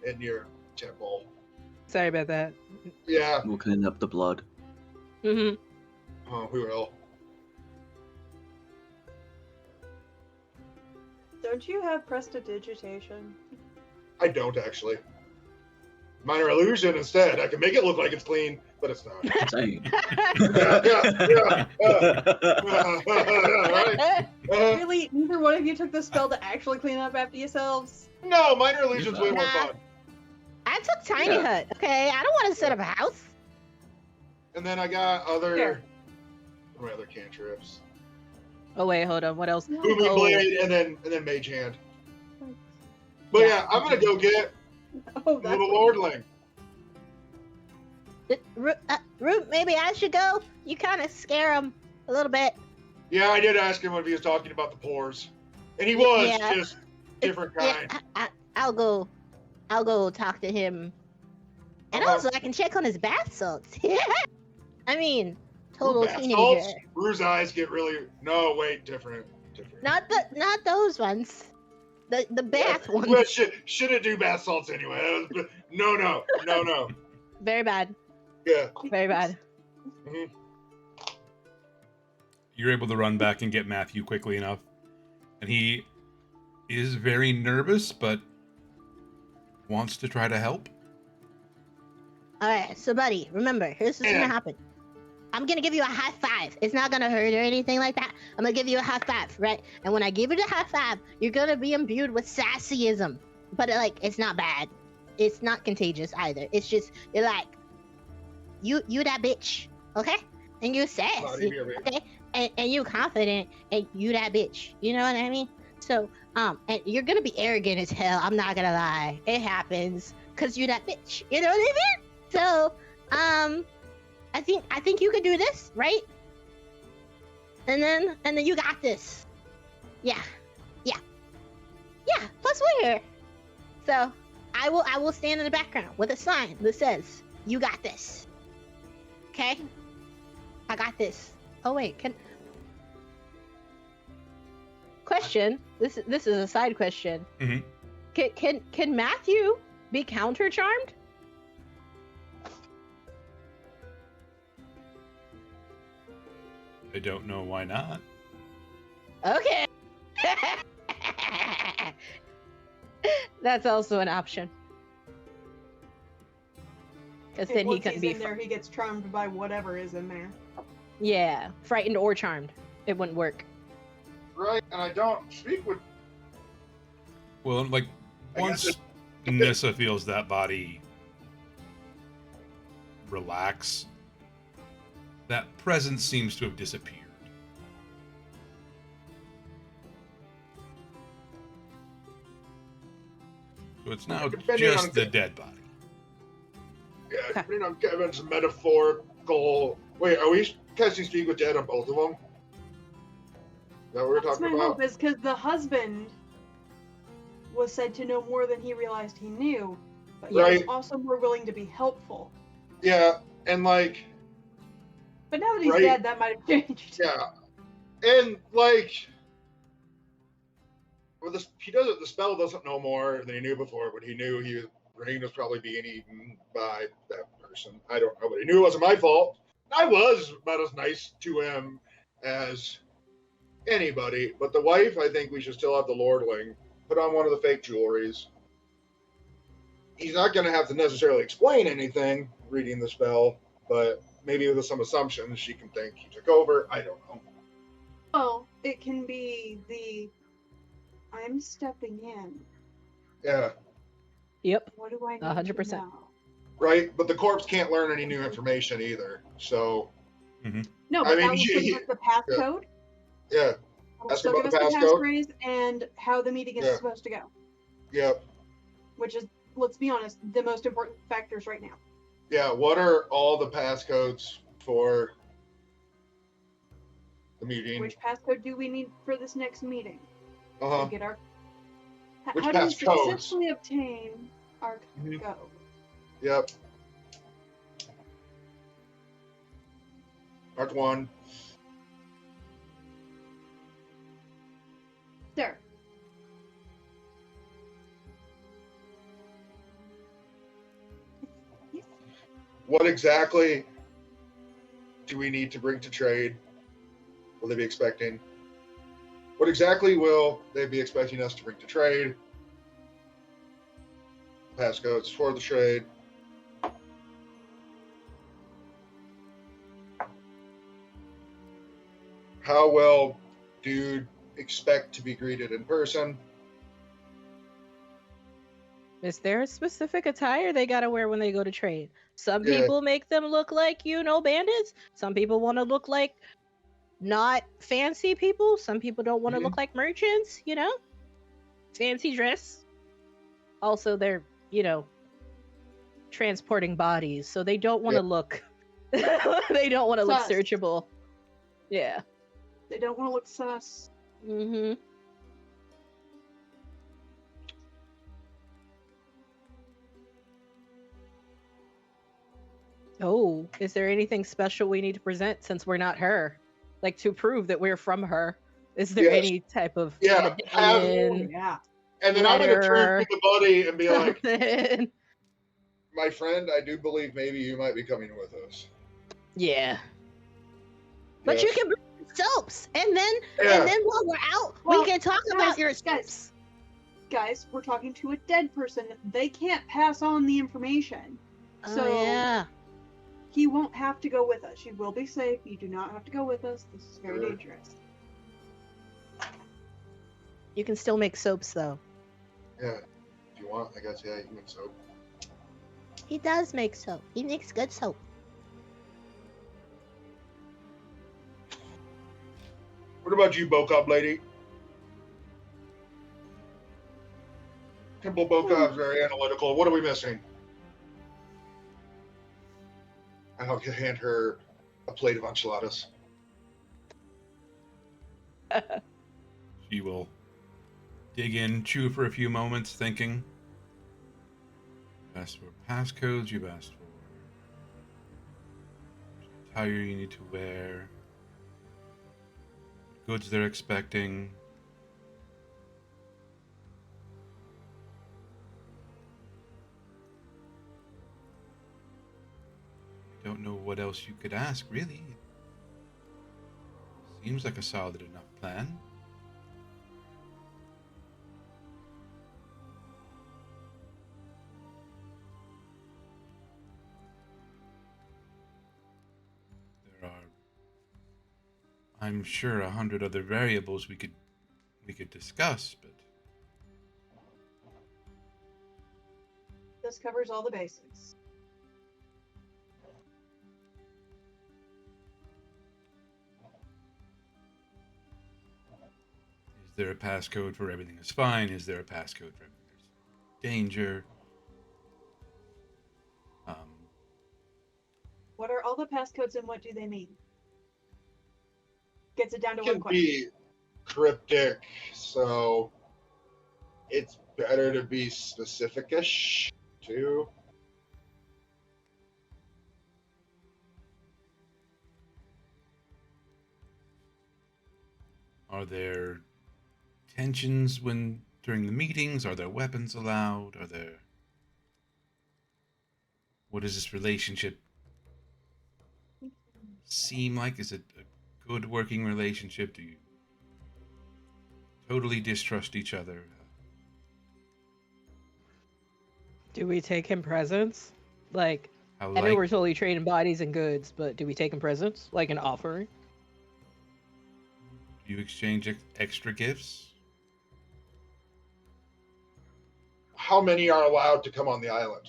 in your temple. Sorry about that. Yeah. We'll clean up the blood. Mm-hmm. Oh, we will. Don't you have prestidigitation? I don't actually. Minor illusion instead. I can make it look like it's clean, but it's not. Dang. Right? Really? Neither one of you took the spell to actually clean up after yourselves? No, minor illusion's way more Nah. fun. I took Tiny Yeah. Hut. Okay, I don't want to set up a house. And then I got other Fair. my other cantrips. Oh wait, hold on. What else? No. Booming Oh. blade and then mage hand. But yeah, I'm gonna go get Oh, that's Little what- lordling. Root, maybe I should go. You kind of scare him a little bit. Yeah, I did ask him if he was talking about the pores, and he was Yeah. just different Yeah, kind. I'll go. I'll go talk to him, and Uh-huh. also I can check on his bath salts. I mean, Ooh, total bath teenager. salts? Rue's eyes get really. No, wait, different. Not those ones. The bath ones. Well, shouldn't do bath salts anyway. No. Very bad. Yeah. Very bad. Mhm. You're able to run back and get Matthew quickly enough. And he is very nervous, but wants to try to help. Alright, so buddy, remember, here's what's Yeah. gonna happen. I'm gonna give you a high five. It's not gonna hurt or anything like that. I'm gonna give you a high five, right? And when I give you the high five, you're gonna be imbued with sassyism. But like, it's not bad. It's not contagious either. It's just, you're like, you that bitch, okay? And you're sassy, okay? And you're confident, and you that bitch. You know what I mean? So, and you're gonna be arrogant as hell. I'm not gonna lie. It happens, cause you're that bitch. You know what I mean? So, I think you could do this, right? And then you got this. Yeah. Plus we're here. So I will stand in the background with a sign that says, "You got this." Okay? I got this. Oh wait, question. This is a side question. Mhm. Can Matthew be counter charmed? I don't know why not. Okay. That's also an option. Because And then he once couldn't he's be. in there, he gets charmed by whatever is in there. Yeah, frightened or charmed. It wouldn't work. Right, and I don't speak with. Well, like, I guess once Nissa feels that body relax, that presence seems to have disappeared. So it's now Depending on just the dead body. Yeah, depending on Kevin's metaphorical. Wait, are we casting speak with dead on both of them? Is that what we're That's my talking about? hope, is because the husband was said to know more than he realized he knew, but he was Right. also more willing to be helpful. Yeah, and like, But now that he's Right. dead, that might have changed. yeah, and like, well, he doesn't. The spell doesn't know more than he knew before, but he knew Rain was probably being eaten by that person. I don't know, but he knew it wasn't my fault. I was about as nice to him as anybody, but the wife, I think we should still have the lordling put on one of the fake jewelries. He's not going to have to necessarily explain anything reading the spell, but maybe with some assumptions she can think he took over. I don't know. Well, it can be the I'm stepping in. Yeah, Yep. What do I need 100%. to know? right. But the corpse can't learn any new information either. So No, I but mean, that will still give us the passcode. yeah, That will Ask still about give us the the passcode? passphrase and how the meeting is Yeah. supposed to go. yep, Which is, let's be honest, the most important factors right now. yeah. What are all the passcodes for the meeting? Which passcode do we need for this next meeting? Uh-huh. To get our. Which How do we passcodes? successfully obtain our Mhm. code? Yep. Part one. There. What exactly do we need to bring to trade? Will they be expecting? What exactly will they be expecting us to bring to trade? Passcodes for the trade. How will dude expect to be greeted in person? Is there a specific attire they gotta wear when they go to trade? Some Yeah. people make them look like, bandits. Some people want to look like not fancy people. Some people don't want to Mhm. look like merchants, Fancy dress. Also, they're transporting bodies, so they don't want Yeah. to look. They don't want to look Sus. searchable. Yeah. They don't want to look sus. Mm-hmm. Oh, is there anything special we need to present since we're not her? Like to prove that we're from her? Is there Yes. any type of Yeah. Oh medallion, yeah. And then I'm going to turn to letter, the buddy and be like, something? my friend, I do believe maybe you might be coming with us. Yeah. But Yes. you can bring soaps, and then Yeah. while we're out, Well, we can talk about your soaps. Guys, we're talking to a dead person. They can't pass on the information. Oh So yeah. he won't have to go with us. You will be safe. You do not have to go with us. This is very Sure. dangerous. You can still make soaps though. Yeah. If you want, I guess, yeah, you can make soap. He does make soap. He makes good soap. What about you, Bokov lady? Temple Bokov's very analytical. What are we missing? And I'll hand her a plate of enchiladas. She will dig in, chew for a few moments, thinking. You've asked for passcodes, you've asked for attire you need to wear, goods they're expecting. I don't know what else you could ask, really. Seems like a solid enough plan. There are, I'm sure, 100 other variables we could discuss, but This covers all the basics. is there a passcode for everything is fine? Is there a passcode for everything there's danger? What are all the passcodes and what do they mean? Gets it down to It one can question. be cryptic, so it's better to be specific-ish, too. Are there tensions during the meetings? Are there weapons allowed? What does this relationship seem like? Is it a good working relationship? Do you totally distrust each other? Do we take him presents? Like, How I know we're like totally trading bodies and goods, but do we take him presents? Like an offering? do you exchange extra gifts? How many are allowed to come on the island?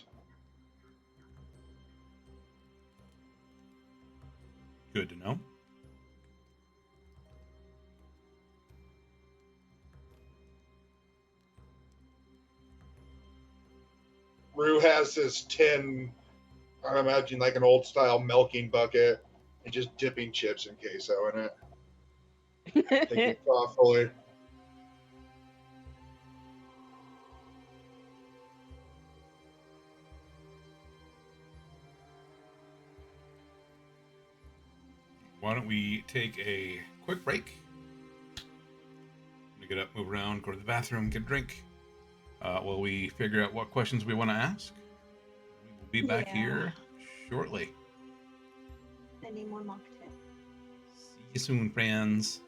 Good to know. Rue has this tin, I imagine like an old style milking bucket, and just dipping chips and queso in it. Thinking thoughtfully. Why don't we take a quick break? I'm gonna get up, move around, go to the bathroom, get a drink. While we figure out what questions we want to ask. We will be back here shortly. I need more mocktail. See you soon, friends.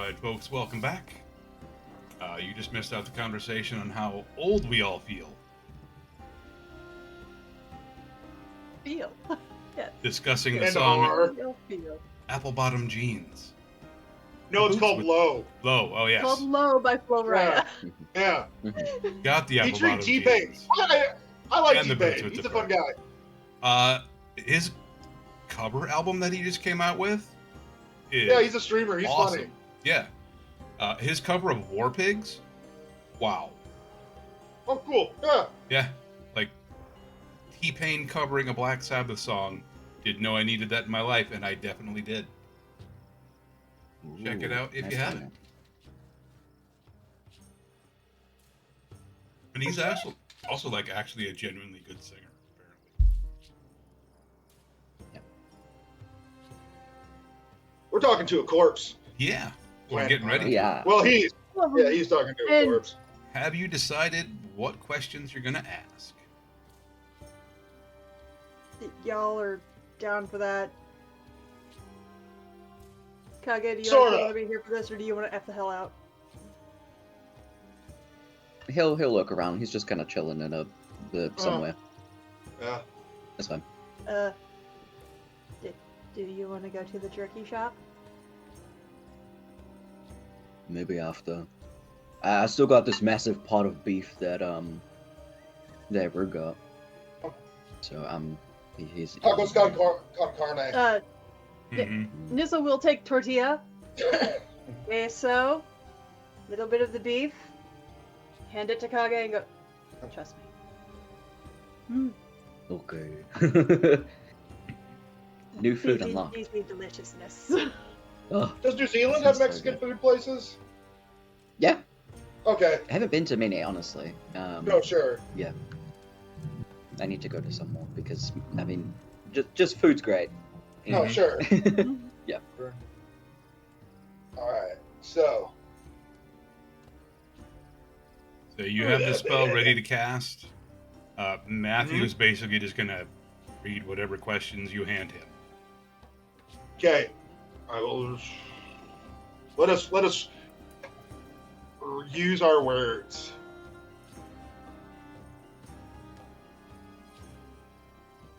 right, folks, welcome back. You just missed out the conversation on how old we all feel. Feel. Yes. Discussing the And song R. Feel. Apple Bottom Jeans. No, it's Boots called with- Low. Low, oh yes. Called Low by Flo Rida. Yeah. Got the Apple Featuring Bottom T-Pain. Jeans. I like And the boots T-Pain. with He's the a fun fur. guy. His cover album that he just came out with is Yeah, he's a streamer. He's awesome. funny. Yeah. His cover of War Pigs, wow. Oh, cool. Yeah. Yeah, like T-Pain covering a Black Sabbath song. Didn't know I needed that in my life, and I definitely did. Check it out if nice you haven't. one. And he's also like actually a genuinely good singer, apparently. We're talking to a corpse. Yeah, we're Planet getting ready. Oh, yeah. Well, he's Love 'em. he's talking to a And- corpse. Have you decided what questions you're gonna ask? Y'all are down for that. Kage, do you Sorta. actually want to be here for this, or do you want to F the hell out? He'll look around. He's just kind of chilling in somewhere. Yeah. That's fine. Do you want to go to the jerky shop? Maybe after. I still got this massive pot of beef that Rue got. So he's Tacos con carne. Mm-hmm. Nizzle will take tortilla, queso, little bit of the beef, hand it to Kage and go, trust me. Okay. New food These unlocked. need deliciousness. Oh, Does New Zealand have Sounds so Mexican food places? yeah. Okay. I haven't been to many, honestly. No, sure. I need to go to some more because I mean, just food's great. you No, know? sure. Yeah. All right. So So you have the spell ready to cast. Matthew's basically just gonna read whatever questions you hand him. okay, I will. Let us use our words.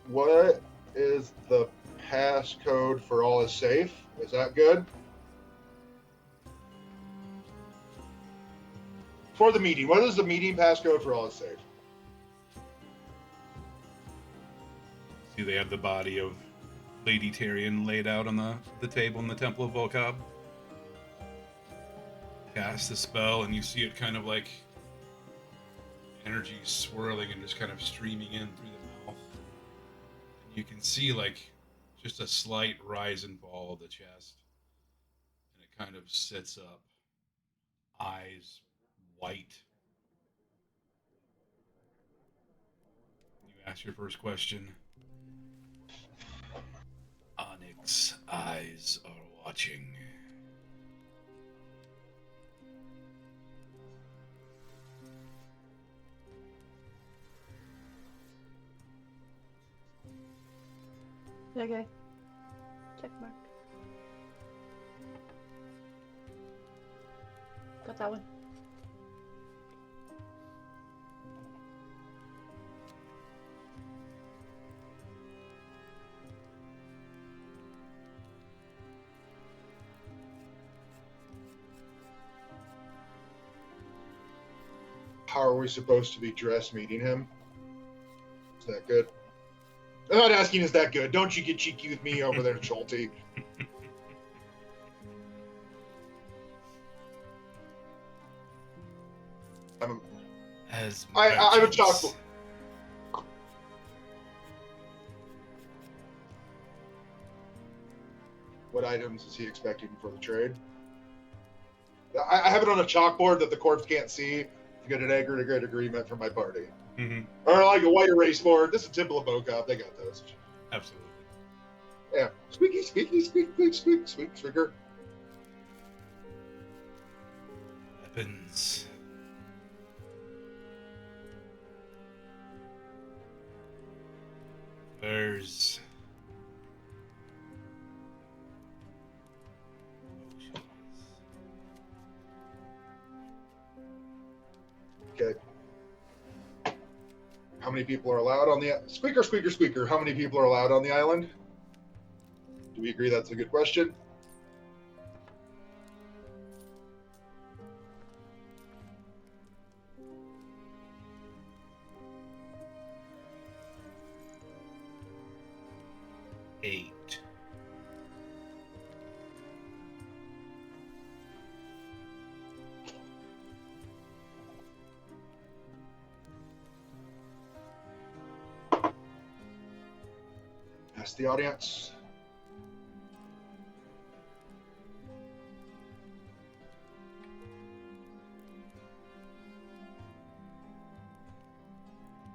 What is the passcode for all is safe? Is that good? For the meeting, what is the meeting passcode for all is safe? See, they have the body of Lady Tyrion laid out on the table in the Temple of Volcab. Cast the spell, and you see it kind of like energy swirling and just kind of streaming in through the mouth. And you can see like just a slight rise and fall of the chest, and it kind of sits up, eyes white. You ask your first question. Onyx eyes are watching. Okay. Check mark. Got that one. How are we supposed to be dressed meeting him? Is that good? I'm not asking is that good. Don't you get cheeky with me over there, Schulte. As I have a merchants. chalkboard. What items is he expecting for the trade? I have it on a chalkboard that the corpse can't see to get an aggregate agreement from my party. Mhm. Or like a white erase board. This is Temple of Bocop. They got those. Absolutely. Yeah. Squeaky, squeaky, squeak, squeak, squeak, squeak, squeaker. Weapons. Furs. Potions. Okay. How many people are allowed on the squeaker, squeaker, squeaker? How many people are allowed on the island? Do we agree that's a good question? Eight. Ask the audience.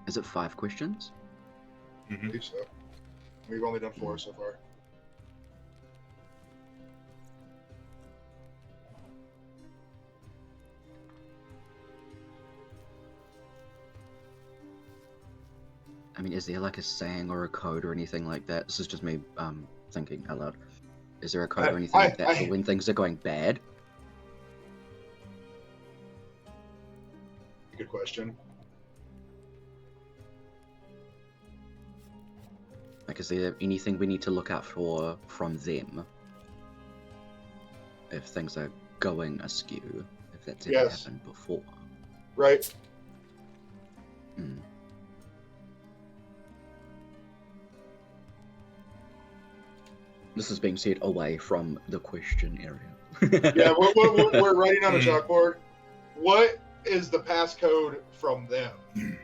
Is it 5 questions? I Mm-hmm. believe so. We've only done 4 so far. I mean, is there like a saying or a code or anything like that? This is just me thinking out loud. Is there a code or anything like that for when things are going bad? Good question. Like, is there anything we need to look out for from them if things are going askew? If that's ever Yes. happened before? Right. Hmm. This is being said away from the question area. Yeah, we're writing on a chalkboard. What is the passcode from them?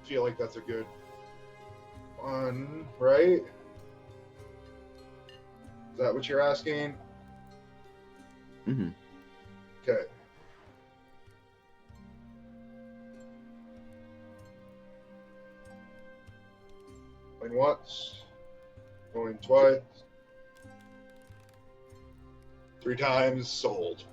Feel like that's a good one, right? Is that what you're asking? Mm-hmm. Okay. Going once, going twice, 3 times, sold.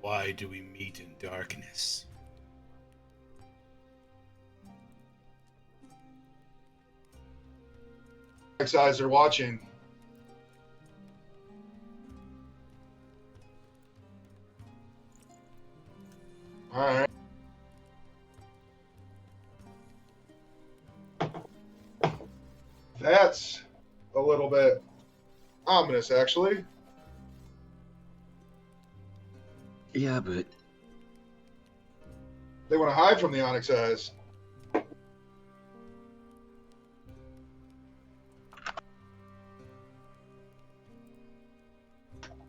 Why do we meet in darkness? Next eyes are watching. All right. That's a little bit ominous, actually. Yeah, but They want to hide from the Onyx Eyes.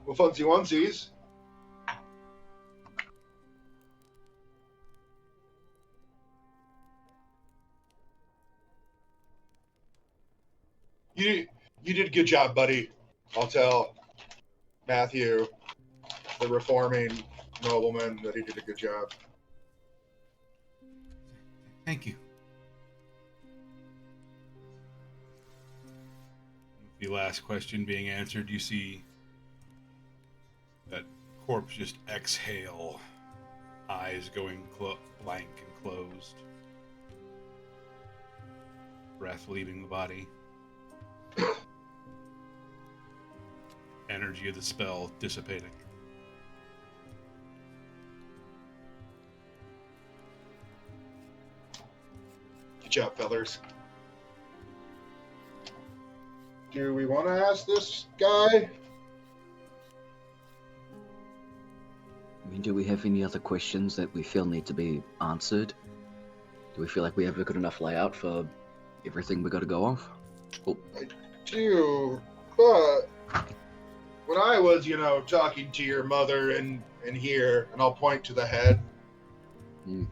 Well, funsy onesies. You did a good job, buddy. I'll tell Matthew, the reforming nobleman, that he did a good job. Thank you. With the last question being answered, you see that corpse just exhale, eyes going blank and closed, breath leaving the body, energy of the spell dissipating. Good job, fellers. Do we want to ask this guy? I mean, do we have any other questions that we feel need to be answered? Do we feel like we have a good enough layout for everything we got to go off? Oh, Do, but when I was, talking to your mother and here, and I'll point to the head. you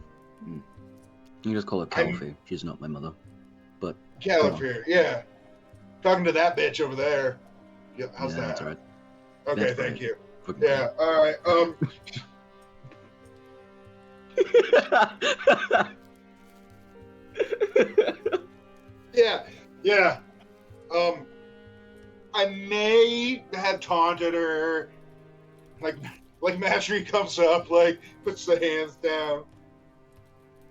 can just call her Calfee. She's not my mother. But Califer, yeah. Talking to that bitch over there. Yeah, how's yeah, that? that's all right. Okay, That's thank right. you. Fucking Yeah, all right. Yeah. I may have taunted her. Like Mastery comes up, puts the hands down.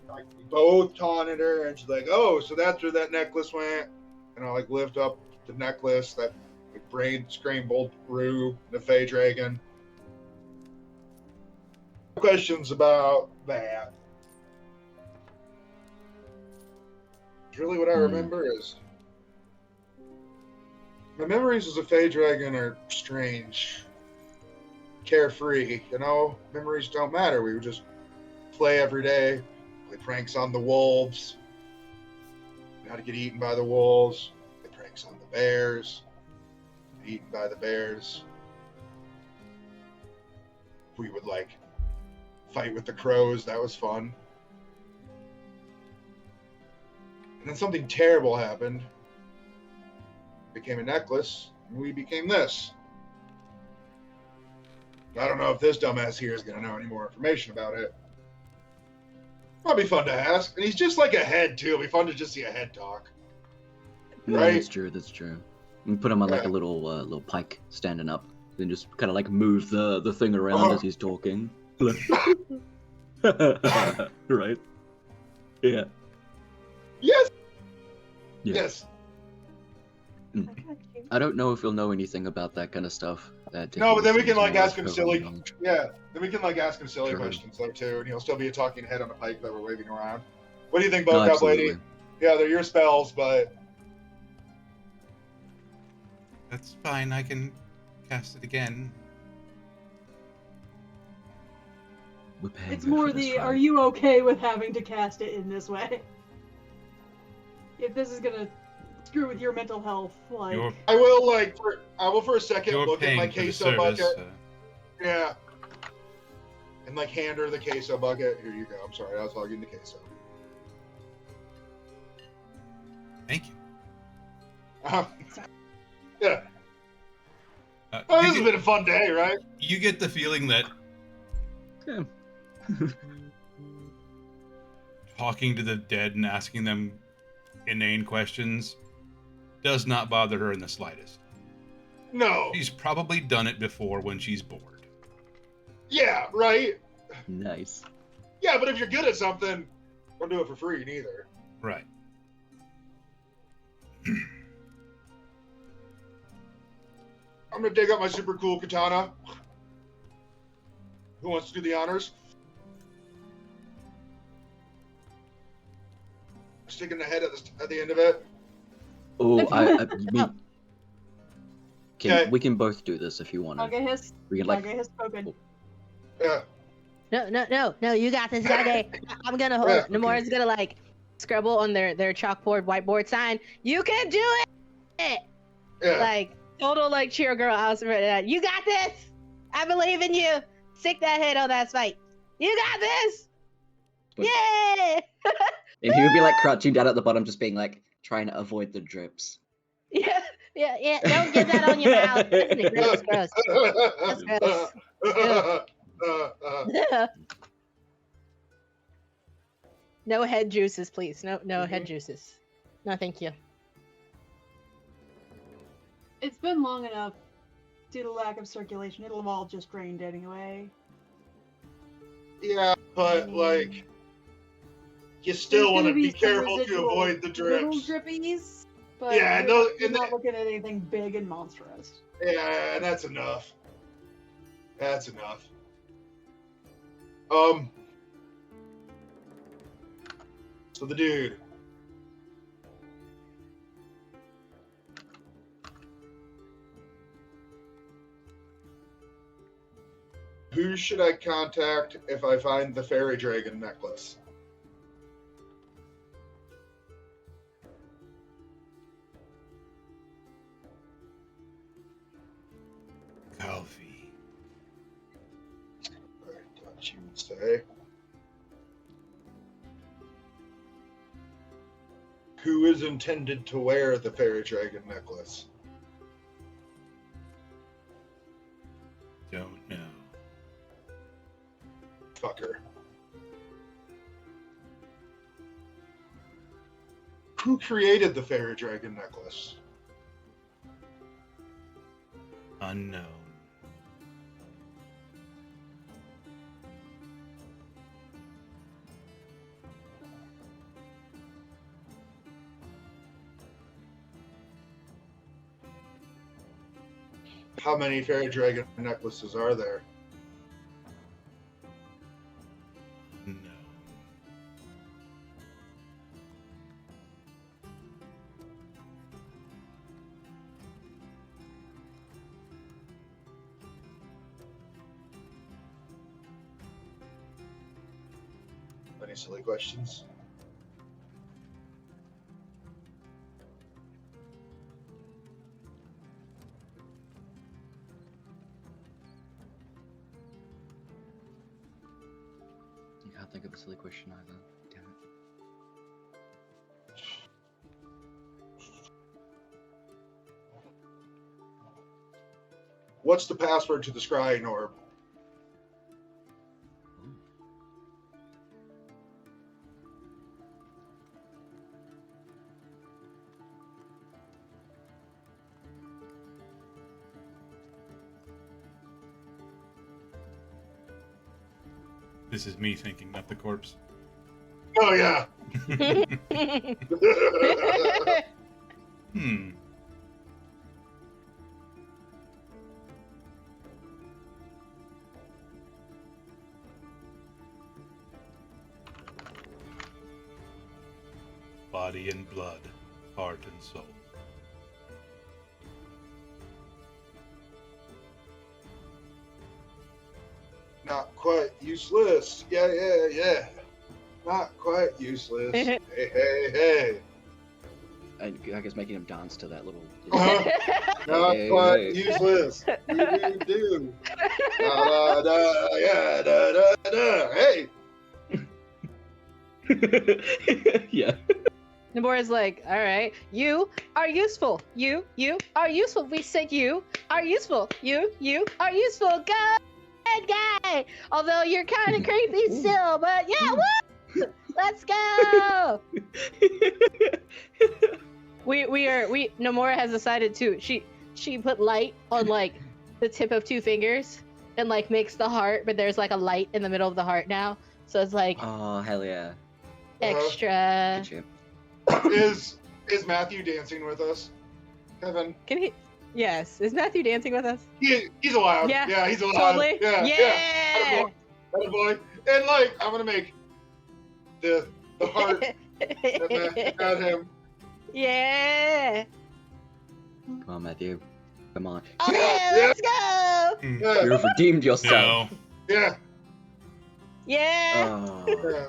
Like, we both taunted her, and she's like, "Oh, so that's where that necklace went." and I like lift up the necklace that like brain scrambled through the Fey Dragon. Questions about that. Really, what I remember is my memories as a Fey Dragon are strange, carefree. You know, memories don't matter. We would just play every day, play pranks on the wolves, how to get eaten by the wolves, play pranks on the bears, get eaten by the bears. We would like fight with the crows. That was fun. And then something terrible happened. It became a necklace, and we became this. I don't know if this dumbass here is going to know any more information about it. Might be fun to ask. And he's just like a head, too. It'll be fun to just see a head talk. No, Right? that's true. That's true. And put him on like a little pike standing up, then just kind of like move the thing around as he's talking. Right? Yeah. Yes! Yeah. Yes. I got you. I don't know if he'll know anything about that kind of stuff. No, but then we can like ask him silly. silly. Yeah, then we can like ask him silly Sure. questions though too, and he'll still be a talking head on a pike that we're waving around. What do you think, No, Bocop Lady? absolutely. Yeah, they're your spells, but That's fine. I can cast it again. We're paying It's her more for this, the, are right? you okay with having to cast it in this way? If this is gonna screw with your mental health, like... You're I will for a second you're look at my paying for the queso service. bucket. Yeah. And like hand her the queso bucket. Here you go. I'm sorry, I was hogging the queso. Thank you. Yeah. Uh, Oh, you this has get- been a fun day, right? You get the feeling that Yeah. talking to the dead and asking them inane questions does not bother her in the slightest. No. She's probably done it before when she's bored. Yeah, right? Nice. Yeah, but if you're good at something, don't do it for free neither. Right. I'm gonna dig up my super cool katana. Who wants to do the honors? Sticking the head at the end of it. Oh, you mean... Okay. We can both do this if you want to. Kage has, We can like... Kage has spoken. Yeah. No, you got this, Kage. I'm gonna hold. Yeah, Nomura's gonna like scribble on their chalkboard, whiteboard sign. You can do it! Yeah. Like, total like cheer girl house. You got this! I believe in you! Stick that head on that spike. You got this! But- Yay! And he would be like crouching down at the bottom, just being like trying to avoid the drips. Yeah. Don't get that on your mouth. Isn't it gross? That's gross. No head juices, please. No head juices. No, thank you. It's been long enough due to lack of circulation. It'll have all just drained anyway. Yeah, but like, you still want to There's be gonna some careful to residual avoid the Little drips. drippies, but Yeah, and you're, those- you're and not that- looking at anything big and monstrous. Yeah, and that's enough. That's enough. So the dude. Who should I contact if I find the fairy dragon necklace? Coffee. I thought you would say. Who is intended to wear the fairy dragon necklace? Don't know. Fucker. Who created the fairy dragon necklace? Unknown. How many fairy dragon necklaces are there? No. Any silly questions? You can't think of a silly question either. Damn it. What's the password to the scrying orb? This is me thinking, not the corpse. Oh yeah. Hmm. Body and blood, heart and soul. Not quite useless. Yeah. Not quite useless. Hey, hey, hey. I guess making him dance to that little. Not Hey, quite hey. useless. Do. Da, da, da, yeah, da, da, da. Hey. Yeah. Nabora's like, all right, you are useful. You are useful. We said you are useful. You are useful. Good guy. Although you're kind of creepy still, but yeah, woo! Let's go. Nomura has decided to. She put light on like the tip of 2 fingers and like makes the heart, but there's like a light in the middle of the heart now. So it's like Oh hell yeah. extra. Good shit. Is Matthew dancing with us? Kevin. Can he? Yes. Is Matthew dancing with us? He's allowed. Yeah, He's allowed. Totally. Yeah. Boy. And like, I'm gonna make the heart at him. Yeah. Come on, Matthew. Come on. Okay, let's go. Yeah. You've redeemed yourself. No. Yeah. Yeah. Oh,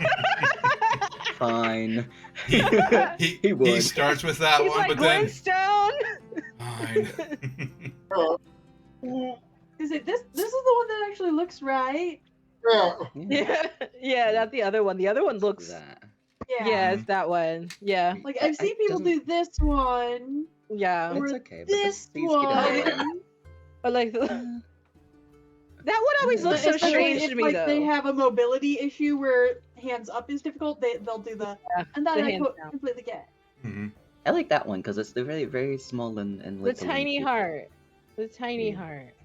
fine. He would. starts with that He's one, like but then Glintstone. fine. Is it this? This is the one that actually looks right. Yeah. Yeah, not the other one. The other one looks. That. Yeah, it's that one. Yeah. Like I've seen people do this one. Yeah. Or It's okay. But this please get in the way. one. Or like the. That one always looks so Especially strange if, to me, like, though. they have a mobility issue where hands up is difficult. They'll do the. And then the I hands down. completely get. Mhm. I like that one because it's the very, very small and The little. tiny heart. The tiny Yeah. heart.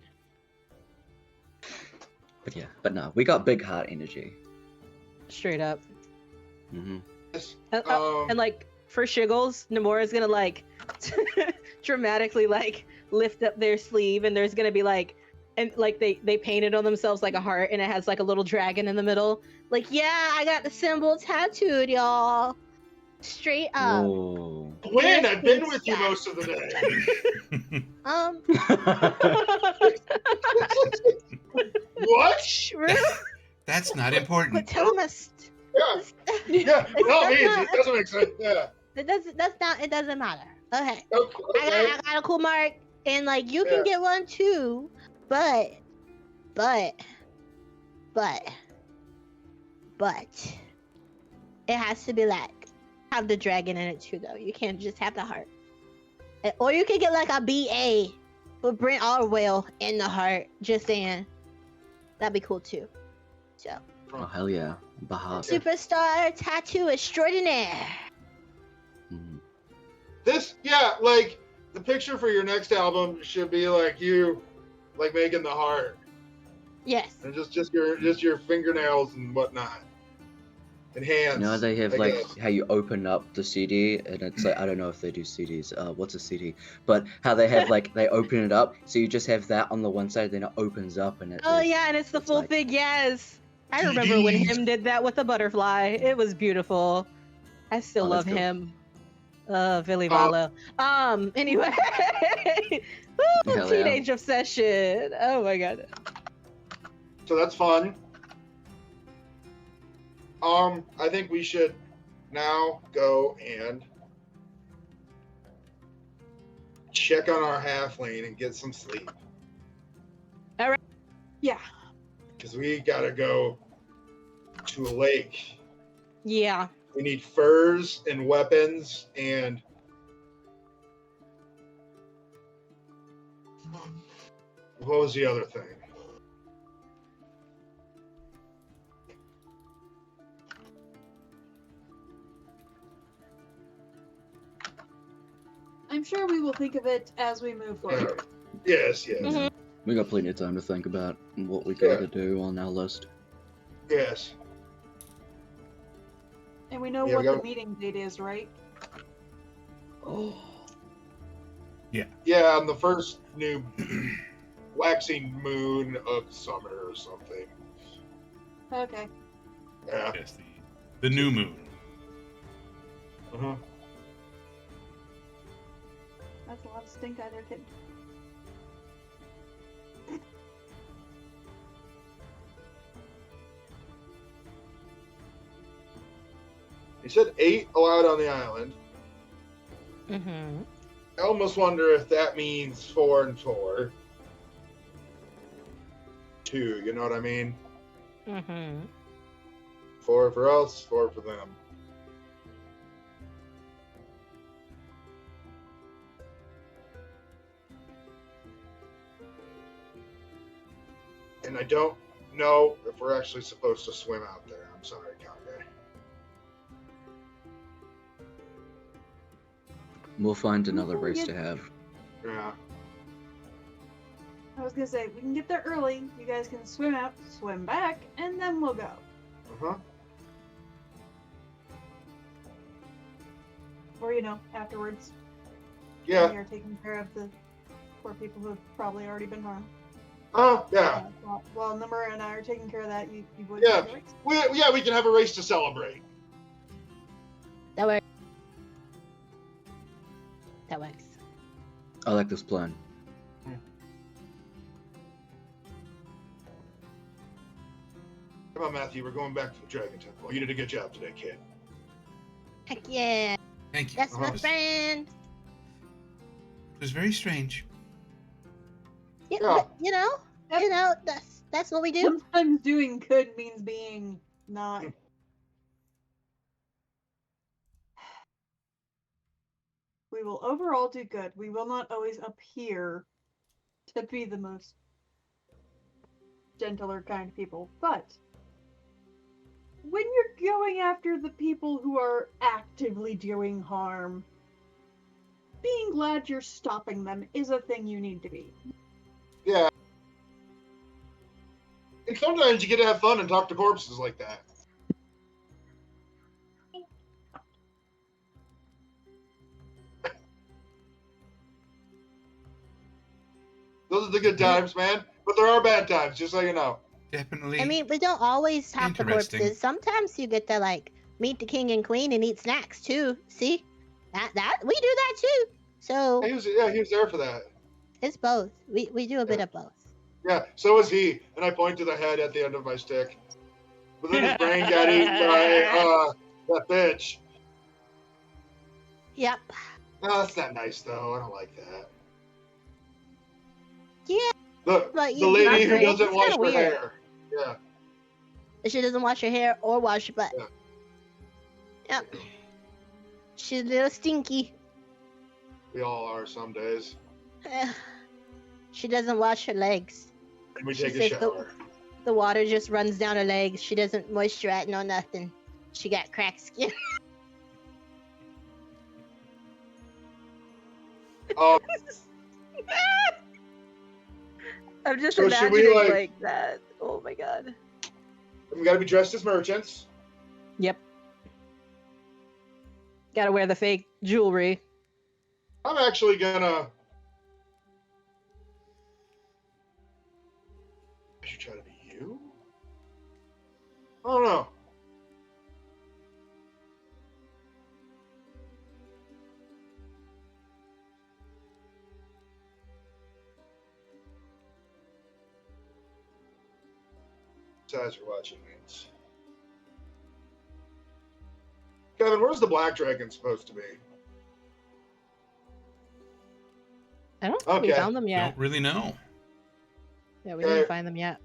But yeah, but no, we got big heart energy. Straight up. Mm-hmm. And like for shiggles, Nomura's gonna like dramatically like lift up their sleeve, and there's gonna be like, and like they painted on themselves like a heart, and it has like a little dragon in the middle. Like, yeah, I got the symbol tattooed, y'all. Straight up. Oh. Quinn, I've been with you most of the day. What? Really? That's not But important. tell him Yeah. No, it doesn't make sense. Yeah. it doesn't matter. Okay. Okay. I got a cool mark, and like you can Yeah. get one too, but it has to be like have the dragon in it too, though. You can't just have the heart. Or you can get like a BA with Bryn Ardwell in the heart. Just saying, that'd be cool too. So Oh hell yeah, Bahat. superstar tattoo extraordinaire. Mhm. Like the picture for your next album should be like you, like making the heart, Yes. and just your fingernails and whatnot. enhance. You know how they have I like guess. how you open up the CD and it's like I don't know if they do CDs. What's a CD? But how they have like they open it up, so you just have that on the one side, then it opens up and Oh yeah, and it's the full like- thing. Yes, I remember when DVDs. him did that with the butterfly. It was beautiful. I still Oh, love that's cool. him. Billy Oh. Valo. Anyway. Woo, Hell yeah. teenage obsession. Oh my god. So that's fun. I think we should now go and check on our halfling and get some sleep. Yeah. Because we gotta go to a lake. Yeah. We need furs and weapons and what was the other thing? I'm sure we will think of it as we move forward. Yes, yes, Mhm. We got plenty of time to think about what we Yeah. gotta do on our list. yes. And we know Yeah, what we the got- meeting date is, right? Oh. Yeah, on the first new waxing moon of summer or something. Okay. Yeah. Yes, the new moon. Uh-huh. That's a lot of stink eye there, kid. He said 8 allowed on the island. Mm-hmm. I almost wonder if that means 4 and 4. 2, you know what I mean? Mm-hmm. 4 for us, 4 for them. And I don't know if we're actually supposed to swim out there. I'm sorry, Kage. We'll find another race to have. Yeah. I was gonna say, we can get there early, you guys can swim out, swim back, and then we'll go. Uh-huh. Or, afterwards. Yeah. When you're taking care of the poor people who have probably already been harmed. Oh, yeah. While Number and I are taking care of that, you would Yeah. take a race. We can have a race to celebrate. That works. That works. I like this plan. Come on, Matthew. We're going back to the Dragon Temple. You did a good job today, kid. Heck yeah. Thank you. That's my Uh-huh. friend. It was very strange. Yeah, Yeah. but, that's what we do. Sometimes doing good means being not. We will overall do good. We will not always appear to be the most gentle or kind people, but when you're going after the people who are actively doing harm, being glad you're stopping them is a thing you need to be. Yeah. And sometimes you get to have fun and talk to corpses like that. Those are the good times, man. But there are bad times, just so you know. Definitely. I mean, we don't always have the Interesting. corpses. Sometimes you get to like meet the king and queen and eat snacks too. See, that we do that too. So He was there for that. it's both. We do a bit of both. Yeah, so was he. And I point to the head at the end of my stick. But then his brain got eaten by that bitch. Yep. No, that's not nice though. I don't like that. Yeah, The but the you- lady it's who doesn't kinda wash her weird. hair. Yeah. She doesn't wash her hair or wash her butt. Yeah. Yep. She's a little stinky. We all are some days. She doesn't wash her legs. And we She take a says shower. The water just runs down her legs. She doesn't moisturize, no nothing. She got cracked skin. Um, I'm just So should we, imagining like- like that. Oh my god. we gotta be dressed as merchants. Yep. Gotta wear the fake jewelry. I'm actually gonna. I should try to be you. I don't know. Besides, you're watching it. Kevin, where's the black dragon supposed to be? I don't think we Okay. found them yet. Don't really know. Yeah, we Okay. didn't find them yet.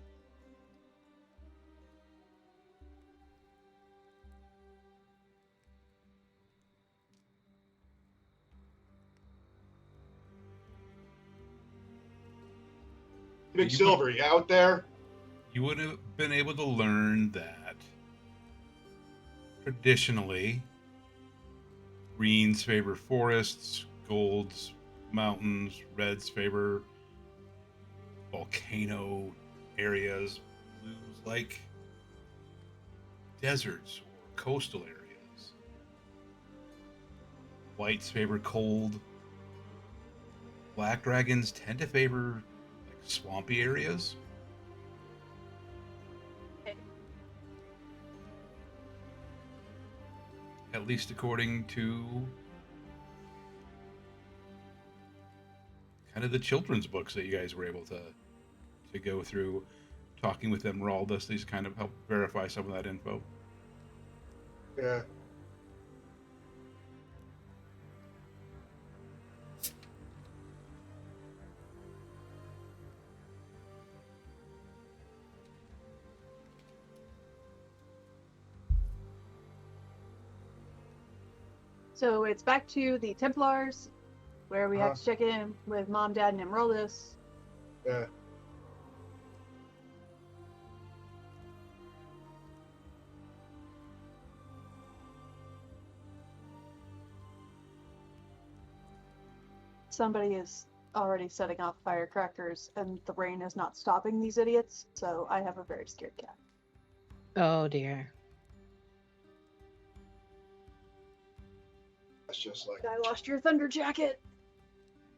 Big You Silver, you out there? You would have been able to learn that traditionally, greens favor forests, golds mountains, reds favor volcano areas, blues like deserts or coastal areas. Whites favor cold. Black dragons tend to favor like swampy areas. At least according to kind of the children's books that you guys were able to go through. Talking with Emeraldus, these kind of help verify some of that info. Yeah. So it's back to the Templars, where we have to check in with Mom, Dad, and Emeraldus. Yeah. Somebody is already setting off firecrackers, and the rain is not stopping these idiots, so I have a very scared cat. Oh dear. That's just like. I lost your thunder jacket.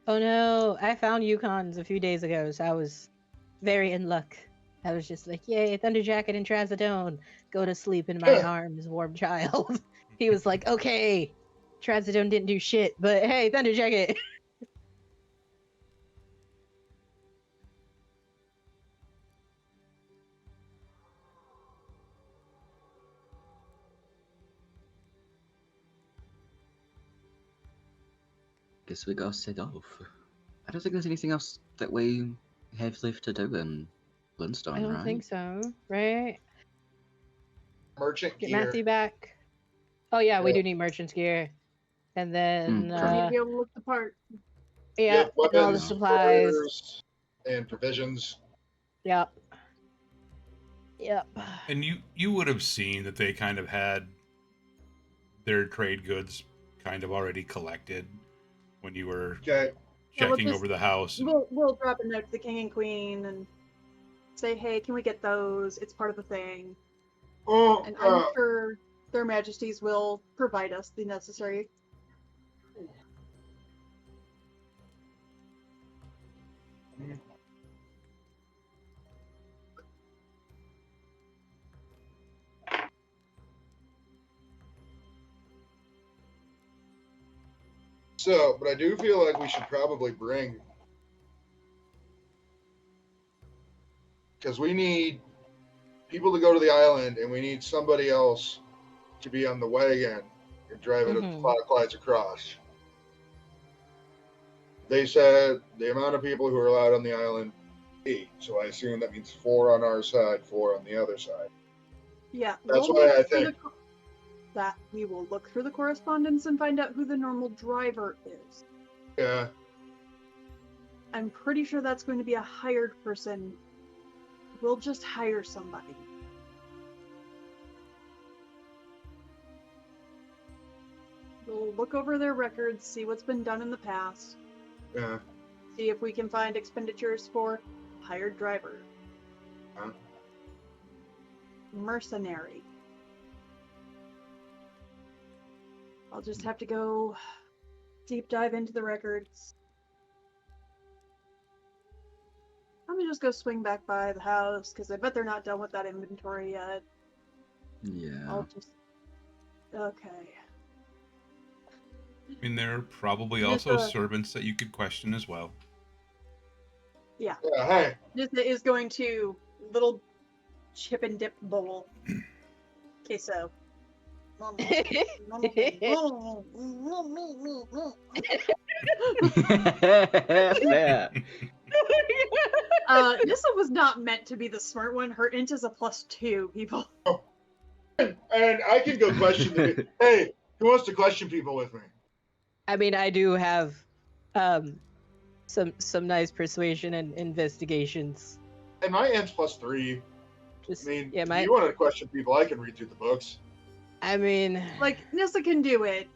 Oh no, I found Yukons a few days ago, so I was very in luck. I was just like, yay, Thunderjacket and Trazodone. Go to sleep in my arms, warm child. He was like, okay. Trazodone didn't do shit, but hey, Thunderjacket. Guess we gotta set off. I don't think there's anything else that we have left to do in Blindstone, I don't right? think so, right? Merchant Get gear. Matthew back. Oh yeah, we Yeah. do need merchant's gear. And then, Mm, I need to be able to look the part. yeah, Get and all the weapons, supplies. orders, and provisions. Yep. Yep. And you would have seen that they kind of had their trade goods kind of already collected when you were Okay. Yeah, we'll checking just- over the house. and- We'll drop a note to the king and queen and say, hey, can we get those? It's part of the thing. Oh, And I'm sure their majesties will provide us the necessary. so, but I do feel like we should probably bring. Because we need people to go to the island, and we need somebody else to be on the wagon and drive it Mhm. clockwise across. They said the amount of people who are allowed on the island, 8. So I assume that means 4 on our side, 4 on the other side. Yeah, That's we'll why look I through think- that we will look through the correspondence and find out who the normal driver is. Yeah. I'm pretty sure that's going to be a hired person. We'll just hire somebody. We'll look over their records, see what's been done in the past, Yeah. see if we can find expenditures for hired driver. Huh? Mercenary. I'll just have to go deep dive into the records. I'm gonna just go swing back by the house because I bet they're not done with that inventory yet. Yeah. I'll just. Okay. I mean, there are probably Just, also servants that you could question as well. Yeah. Yeah, hey. Nissa is going to little chip and dip bowl. Queso. Fair. Nissa was not meant to be the smart one. Her int is a +2, people. And I can go question the. Hey, who wants to question people with me? I mean, I do have some nice persuasion and investigations. And my int's +3. Just, I mean, yeah, if you want to question people, I can read through the books. I mean, Like, Nissa can do it.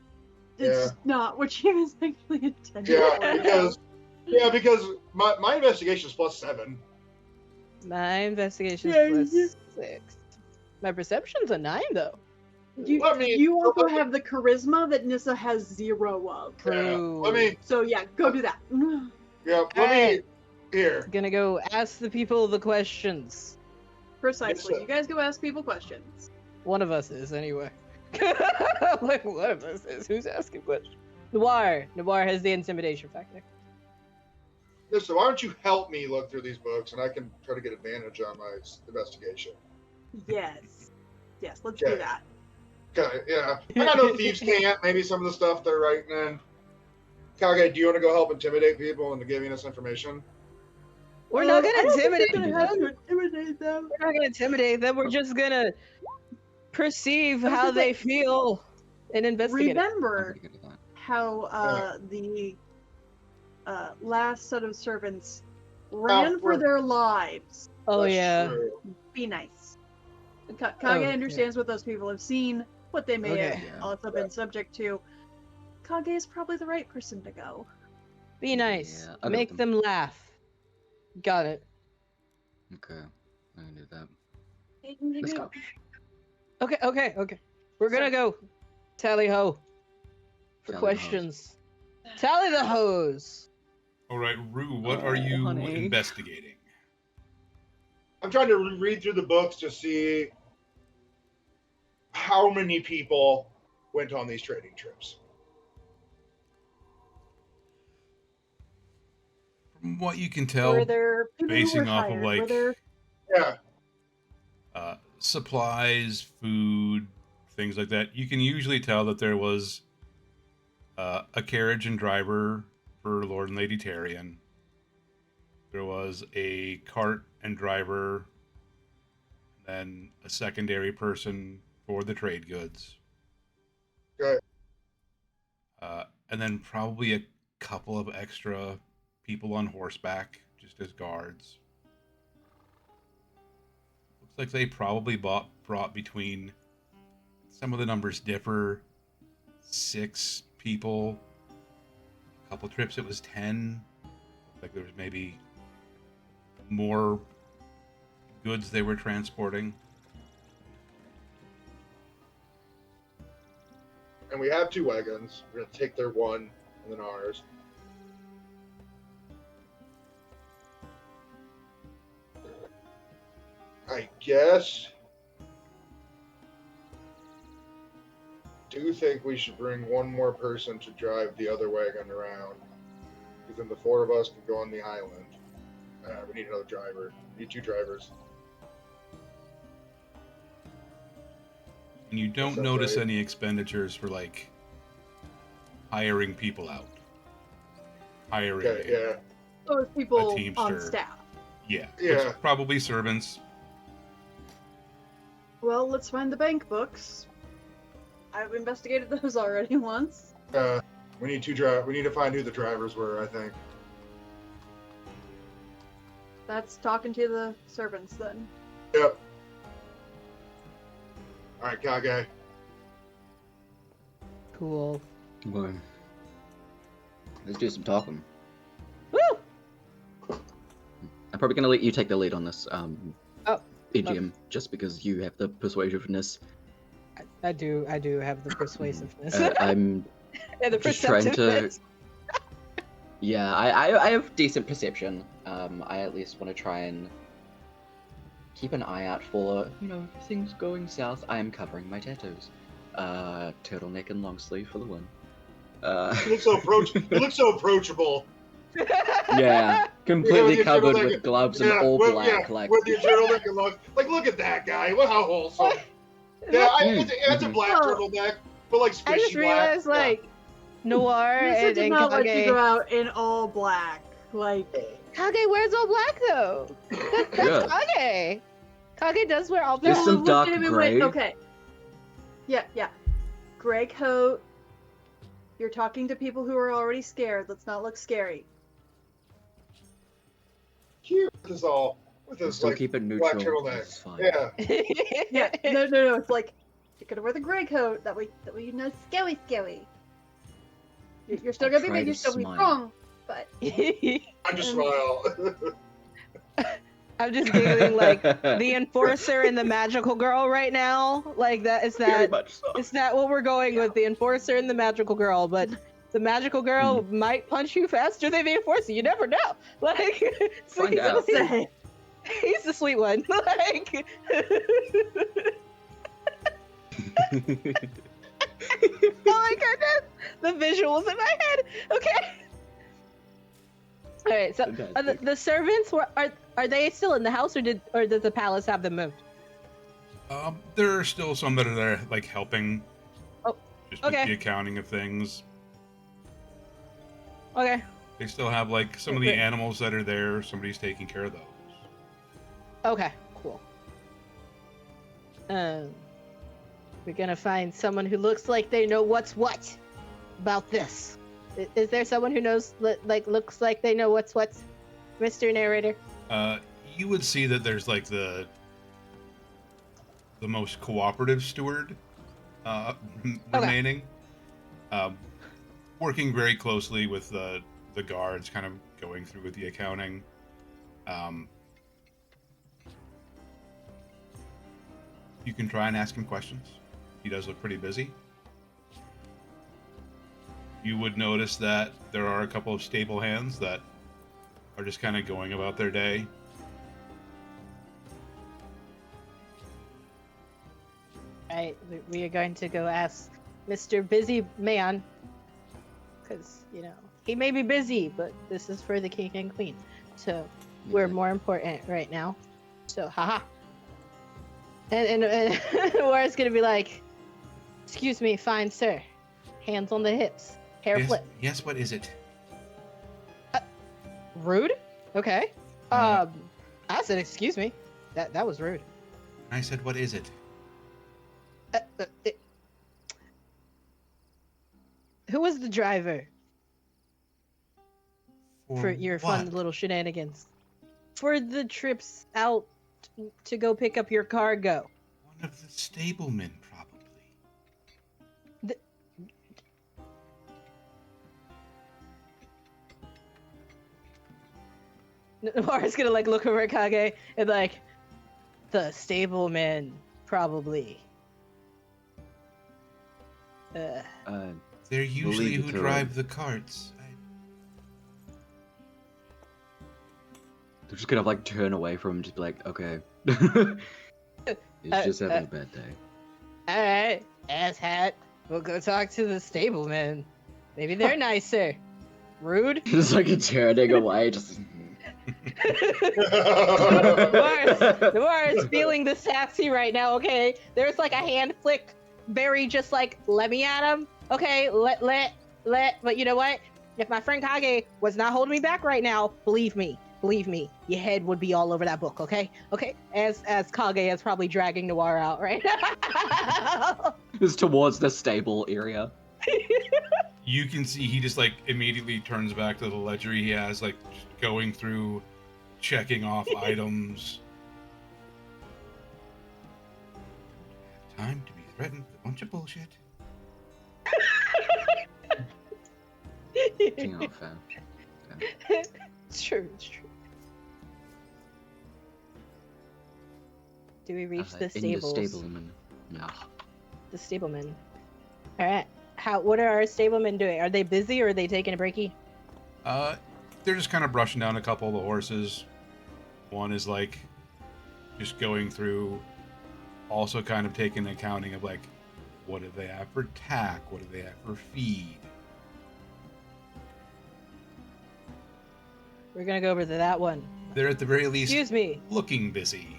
It's not what she was actually intended Yeah, for. because my investigation is +7. my investigation's Yeah, +6. My perception's a 9, though. You also have the charisma that Nissa has 0 of. True. Let me. So yeah, go do that. Yeah, let me. Alright. Here. Gonna go ask the people the questions. Precisely. Nissa. You guys go ask people questions. One of us is, anyway. Like, one of us is. Who's asking questions? Noir has the intimidation factor. Listen, why don't you help me look through these books, and I can try to get advantage on my investigation. Yes. Yes, let's Okay. do that. Okay, yeah. I know thieves can't. Maybe some of the stuff they're writing in. Kage, do you want to go help intimidate people into giving us information? We're not I gonna don't think intimidate you're them. gonna have to intimidate them. We're not gonna intimidate them. We're just gonna perceive I was how gonna they say, feel and investigate it. I'm Remember pretty good at that. how the last set of servants ran for we're- their lives. Oh That's yeah. true. Be nice. Kage Okay. understands what those people have seen, what they may Okay. have Yeah. also been subject to. Kage is probably the right person to go. Be nice. Yeah, I'll go Make with them laugh. Got it. Okay, I can do that. Let's go. Okay. We're gonna go tally ho for Tally the hoes. questions. Tally the hose. All right, Rue, what are Oh, you honey. investigating? I'm trying to read through the books to see how many people went on these trading trips. From what you can Were tell, there people who were basing off of hired? Were like there Yeah, supplies, food, things like that, you can usually tell that there was a carriage and driver for Lord and Lady Tarion. There was a cart and driver, then a secondary person for the trade goods. Okay. And then probably a couple of extra people on horseback, just as guards. Looks like they probably brought between, some of the numbers differ, 6 people. A couple trips it was 10. Like there was maybe more goods they were transporting. and we have 2 wagons. We're gonna take their one and then ours. I guess. Do think we should bring one more person to drive the other wagon around, because then the 4 of us can go on the island. We need another driver. We need 2 drivers. And you don't sounds notice right. any expenditures for like hiring people out. Hiring Okay, yeah. those people on teamster. staff? Yeah. Yeah. It's probably servants. Well, let's find the bank books. I've investigated those already once. We need 2 we need to find who the drivers were, I think. That's talking to the servants then. Yep. Alright, Kage. Cool. Boy. Let's do some talking. Woo! I'm probably gonna let you take the lead on this, Oh, EGM, just because you have the persuasiveness. I do have the persuasiveness I'm and the just trying to. perceptiveness. Yeah, I have decent perception. I at least want to try and keep an eye out for, things going south. I am covering my tattoos. Turtleneck and long sleeve for the win. You look so approachable. Yeah, completely your covered turtleneck- with gloves and all black. Like, with your turtleneck and long. Like, look at that guy. Look how wholesome. Yeah, it's a black turtleneck, but like squishy I just realized, black. like, Noir Lisa did and not let you Kage. go out in all black. Like, Kage wears all black though. That's Kage. Kage does wear all black. There's some dark wait, gray. okay. Yeah. Gray coat. You're talking to people who are already scared. Let's not look scary. Here with this all. With this Still like keep it black neutral. turtleneck. It's fine. Yeah. Yeah. No. It's like you're gonna wear the gray coat. That way you know scary. You're still I'll gonna be try big. You're to still be smile. strong. But I just smile. I'm just giggling like the enforcer and the magical girl right now. Like that is Very that much so. it's not what we're going with, the enforcer and the magical girl, but the magical girl might punch you faster than the enforcer. You never know. Like Find out. he's the sweet one. Like oh my goodness, the visuals in my head. Okay. All right. So the servants are they still in the house, or did the palace have them moved? There are still some that are there, like helping. Oh, just with okay. the accounting of things. Okay. They still have like some of the animals that are there. Somebody's taking care of those. Okay. Cool. We're gonna find someone who looks like they know what's what about this. Is there someone who knows, like, looks like they know what's what, Mr. Narrator? You would see that there's like the most cooperative steward remaining, working very closely with the guards, kind of going through with the accounting. You can try and ask him questions. He does look pretty busy. You would notice that there are a couple of stable hands that are just kind of going about their day. Right, we are going to go ask Mr. Busy Man, because, he may be busy, but this is for the king and queen, so we're more important right now. So, haha. And Laura's gonna be like, excuse me, fine sir. Hands on the hips. Hair flip. Yes, what is it? Rude? Okay. I said excuse me. That was rude. I said, what is it? Who was the driver for your what? fun little shenanigans? For the trips out to go pick up your cargo. One of the stablemen, probably. Laura's gonna look over at Kage and the stableman, probably. They're usually who drive the carts. They're just gonna turn away from him, just be like, okay. He's just having a bad day. Alright, asshat. We'll go talk to the stableman. Maybe they're nicer. Rude. Just turning away, just. Noir is feeling the sassy right now, okay? There's a hand flick, very just let me at him. Okay, let, but you know what? If my friend Kage was not holding me back right now, believe me, your head would be all over that book, okay? Okay, as Kage is probably dragging Noir out right now. It's towards the stable area. You can see he just immediately turns back to the ledger he has, just going through, checking off items. Time to be threatened with a bunch of bullshit. It's true. Do we reach the stables? In the stableman. Yeah. The stablemen. All right. What are our stablemen doing? Are they busy or are they taking a breaky? They're just kind of brushing down a couple of the horses. One is like just going through, also kind of taking an accounting of like, what do they have for tack? What do they have for feed? We're gonna go over to that one. They're at the very least Excuse me. looking busy,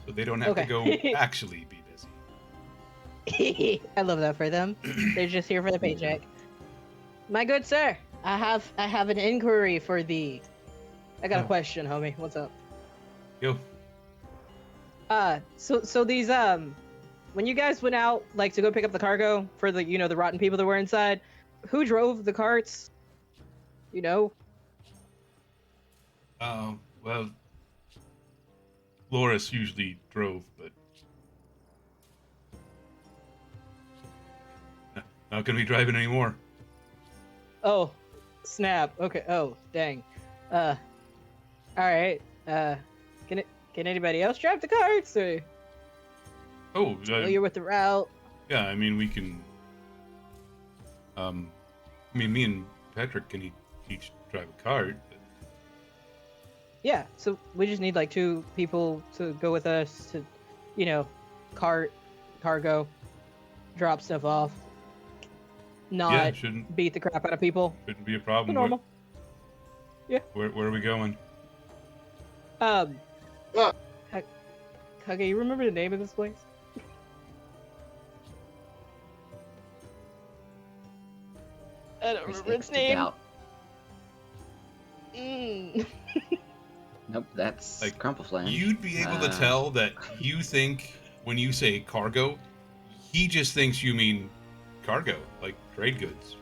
so they don't have to go actually be busy. I love that for them. They're just here for the paycheck. My good sir, I have an inquiry for thee. I got a question, homie. What's up? Yo. So these when you guys went out like to go pick up the cargo for the the rotten people that were inside, who drove the carts? You know? Well, Loris usually drove, but not gonna be driving anymore. Oh, snap. Okay. Oh, dang. All right. Can anybody else drive the carts or? Oh, You're with the route. yeah. I mean, we can. Me and Patrick can each drive a cart. Yeah. So we just need like 2 people to go with us to, cargo, drop stuff off. Not shouldn't beat the crap out of people. Shouldn't be a problem. Normal. Yeah. Where are we going? Kage, you remember the name of this place? I don't remember its name. Nope, that's Like, Crumpleflan. You'd be able to tell that you think when you say cargo, he just thinks you mean cargo, like trade goods.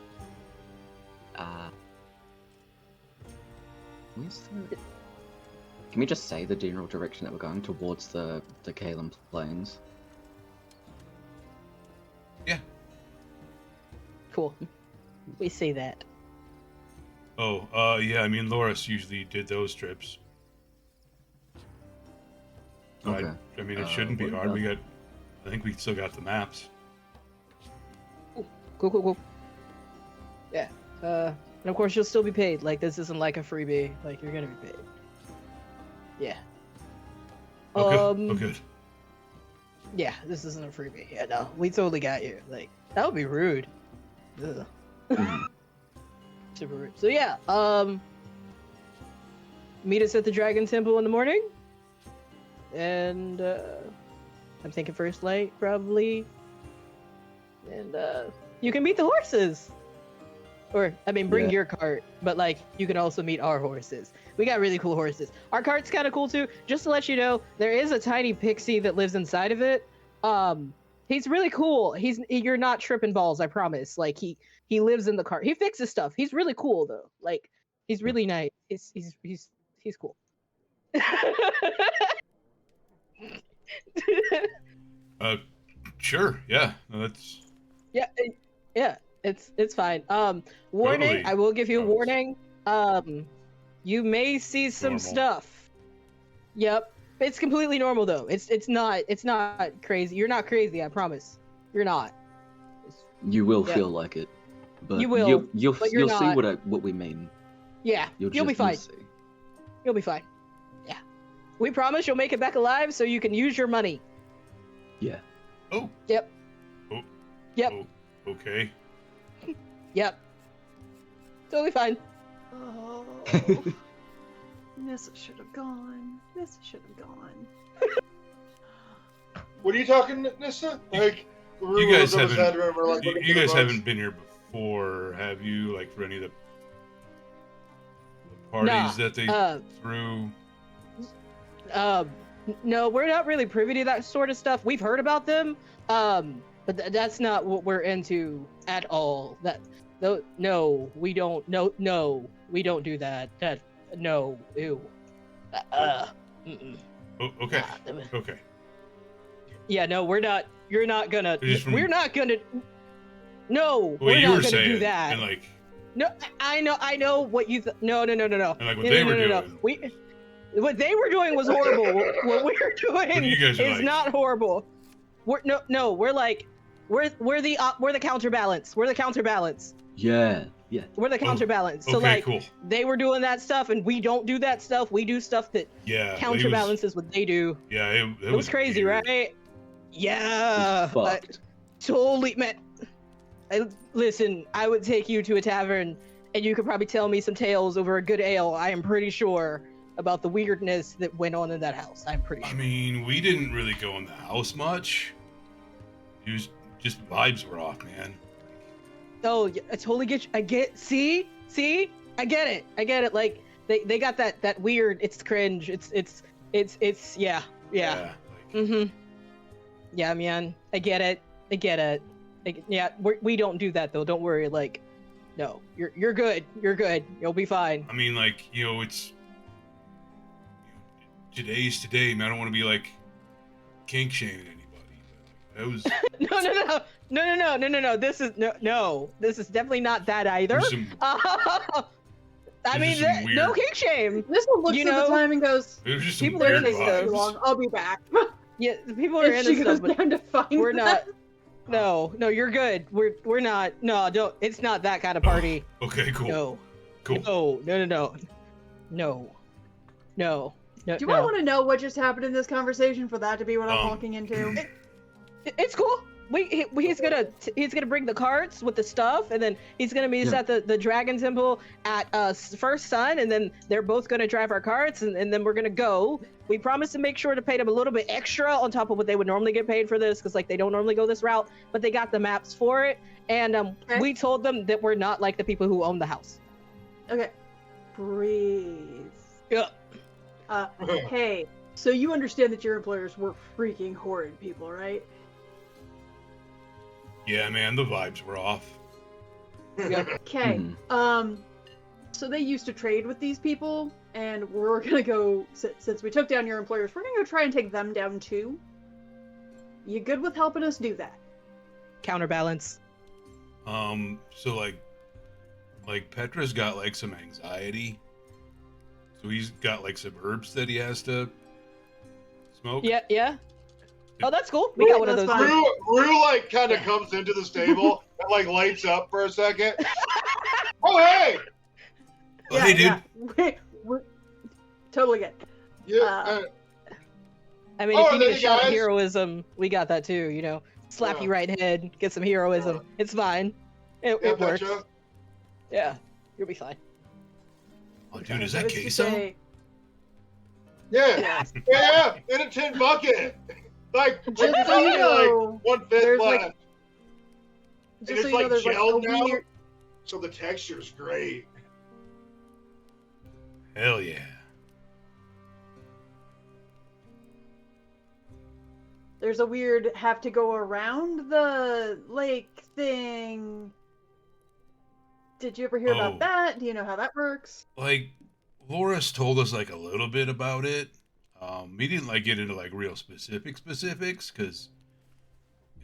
Can we just say the general direction that we're going towards the Kalen Plains? Yeah. Cool. We see that. Oh, yeah. I mean, Loris usually did those trips. So Okay. I mean, it shouldn't be what hard. about- I think we still got the maps. Cool. Yeah. And of course you'll still be paid. Like this isn't like a freebie. Like you're gonna be paid. Yeah. Oh, good. Yeah, this isn't a freebie. Yeah, no, we totally got you. Like that would be rude. Ugh. Super rude. So yeah, meet us at the Dragon Temple in the morning, and I'm thinking first light probably, and you can meet the horses. Or, I mean, bring your cart, but, like, you can also meet our horses. We got really cool horses. Our cart's kind of cool, too. Just to let you know, there is a tiny pixie that lives inside of it. He's really cool. You're not tripping balls, I promise. Like, he lives in the cart. He fixes stuff. He's really cool, though. Like, he's really nice. He's cool. Sure. Yeah. No, that's... Yeah. It's fine. Warning, Totally. I will give you a warning. You may see some Normal. stuff. Yep. It's completely normal though. It's not crazy. You're not crazy, I promise. You're not. You will Yeah. feel like it. But You will, You'll but you're see not. what we mean. Yeah. You'll be fine. see. You'll be fine. Yeah. We promise you'll make it back alive so you can use your money. Yeah. Oh. Yep. Oh. Yep. Oh, okay. Yep. Totally fine. Oh, Nissa should have gone. Nissa should have gone. What are you talking, Nissa? Like, You guys rumors of a sad haven't. rumor, like, You looking for guys the haven't bugs? been here before, have you? Like for any of the parties that they threw. No, we're not really privy to that sort of stuff. We've heard about them, but that's not what we're into at all. No, we don't. No, we don't do that. No, ew. Mm-mm. Oh, okay. Okay. Yeah, no, we're not. You're not gonna. Just from- We're not gonna. No, What we're you not were gonna saying, do that. and like, No, I know what you. No. and like what No, they were no. doing. What they were doing was horrible. What we're doing you guys are is like- not horrible. We're like we're the counterbalance. We're the counterbalance. Yeah. We're the counterbalance. So okay, like cool. they were doing that stuff and we don't do that stuff. We do stuff that Yeah, counterbalances what they do. Yeah, It was crazy, weird. right? Yeah. It's fucked. Totally, man. Listen, I would take you to a tavern and you could probably tell me some tales over a good ale. I am pretty sure about the weirdness that went on in that house. I'm pretty sure. I mean, we didn't really go in the house much. It was just vibes were off, man. Oh, yeah, I totally get you. See, I get it. Like they got that weird. It's cringe. It's yeah. Like, Yeah, man. I get it. Yeah, we don't do that though. Don't worry. Like, no, you're good. You're good. You'll be fine. I mean, like, it's today's today, man. I don't want to be like kink shaming anybody. But, like, that was No. This is definitely not that either. there's some, I mean, some weird- no kink shame. This one looks You at know, the time and goes, there's just some people are weird "This takes too vibes. long. I'll be back." Yeah, people are And she into goes stuff, but down to find we're not. them. No, you're good. We're not. No, don't. It's not that kind of party. Okay, cool. No. Cool. No. Do I want to know what just happened in this conversation for that to be what I'm walking into? It's cool. He's gonna bring the carts with the stuff, and then he's gonna meet us at the Dragon Temple at First Sun, and then they're both gonna drive our carts, and then we're gonna go. We promise to make sure to pay them a little bit extra on top of what they would normally get paid for this, because like they don't normally go this route, but they got the maps for it, and Okay. we told them that we're not like the people who own the house. Okay. Breathe. Yeah. Hey, so you understand that your employers were freaking horrid people, right? Yeah, man, the vibes were off. Okay. So they used to trade with these people, and we're gonna go, since we took down your employers, we're gonna go try and take them down too. You good with helping us do that? Counterbalance. So like Petra's got like some anxiety, so he's got like some herbs that he has to smoke. Yeah. Oh, that's cool. We got one of That's those. fine. Rue like kind of comes into the stable and like lights up for a second. Oh hey! Oh, hey, dude. Yeah. We're totally good. Yeah. I mean, Oh, if you there need a you shot of guys. heroism, we got that too. Slap you right in the head, get some heroism. It's fine. It works. Petra. Yeah, you'll be fine. Oh, dude, is I that was gonna queso? say- Yeah. Yeah, in a tin bucket. Like, Just so you know, like 1/5 there's, left. like, And just so it's you know, like there's like a gelled now, weird. so the texture's great. Hell yeah. There's a weird have to go around the lake thing. Did you ever hear Oh. about that? Do you know how that works? Like, Loris told us like a little bit about it. We didn't like get into like real specifics because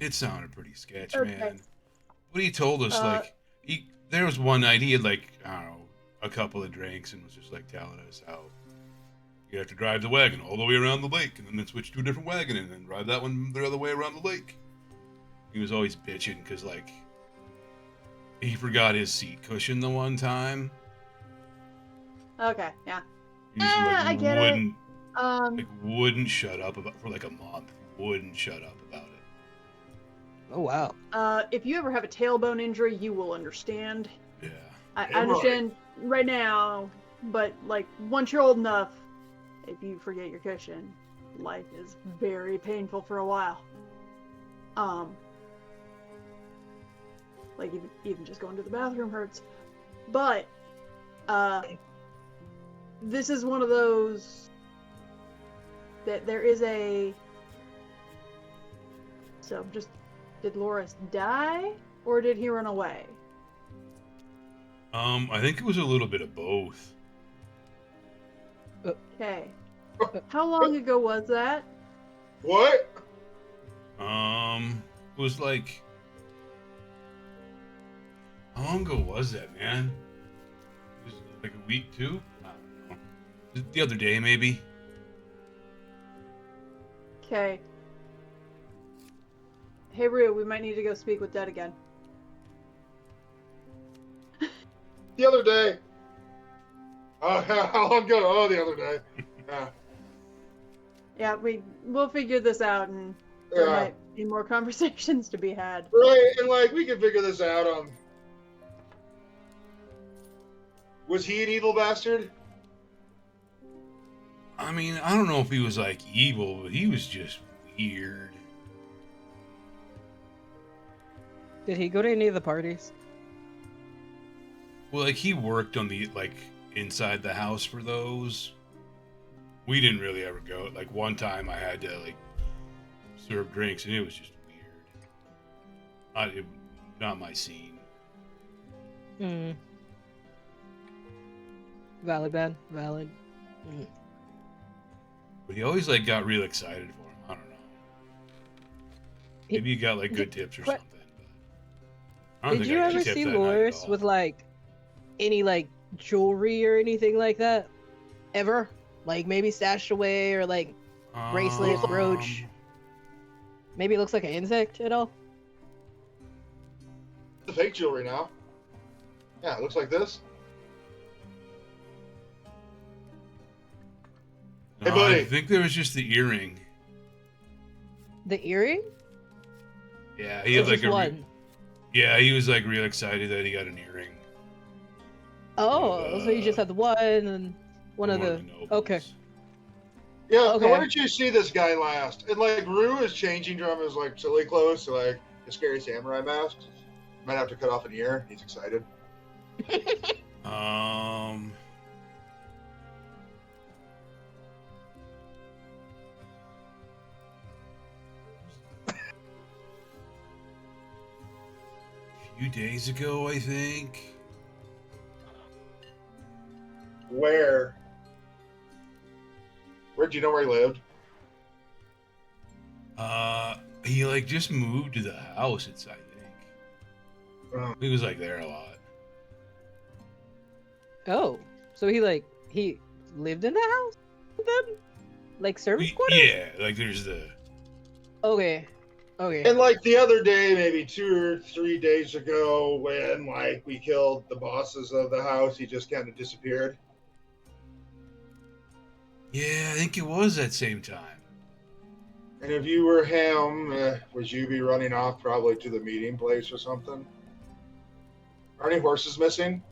it sounded pretty sketch, Okay. man. But he told us Uh, like there was one night he had like, I don't know, a couple of drinks and was just like telling us how you have to drive the wagon all the way around the lake and then switch to a different wagon and then drive that one the other way around the lake. He was always bitching because like he forgot his seat cushion the one time. Okay, yeah. He just, I get it. wouldn't shut up about for like a month. Wouldn't shut up about it. Oh wow. If you ever have a tailbone injury, you will understand. Yeah. I Yeah, understand right now, but like once you're old enough, if you forget your cushion, life is very painful for a while. Like even just going to the bathroom hurts. But this is one of those that there is a. So just did Loris die or did he run away? I think it was a little bit of both. Okay. How long ago was that? What? It was like, how long ago was that, man? It was like a week, too? I don't know. The other day, maybe. Okay. Hey, Rue, we might need to go speak with Dad again. The other day. Oh, how long ago? Oh, the other day. Yeah. Yeah, we'll figure this out, and there Yeah. might be more conversations to be had. Right, and like we can figure this out. Was he an evil bastard? I mean, I don't know if he was like evil, but he was just weird. Did he go to any of the parties? Well, like he worked on the like inside the house for those. We didn't really ever go. Like one time, I had to like serve drinks, and it was just weird. Not my scene. Hmm. Valid, Ben. Valid. Mm. But he always like got real excited for him. I don't know. Maybe he got like good tips or But- something. But I don't Did think you I got ever tipped see that night at Loris all. with like any like jewelry or anything like that? Ever? Like maybe stashed away or like bracelet, brooch? Maybe it looks like an insect at all? The fake jewelry now. Yeah, it looks like this. Hey, No, buddy. I think there was just the earring. The earring? Yeah, he Or had like just a. one? Yeah, he was like real excited that he got an earring. Oh, so you just had the one and one of the. nobles. Okay. Yeah, Okay. where did you see this guy last? And like Rue is changing from his like silly clothes to like a scary samurai mask. Might have to cut off an ear. He's excited. A few days ago, I think. Where? Where do you know where he lived? He like just moved to the house. I think Oh. he was like there a lot. Oh, so he lived in the house with them? Like service quarters? Yeah, like there's the. Okay. Okay. And like the other day, maybe 2 or 3 days ago, when like we killed the bosses of the house, he just kind of disappeared. Yeah, I think it was that same time. And if you were him, would you be running off probably to the meeting place or something? Are any horses missing?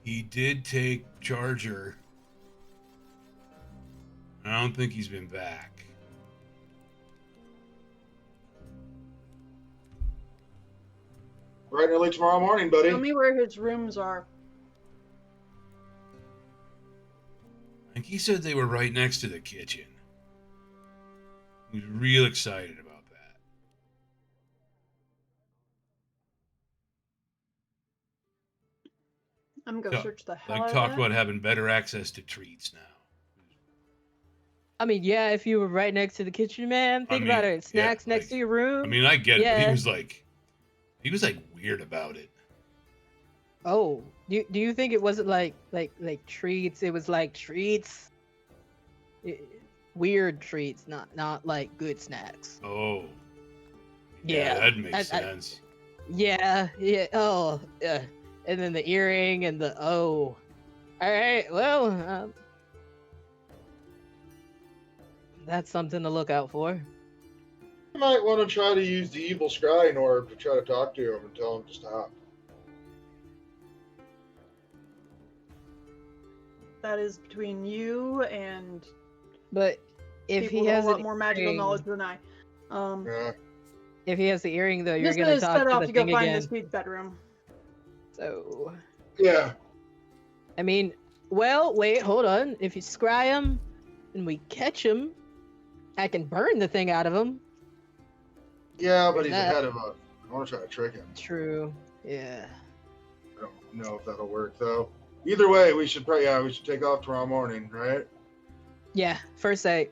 He did take Charger. I don't think he's been back. Right early tomorrow morning, buddy. Tell me where his rooms are. I think he said they were right next to the kitchen. He was real excited about that. I'm gonna go So, search the hell Like out talked of that. about having better access to treats now. I mean, yeah, if you were right next to the kitchen, man, think about mean, it. Snacks yeah, next like- to your room. I mean, I get it, but Yeah. he was like weird about it. Oh, do you think it wasn't like treats? It was like treats, weird treats, not like good snacks. Oh. Yeah, that makes I- sense. Yeah, yeah. Oh, yeah. And then the earring and the oh. All right, well, that's something to look out for. You might want to try to use the evil scrying orb to try to talk to him and tell him to stop. That is between you and But if people he with has a lot an more magical earring- knowledge than I. Yeah. if he has the earring though, I'm you're just gonna gonna talk set to off the to go thing find again. this kid's bedroom. So, Yeah. I mean, well, wait, hold on. If you scry him and we catch him, I can burn the thing out of him. Yeah, but he's That- ahead of us. I want to try to trick him. True. Yeah. I don't know if that'll work though. Either way, we should take off tomorrow morning, right? Yeah. First late.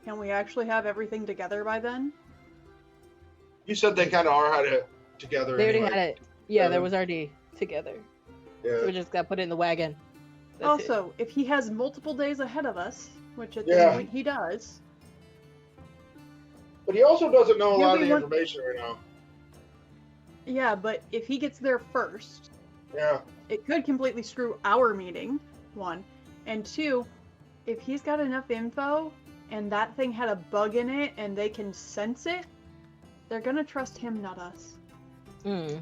Can we actually have everything together by then? You said they kind of are had it together. They already anyway. had it. Yeah, there Yeah. was already together. Yeah. We just got put it in the wagon. That's Also, if he has multiple days ahead of us, which at this Yeah. point he does, But he also doesn't know a Yeah, lot of we the want- information right now. yeah, but if he gets there first, Yeah. it could completely screw our meeting, one. And two, if he's got enough info and that thing had a bug in it and they can sense it, they're gonna trust him, not us. it.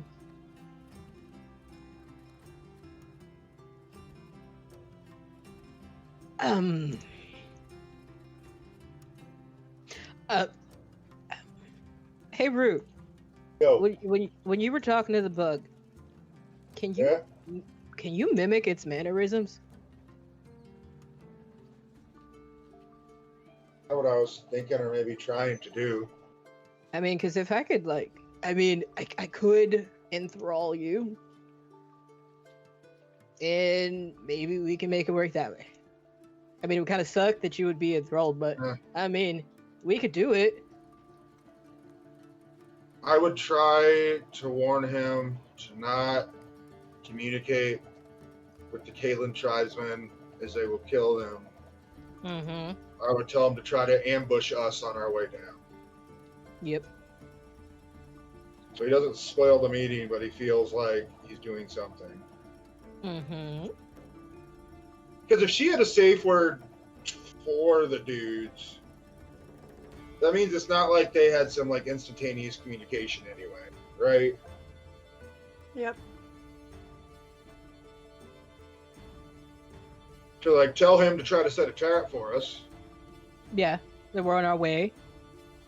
Um. Uh. Hey, Root. Yo. When you were talking to the bug, can you Yeah. can you mimic its mannerisms? That's what I was thinking, or maybe trying to do. I mean, because if I could, like, I could enthrall you, and maybe we can make it work that way. I mean, it would kind of suck that you would be enthralled, but Yeah. I mean, we could do it. I would try to warn him to not communicate with the Kalen tribesmen, as they will kill them. Mm-hmm. I would tell him to try to ambush us on our way down. Yep. So he doesn't spoil the meeting, but he feels like he's doing something. Mm-hmm. Because if she had a safe word for the dudes, that means it's not like they had some like instantaneous communication anyway, right? Yep. To like tell him to try to set a trap for us. Yeah, that we're on our way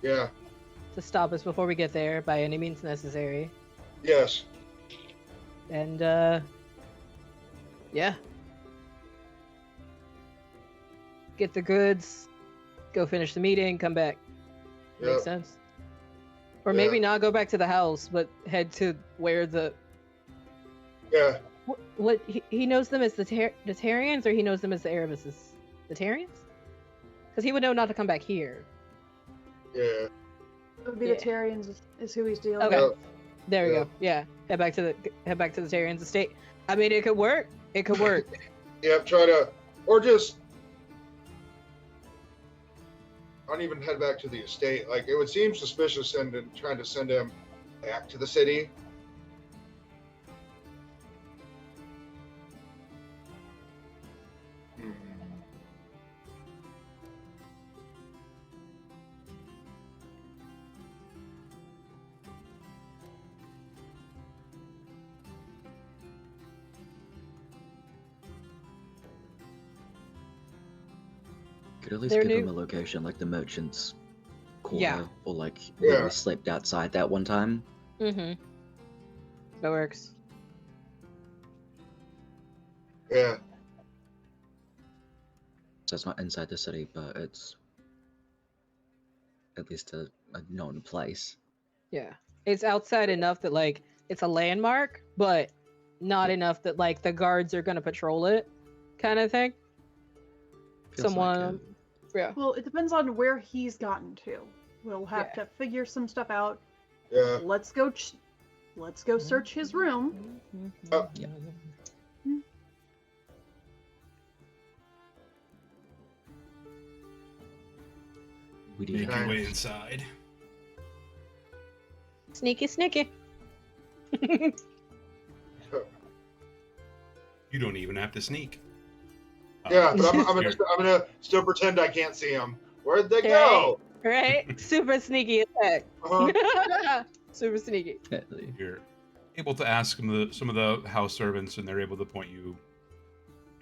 Yeah. to stop us before we get there by any means necessary. Yes. And, yeah. Get the goods, go finish the meeting, come back. Yep. Makes sense. Or Yeah. maybe not go back to the house, but head to where the... Yeah. What he knows them as the Tarians, or he knows them as the Erebus? The Tarians? Because he would know not to come back here. Yeah. It would be Yeah. the Tarians is who he's dealing Okay. with. Yep. There we Yeah. go. Yeah, head back to the Tarians estate. I mean, it could work. It could work. Yep. Try to, or just. I don't even head back to the estate. Like it would seem suspicious trying to send him back to the city. Hmm. Could at least They're give him new- a location, like the merchant's corner, Yeah. or like Yeah. where we slept outside that one time. Mm-hmm. That works. Yeah. So it's not inside the city, but it's at least a known place. Yeah. It's outside enough that, like, it's a landmark, but not enough that, like, the guards are going to patrol it, kind of thing. Feels Someone... like Yeah. Well, it depends on where he's gotten to. We'll have Yeah. to figure some stuff out. Yeah. Let's go search his room. Oh. Yeah. We do Make that. your way inside. Sneaky, sneaky. You don't even have to sneak. Yeah, but I'm Here. gonna still pretend I can't see them. Where'd they go? Right? Super sneaky attack. Uh-huh. Super sneaky. You're able to ask some of the house servants, and they're able to point you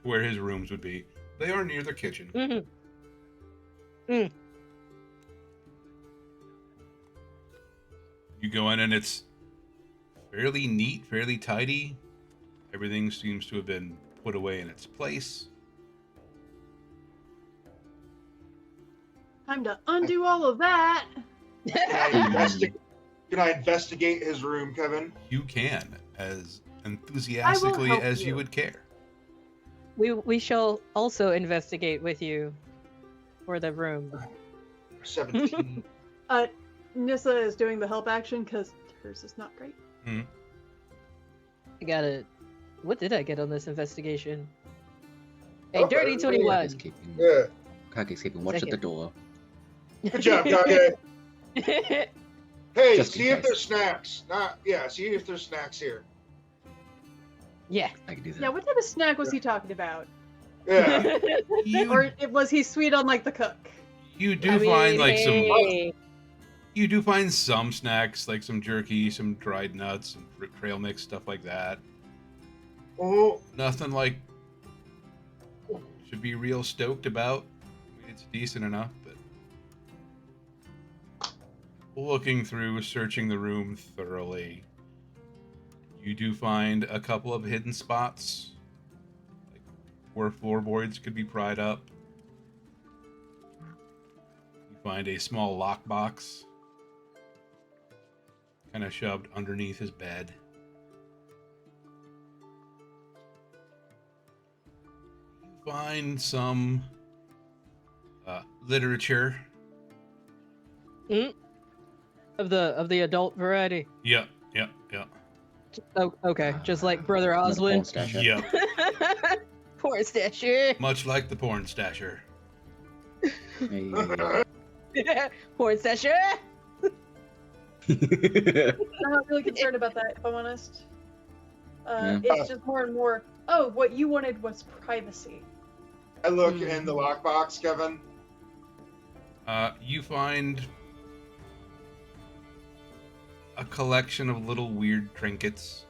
to where his rooms would be. They are near the kitchen. Mm-hmm. You go in, and it's fairly neat, fairly tidy. Everything seems to have been put away in its place. Time to undo all of that. Can I investigate his room, Kevin? You can, as enthusiastically help as you you. would care. We shall also investigate with you for the room. 17. Nissa is doing the help action because hers is not great. I got it. What did I get on this investigation? A dirty Okay. 21. Yeah. Kage's keeping watch at the door. Good job, Kage. Hey, Just in see if case. there's snacks. See if there's snacks here. Yeah. I can do that. Yeah, what type of snack was he talking about? Yeah. Or was he sweet on like the cook? You do I find mean, like hey. you do find some snacks, like some jerky, some dried nuts, some trail mix, stuff like that. Oh, Nothing like should be real stoked about. I mean, it's decent enough, but looking through, searching the room thoroughly, you do find a couple of hidden spots, like where floorboards could be pried up. You find a small lockbox, kind of shoved underneath his bed. You find some literature. Of the adult variety. Yep. Oh, okay. Just like Brother Not a porn Oswin. stasher. Yep. Porn stasher. Much like the porn stasher. Hey. Porn stasher. I'm not really concerned about that, if I'm honest. Yeah. It's just more and more, oh, what you wanted was privacy. I look in the lockbox, Kevin. You find a collection of little weird trinkets.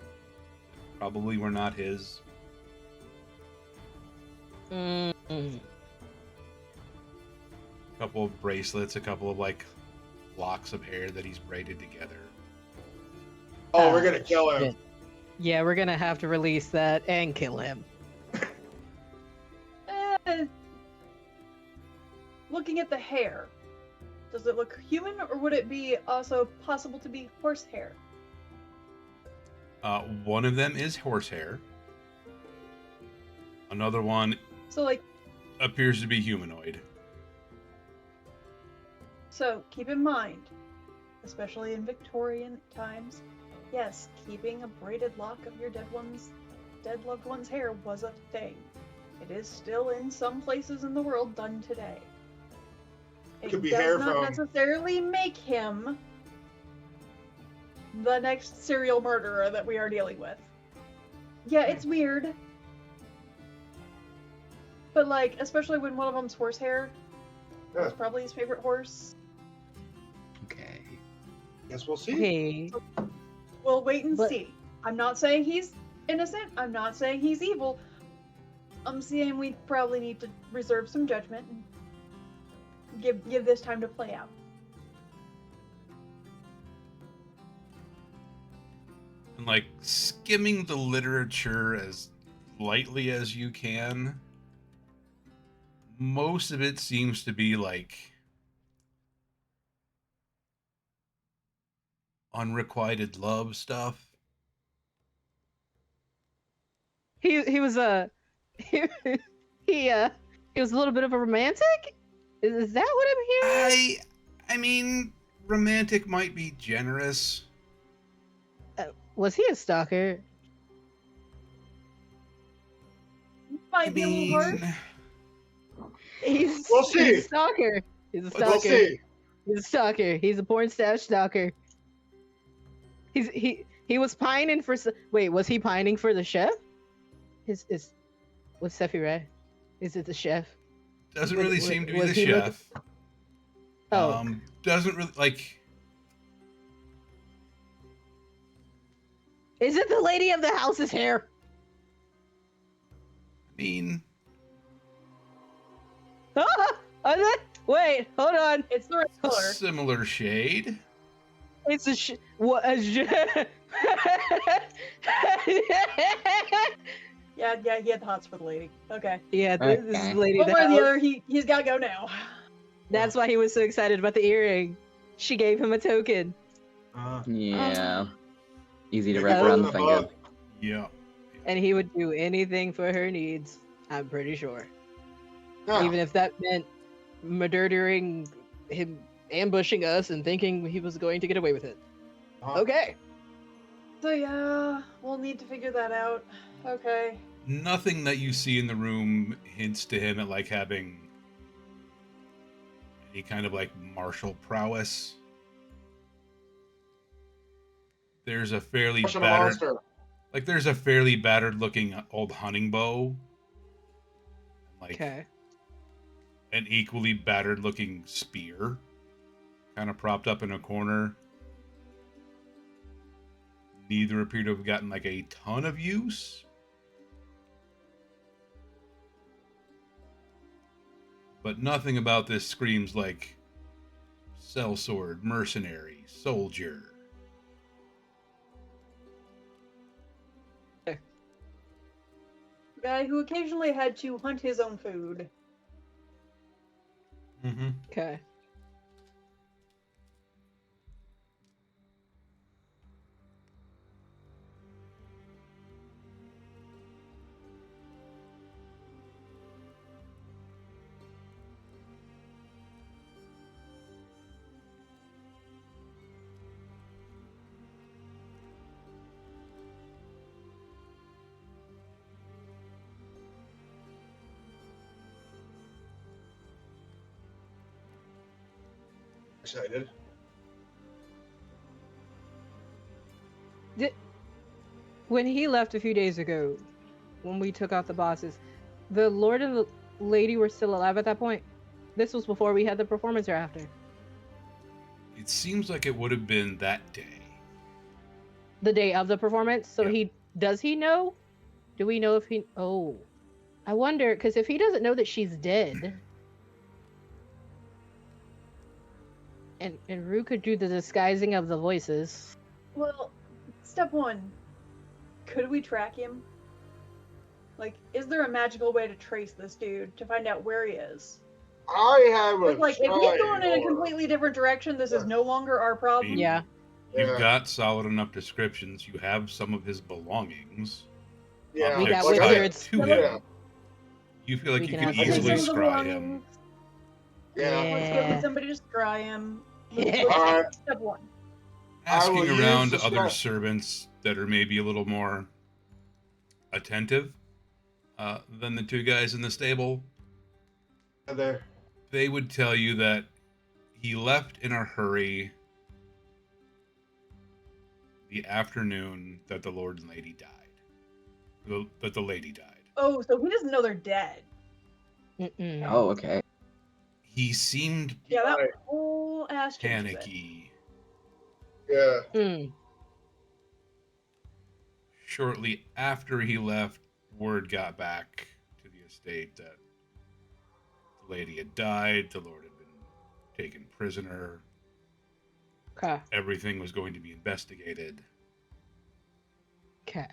Probably were not his. Mm. A couple of bracelets, a couple of like locks of hair that he's braided together. Oh, we're gonna kill him. shit. Yeah, we're gonna have to release that and kill him. Looking at the hair, does it look human, or would it be also possible to be horsehair? One of them is horsehair. Another one So, like, appears to be humanoid. so keep in mind, especially in Victorian times, yes, keeping a braided lock of your dead loved one's hair was a thing. It is still in some places in the world done today. It Could be does hair not from- necessarily make him the next serial murderer that we are dealing with. Yeah, it's weird. But, like, especially when one of them's horsehair, Yeah. it's probably his favorite horse. Okay. Guess we'll see. Okay. We'll wait and But- see. I'm not saying he's innocent. I'm not saying he's evil. I'm saying we probably need to reserve some judgment and give this time to play out. And like skimming the literature as lightly as you can, most of it seems to be like unrequited love stuff. He was he was a little bit of a romantic? Is that what I'm hearing? I mean, romantic might be generous. Was he a stalker? Might be a little harsh. He's We'll see. He's a stalker. He's a stalker. We'll see. He's a stalker. He's a porn stash stalker. He was pining for. Wait, was he pining for the chef? Was Sephi right? Is it the chef? Doesn't Was- really was- seem to be was the he looking- chef. Oh, Doesn't really like. is it the lady of the house's hair? I mean, Wait, hold on. It's the right a color. similar shade. It's a what? Yeah, he had the hots for the lady. Okay. Yeah, this is Okay. the lady. One of way the or the house. other, he's got to go now. That's why he was so excited about the earring. She gave him a token. Yeah. Easy to Yeah, wrap that around the was finger. above. Yeah. And he would do anything for her needs. I'm pretty sure. Yeah. Even if that meant murdering him, ambushing us, and thinking he was going to get away with it. Uh-huh. Okay. So yeah, we'll need to figure that out. Okay. Nothing that you see in the room hints to him at like having any kind of like martial prowess. There's a fairly Russian battered, monster. like there's a fairly battered looking old hunting bow, like Okay. an equally battered looking spear, kind of propped up in a corner. Neither appear to have gotten like a ton of use. But nothing about this screams like sellsword, mercenary, soldier. Guy who occasionally had to hunt his own food. Mm-hmm. Okay. Excited. When he left a few days ago, when we took out the bosses, the Lord and the Lady were still alive at that point. This was before we had the performance or after? It seems like it would have been that day. The day of the performance. So Yep. does he know? Do we know if he? Oh, I wonder, because if he doesn't know that she's dead, and Rue could do the disguising of the voices. Well, step one. Could we track him? Like, is there a magical way to trace this dude to find out where he is? I have a But, like, if he's going in a scrying orb. completely different direction, this is no longer our problem. Yeah. You've Yeah. got solid enough descriptions. You have some of his belongings. Yeah, We got objects tied wizards. to Yeah. him. You feel like We you can could have easily wizards. scry him. Yeah. Let's Yeah. get somebody to scry him. Yeah. Let's step one. I will Asking use around the other scry. servants that are maybe a little more attentive than the two guys in the stable, There. they would tell you that he left in a hurry the afternoon that the Lord and Lady died. That the lady died. Oh, so he doesn't know they're dead. Mm-mm. Oh, okay. He seemed Yeah, that Right. whole ass changes it. panicky. Yeah. Mm. Shortly after he left, word got back to the estate that the lady had died, the Lord had been taken prisoner, Okay. everything was going to be investigated. Okay.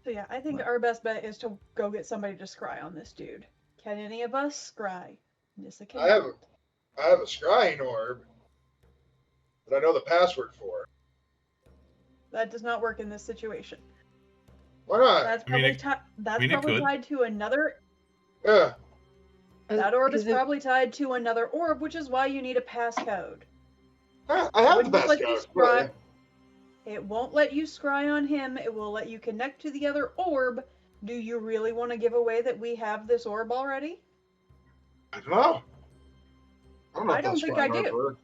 So yeah, I think our best bet is to go get somebody to scry on this dude. Can any of us scry? Yes, I can. I have a scrying orb that I know the password for. That does not work in this situation. Why not? That's I mean, probably it- that's it probably could. tied to another. Yeah. That orb is 'Cause if- probably tied to another orb, which is why you need a passcode. I have the Wouldn't just let you passcode. scry. It won't let you scry on him. It will let you connect to the other orb. Do you really want to give away that we have this orb already? I don't know. I don't know I if don't that's think scrying I orb do. works.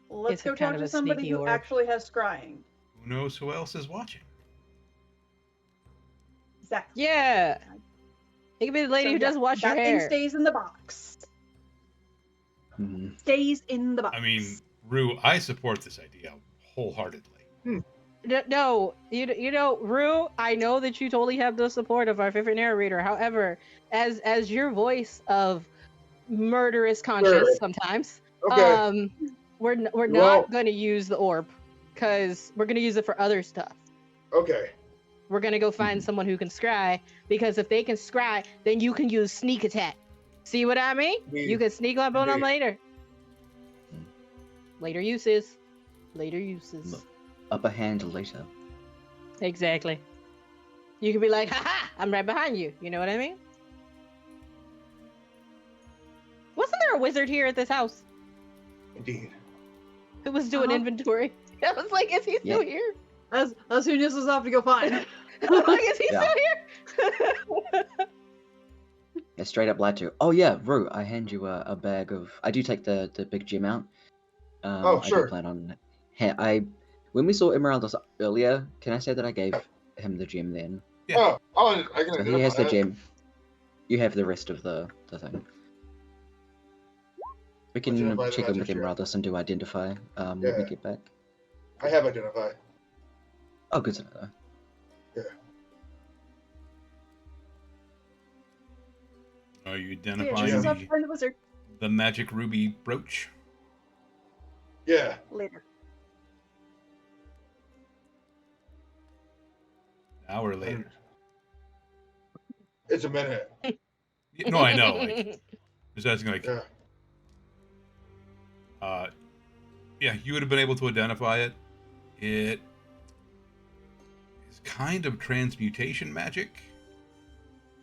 Let's It's go kind talk of to a somebody sneaky who orb. actually has scrying. Who knows who else is watching? Exactly. Yeah. It could be the lady So, who does yeah, wash your that thing hair. stays in the box. Hmm. Stays in the box. I mean, Rue, I support this idea wholeheartedly. No, you know, Rue, I know that you totally have the support of our favorite narrator. However, as your voice of murderous conscience Sure. sometimes, Okay. we're Well- not going to use the orb because we're going to use it for other stuff. Okay. We're going to go find Mhm. someone who can scry, because if they can scry, then you can use sneak attack. See what I mean? Indeed. You can sneak up on them Indeed. later. Later uses. Later uses. Look. Upper hand later. Exactly. You could be like, haha, I'm right behind you. You know what I mean? Wasn't there a wizard here at this house? Indeed. Who was doing Uh-huh. inventory? I was like, is he still Yeah. here? That's who Nis was off to go find. I was like, is he Yeah. still here? Yeah, straight up lied to. Oh yeah, Rue, I hand you a bag of. I do take the big gem out. Oh, I do sure. plan on. When we saw Emeraldus earlier, can I say that I gave him the gem then? Yeah. Oh, I can So he has identify the it. gem. You have the rest of the thing. We can Identify the check in with magic gem. Emeraldus and do identify when Yeah. we get back. I have identified. Oh, good to know. Though. Are you Yeah, identifying Nis was Yeah. off to find the wizard. the magic ruby brooch? Yeah. Later. An hour later. It's a minute. No, I know. Like, just asking, like, Yeah. yeah, you would have been able to identify it. It is kind of transmutation magic.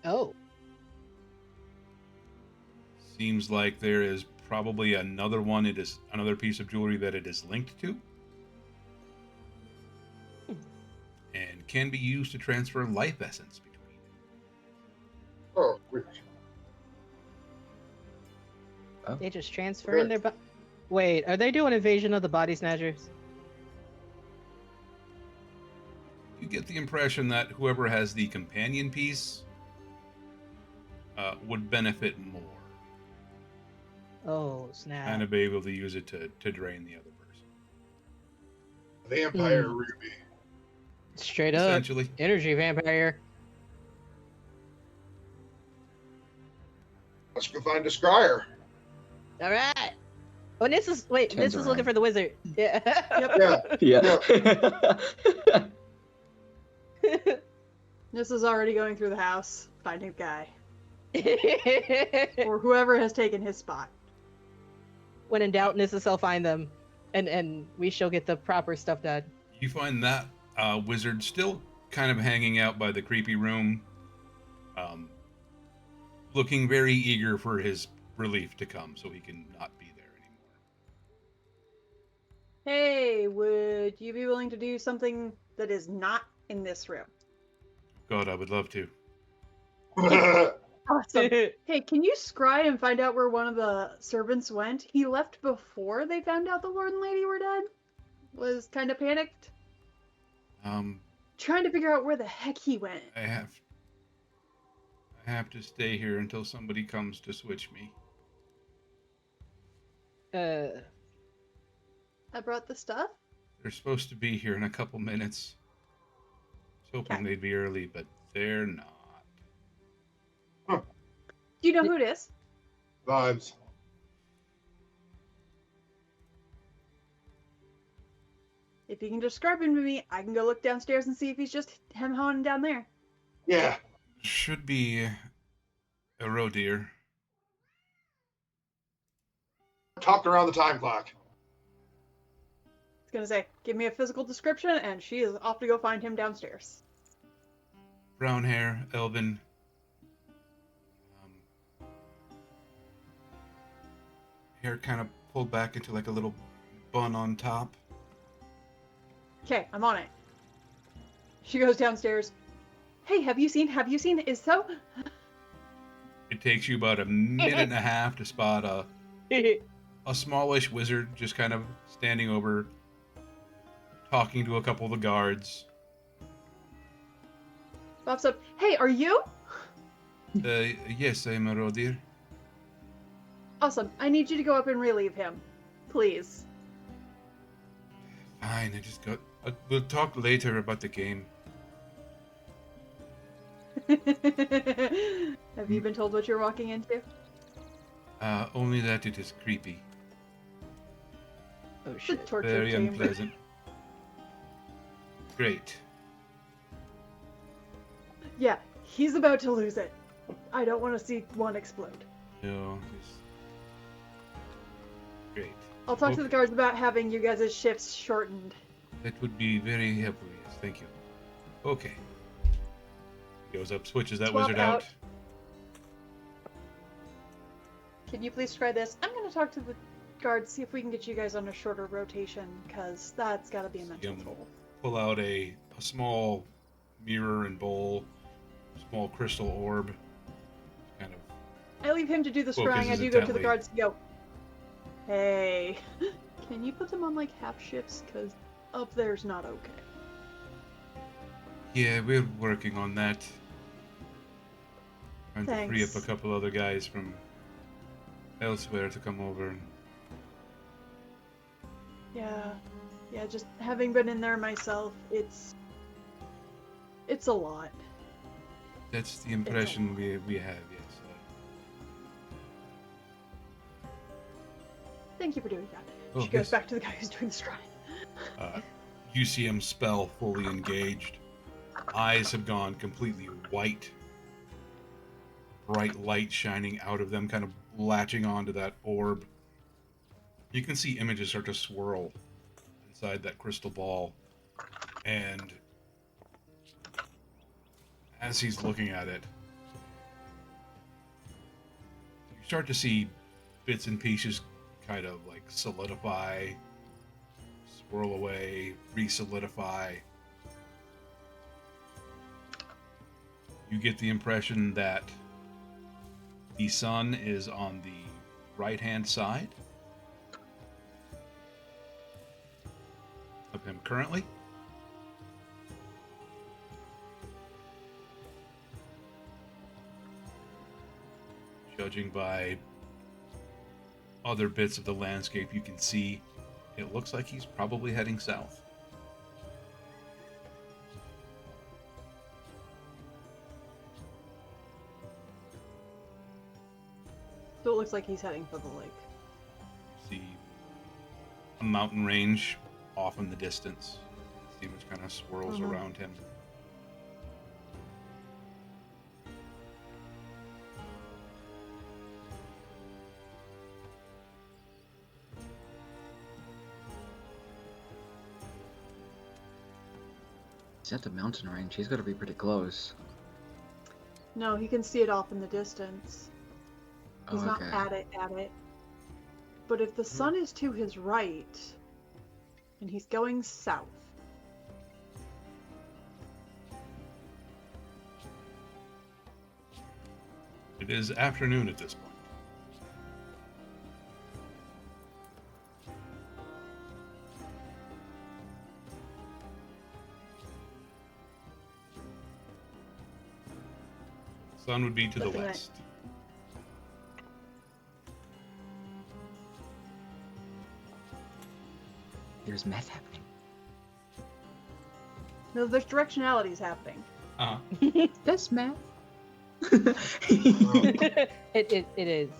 Oh. Seems like there is probably another one. It is another piece of jewelry that it is linked to, and can be used to transfer life essence between. Oh, weird. They just transferring their Wait, are they doing Invasion of the Body Snatchers? You get the impression that whoever has the companion piece would benefit more. Oh, snap. Kind of be able to use it to drain the other person. Vampire Ruby. Straight up. Essentially. Energy vampire. Let's go find a scryer. All right. Oh, and this is wait. Turns This is looking around. for the wizard. Yeah. Yeah. Yeah. Nis is already going through the house, finding a guy. Or whoever has taken his spot. When in doubt, Nissa shall find them, and we shall get the proper stuff done. You find that wizard still kind of hanging out by the creepy room, looking very eager for his relief to come so he can not be there anymore. Hey, would you be willing to do something that is not in this room? God, I would love to. Awesome. Hey, can you scry and find out where one of the servants went? He left before they found out the Lord and Lady were dead. Was kind of panicked. Trying to figure out where the heck he went. I have to stay here until somebody comes to switch me. I brought the stuff. They're supposed to be here in a couple minutes. I was hoping they'd be early, but they're not. Do you know who it is? Vibes. If you can describe him to me, I can go look downstairs and see if he's just him honing down there. Yeah. Should be a roe deer. Talked around the time clock. It's gonna say, give me a physical description, and she is off to go find him downstairs. Brown hair, elven. Hair kind of pulled back into like a little bun on top. Okay, I'm on it. She goes downstairs. Hey, have you seen? Is so? It takes you about a minute and a half to spot a smallish wizard just kind of standing over, talking to a couple of the guards. Pops up. Hey, are you? Yes, I am a roe deer. Awesome. I need you to go up and relieve him. Please. Fine, I just got... we'll talk later about the game. Have you been told what you're walking into? Only that it is creepy. Oh The shit. torture Very chamber. unpleasant. Great. Yeah, he's about to lose it. I don't want to see one explode. No, this... Great. I'll talk to the guards about having you guys' shifts shortened. That would be very helpful, yes. Thank you. Okay. Goes up, switches that Swap wizard out. Can you please try this? I'm going to talk to the Guards, see if we can get you guys on a shorter rotation, because that's got to be a mental toll. Pull out a small mirror and bowl, small crystal orb, kind of. I leave him to do the scrying. I do go to the guards and go, hey, can you put them on like half shifts? Because up there's not okay. Yeah, we're working on that. Trying to free up a Thanks. couple other guys from elsewhere to come over. Yeah, just having been in there myself, it's a lot. That's the impression we have, yes. Thank you for doing that. Oh, She goes yes. back to the guy who's doing the scrying. UCM spell fully engaged. Eyes have gone completely white. Bright light shining out of them, kind of latching onto that orb. You can see images start to swirl inside that crystal ball. And as he's looking at it, you start to see bits and pieces kind of like solidify, swirl away, re-solidify. You get the impression that the sun is on the right-hand side of him currently. Judging by other bits of the landscape you can see, it looks like he's probably heading south. So it looks like he's heading for the lake. See a mountain range off in the distance. The image kind of swirls around him. He's at the mountain range. He's got to be pretty close. No, he can see it off in the distance. He's not at it. But if the sun is to his right, and he's going south, It is afternoon at this point. Sun would be to the Looking at- west. There's meth happening. no, there's directionalities happening. That's meth. It is.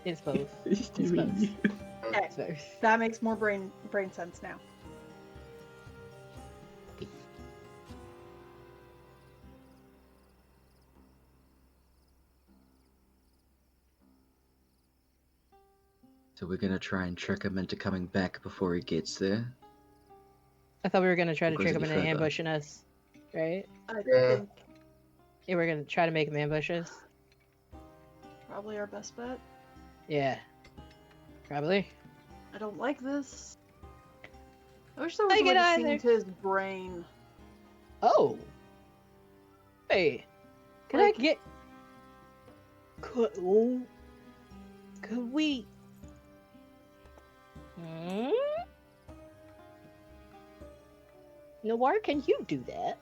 It's both. It's both. Okay, It's both. that makes more brain sense now. So we're gonna try and trick him into coming back before he gets there. I thought we were gonna try to Or goes trick him any into further? ambushing us, right? I Yeah. think Yeah, we're gonna try to make him ambush us. probably our best bet. Yeah, probably. I don't like this. I wish there was I a way get to see either. into his brain. Oh. Hey, can Like- I get? Could we? Noir, can you do that?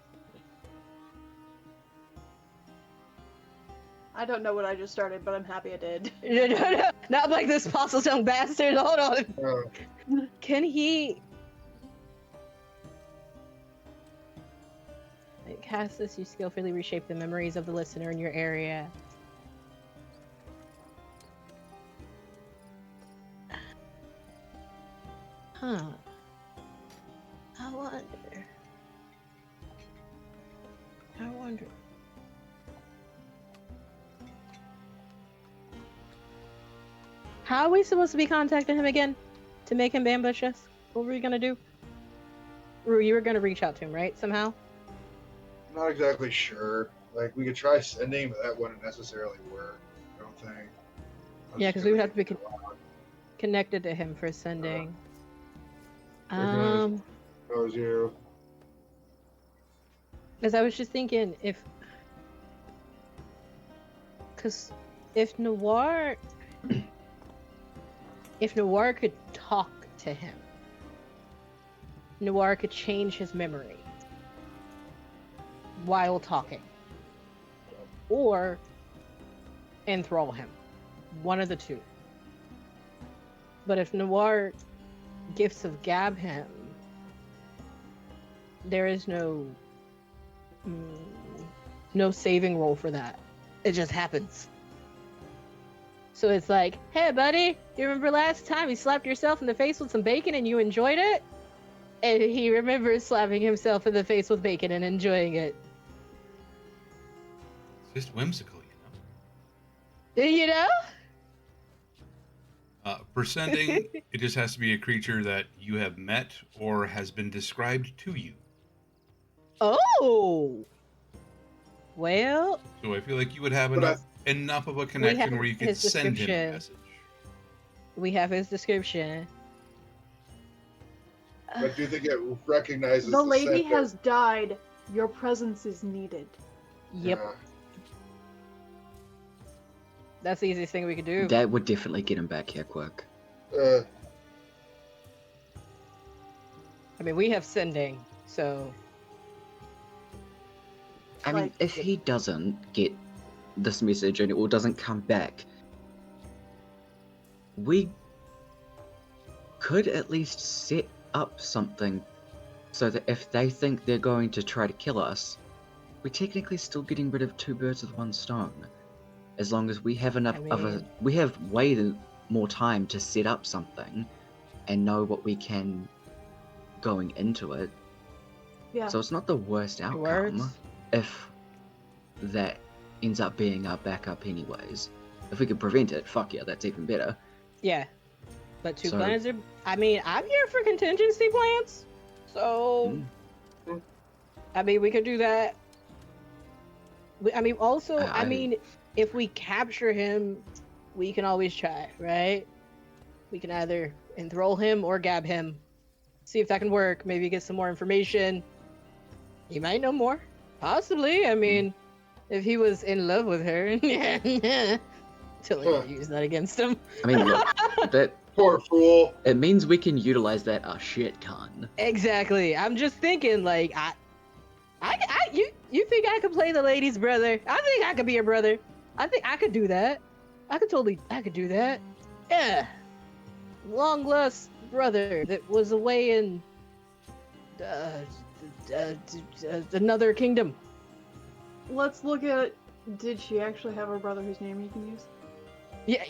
I don't know what I just started, but I'm happy I did. No, not like this fossil tongue bastard. Hold on. Uh, Can he? Cast this, you skillfully reshape the memories of the listener in your area. Huh. I wonder. How are we supposed to be contacting him again? To make him ambush us? What were we gonna do? Rue, you were gonna reach out to him, right? Somehow? not exactly sure. Like, we could try sending, but that wouldn't necessarily work. I don't think. Yeah, because we would have to be connected to him for sending. Recognize- That was you. Because I was just thinking because if Noir could talk to him, Noir could change his memory while talking, or enthrall him. One of the two. But if Noir gifts of gab him, there is no saving roll for that. It just happens. So it's like, hey buddy, you remember last time you slapped yourself in the face with some bacon and you enjoyed it? And he remembers slapping himself in the face with bacon and enjoying it. It's just whimsical, you know? You know? For sending, it just has to be a creature that you have met or has been described to you. Oh! Well, So I feel like you would have But enough of a connection have where you could his send him a description. message. we have his description. But do you think it recognizes The lady sender? has died. Your presence is needed. Yep, Yeah. that's the easiest thing we could do. That would definitely get him back here quick. I mean, we have sending, so I mean, Like- if he doesn't get this message or doesn't come back, we could at least set up something so that if they think they're going to try to kill us, we're technically still getting rid of two birds with one stone. As long as we have enough we have way more time to set up something and know what we can going into it. Yeah. So it's not the worst outcome words. if that ends up being our backup anyways. If we could prevent it, fuck yeah, that's even better. yeah. But two So- plans are. I mean, I'm here for contingency plans, so I mean, we could do that. I mean, also, I mean, if we capture him, we can always try, right? We can either enthrall him or gab him. See if that can work. Maybe get some more information. He might know more. Possibly. I mean, if he was in love with her. Totally use that against him. I mean, look, that Poor fool. it means we can utilize that a shit ton. Exactly. I'm just thinking, like, you think I could play the lady's brother? I think I could be a brother. I think I could do that. I could do that. Yeah. Long lost brother that was away in another kingdom. Let's look at. Did she actually have a brother whose name you can use? Yeah. or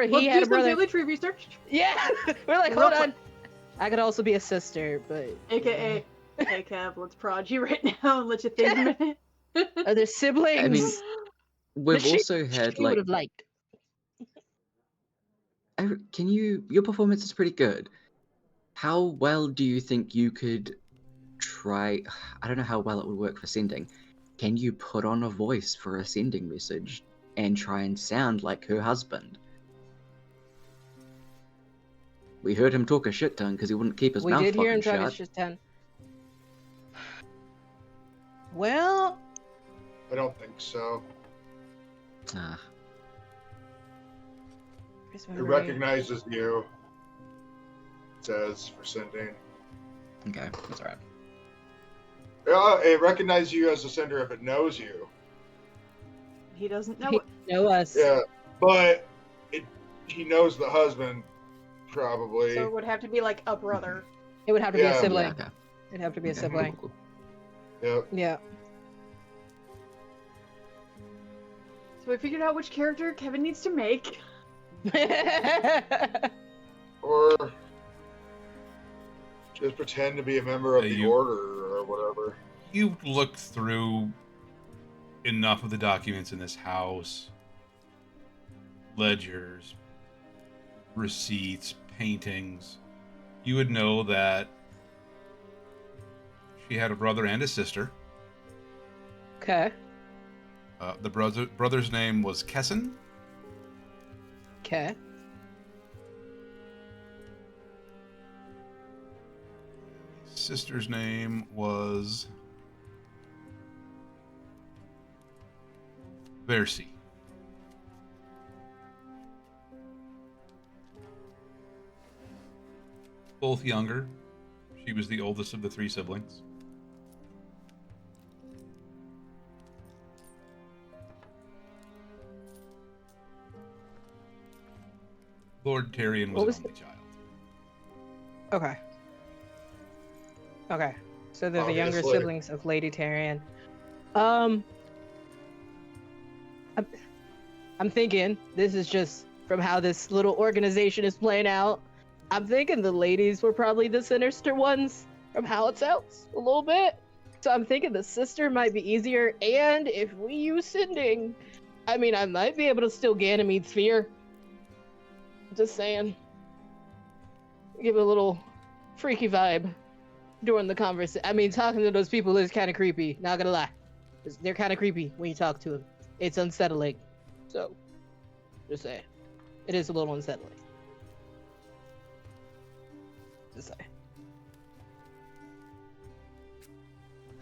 he Let's had do a some brother. family tree research. Yeah. We're like, Real hold quick. on. I could also be a sister, but AKA, hey Kev, let's prod you right now and let you think a minute. are there siblings? I mean, we've That she- also had she would like, have liked. your performance is pretty good. How well do you think you could try? I don't know how well it would work for sending. Can you put on a voice for a sending message and try and sound like her husband? We heard him talk a shit ton because he wouldn't keep his We mouth did hear him fucking talk shut. his shit ton. Well, I don't think so. Ah, where's It my brain? recognizes you. It says for sending. okay, that's alright. It recognizes you as a sender if it knows you. He doesn't know He it. know us. Yeah, but he knows the husband probably. So it would have to be like a brother. It would have to be a Yeah. sibling. Yeah, okay. It'd have to be a Okay, sibling. cool. Yep. Yeah. So we figured out which character Kevin needs to make. Or just pretend to be a member of Yeah, the you- order or whatever. You look through enough of the documents in this house, ledgers, receipts, paintings. You would know that she had a brother and a sister. Okay. The brother's name was Kesson. Okay. His sister's name was Versi. Both younger. She was the oldest of the three siblings. Lord Tyrion was What an was only child. Okay. Okay. So they're the younger Obviously. siblings of Lady Tyrion. I'm thinking this is just from how this little organization is playing out. I'm thinking the ladies were probably the sinister ones from how it sounds a little bit. So I'm thinking the sister might be easier, and if we use sending, I mean, I might be able to steal Ganymede's fear. Just saying. Give it a little freaky vibe during the conversation. I mean, talking to those people is kind of creepy, not gonna lie. They're kind of creepy when you talk to them. It's unsettling. So, just say, it is a little unsettling. Just say.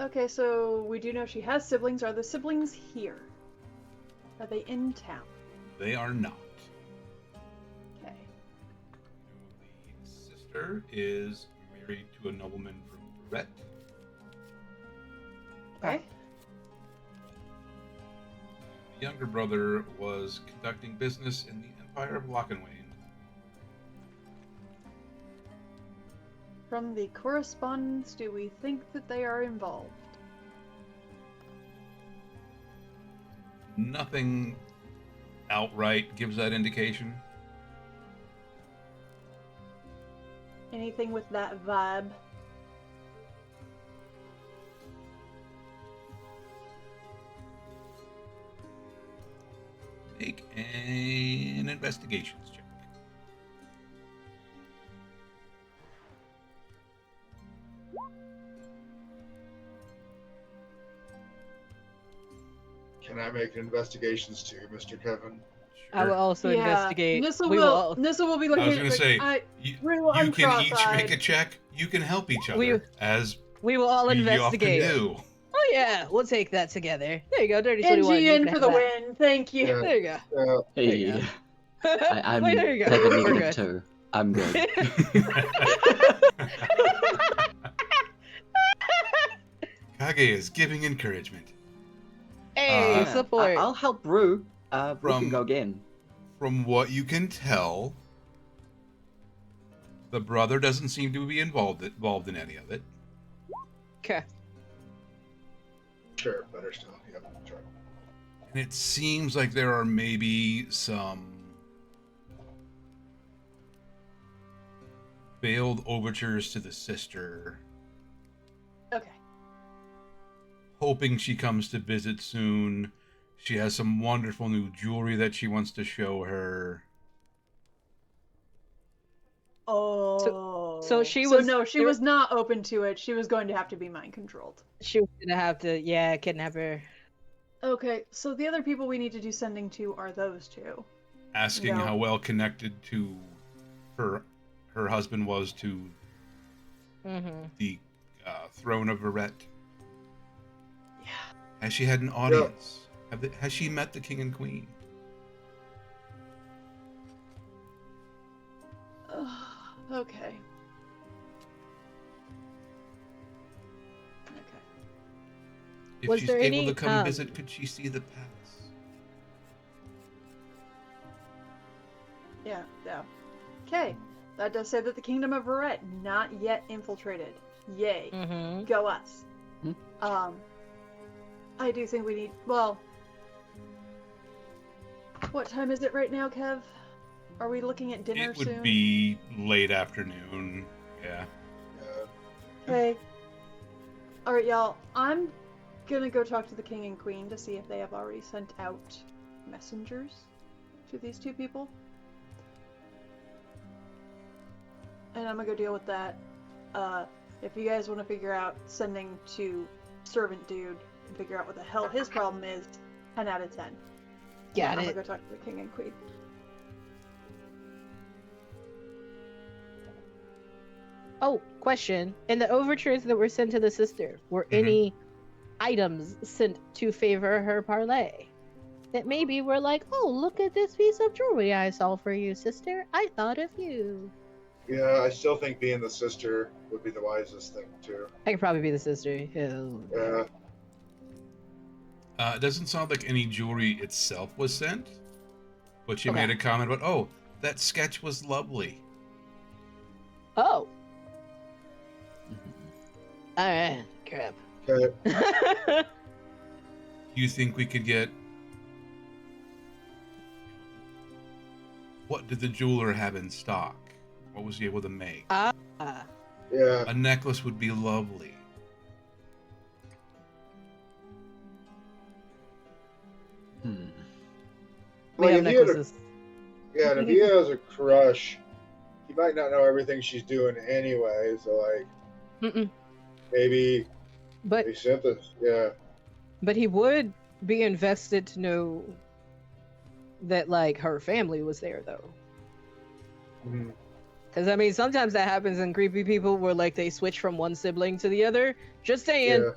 Okay, so we do know she has siblings. Are the siblings here? Are they in town? They are not. Okay. The sister is married to a nobleman from Brett. Okay. The younger brother was conducting business in the Empire of Lockenwain. From the correspondence, do we think that they are involved? Nothing outright gives that indication. Anything with that vibe? Make an investigations check. Can I make investigations too, Mr. Kevin? I will also Yeah, investigate. Nissa We will be I looking was at going to like, say, you I'm can each cross-eyed. make a check. You can help each other, We- as We will all we often investigate. do. Oh yeah, we'll take that together. There you go, Dirty NG 21. You in can for have the that. win. Thank you. Yeah. There you go. Yeah. There you Hey, go. I'm Wait, there you go. Kevin We're negative good. 2. I'm good. Kage is giving encouragement. Hey, Uh, support. I'll help Brew. Brew From- can go again. From what you can tell, the brother doesn't seem to be involved in any of it. Okay. Sure, better still. Yep, sure. And it seems like there are maybe some failed overtures to the sister, Okay. hoping she comes to visit soon. She has some wonderful new jewelry that she wants to show her. Oh. so she So was- no, she there- was not open to it. She was going to have to be mind controlled. She was gonna have to, yeah, kidnap her. Okay, so the other people we need to do sending to are those two. Asking No. how well connected to her husband was to Mm-hmm. the throne of Verret. Yeah. Has she had an audience? Has she met the king and queen? Okay. If Was she's there able any, to come visit, could she see the palace? Yeah. Okay. That does say that the kingdom of Verret not yet infiltrated. Yay. Mm-hmm. Go us. Hmm. I do think we need. Well, what time is it right now, Kev? Are we looking at dinner It would soon? be late afternoon. Yeah. Okay. All right, y'all. I'm gonna go talk to the king and queen to see if they have already sent out messengers to these two people. And I'm gonna go deal with that. If you guys want to figure out sending to Servant Dude and figure out what the hell his problem is, 10 out of 10. Got I'm it. gonna go talk to the king and queen. Oh, question. In the overtures that were sent to the sister, were Mhm. any items sent to favor her parlay? That maybe were like, oh, look at this piece of jewelry I saw for you, sister. I thought of you. Yeah, I still think being the sister would be the wisest thing too. I could probably be the sister. Oh, Yeah. It doesn't sound like any jewelry itself was sent, but she Okay. made a comment about, oh, that sketch was lovely. Oh. Alright, crap. Okay. Do you think we could get... What did the jeweler have in stock? What was he able to make? Ah. Yeah. A necklace would be lovely. Hmm. We Like have if he had a, necklaces. yeah, and if he has a crush, he might not know everything she's doing anyway. So like Mm-mm. maybe But they sent this. Yeah. But he would be invested to know that, like, her family was there, though. Mhm. Because, I mean, sometimes that happens in creepy people where, like, they switch from one sibling to the other. Just saying, Yeah.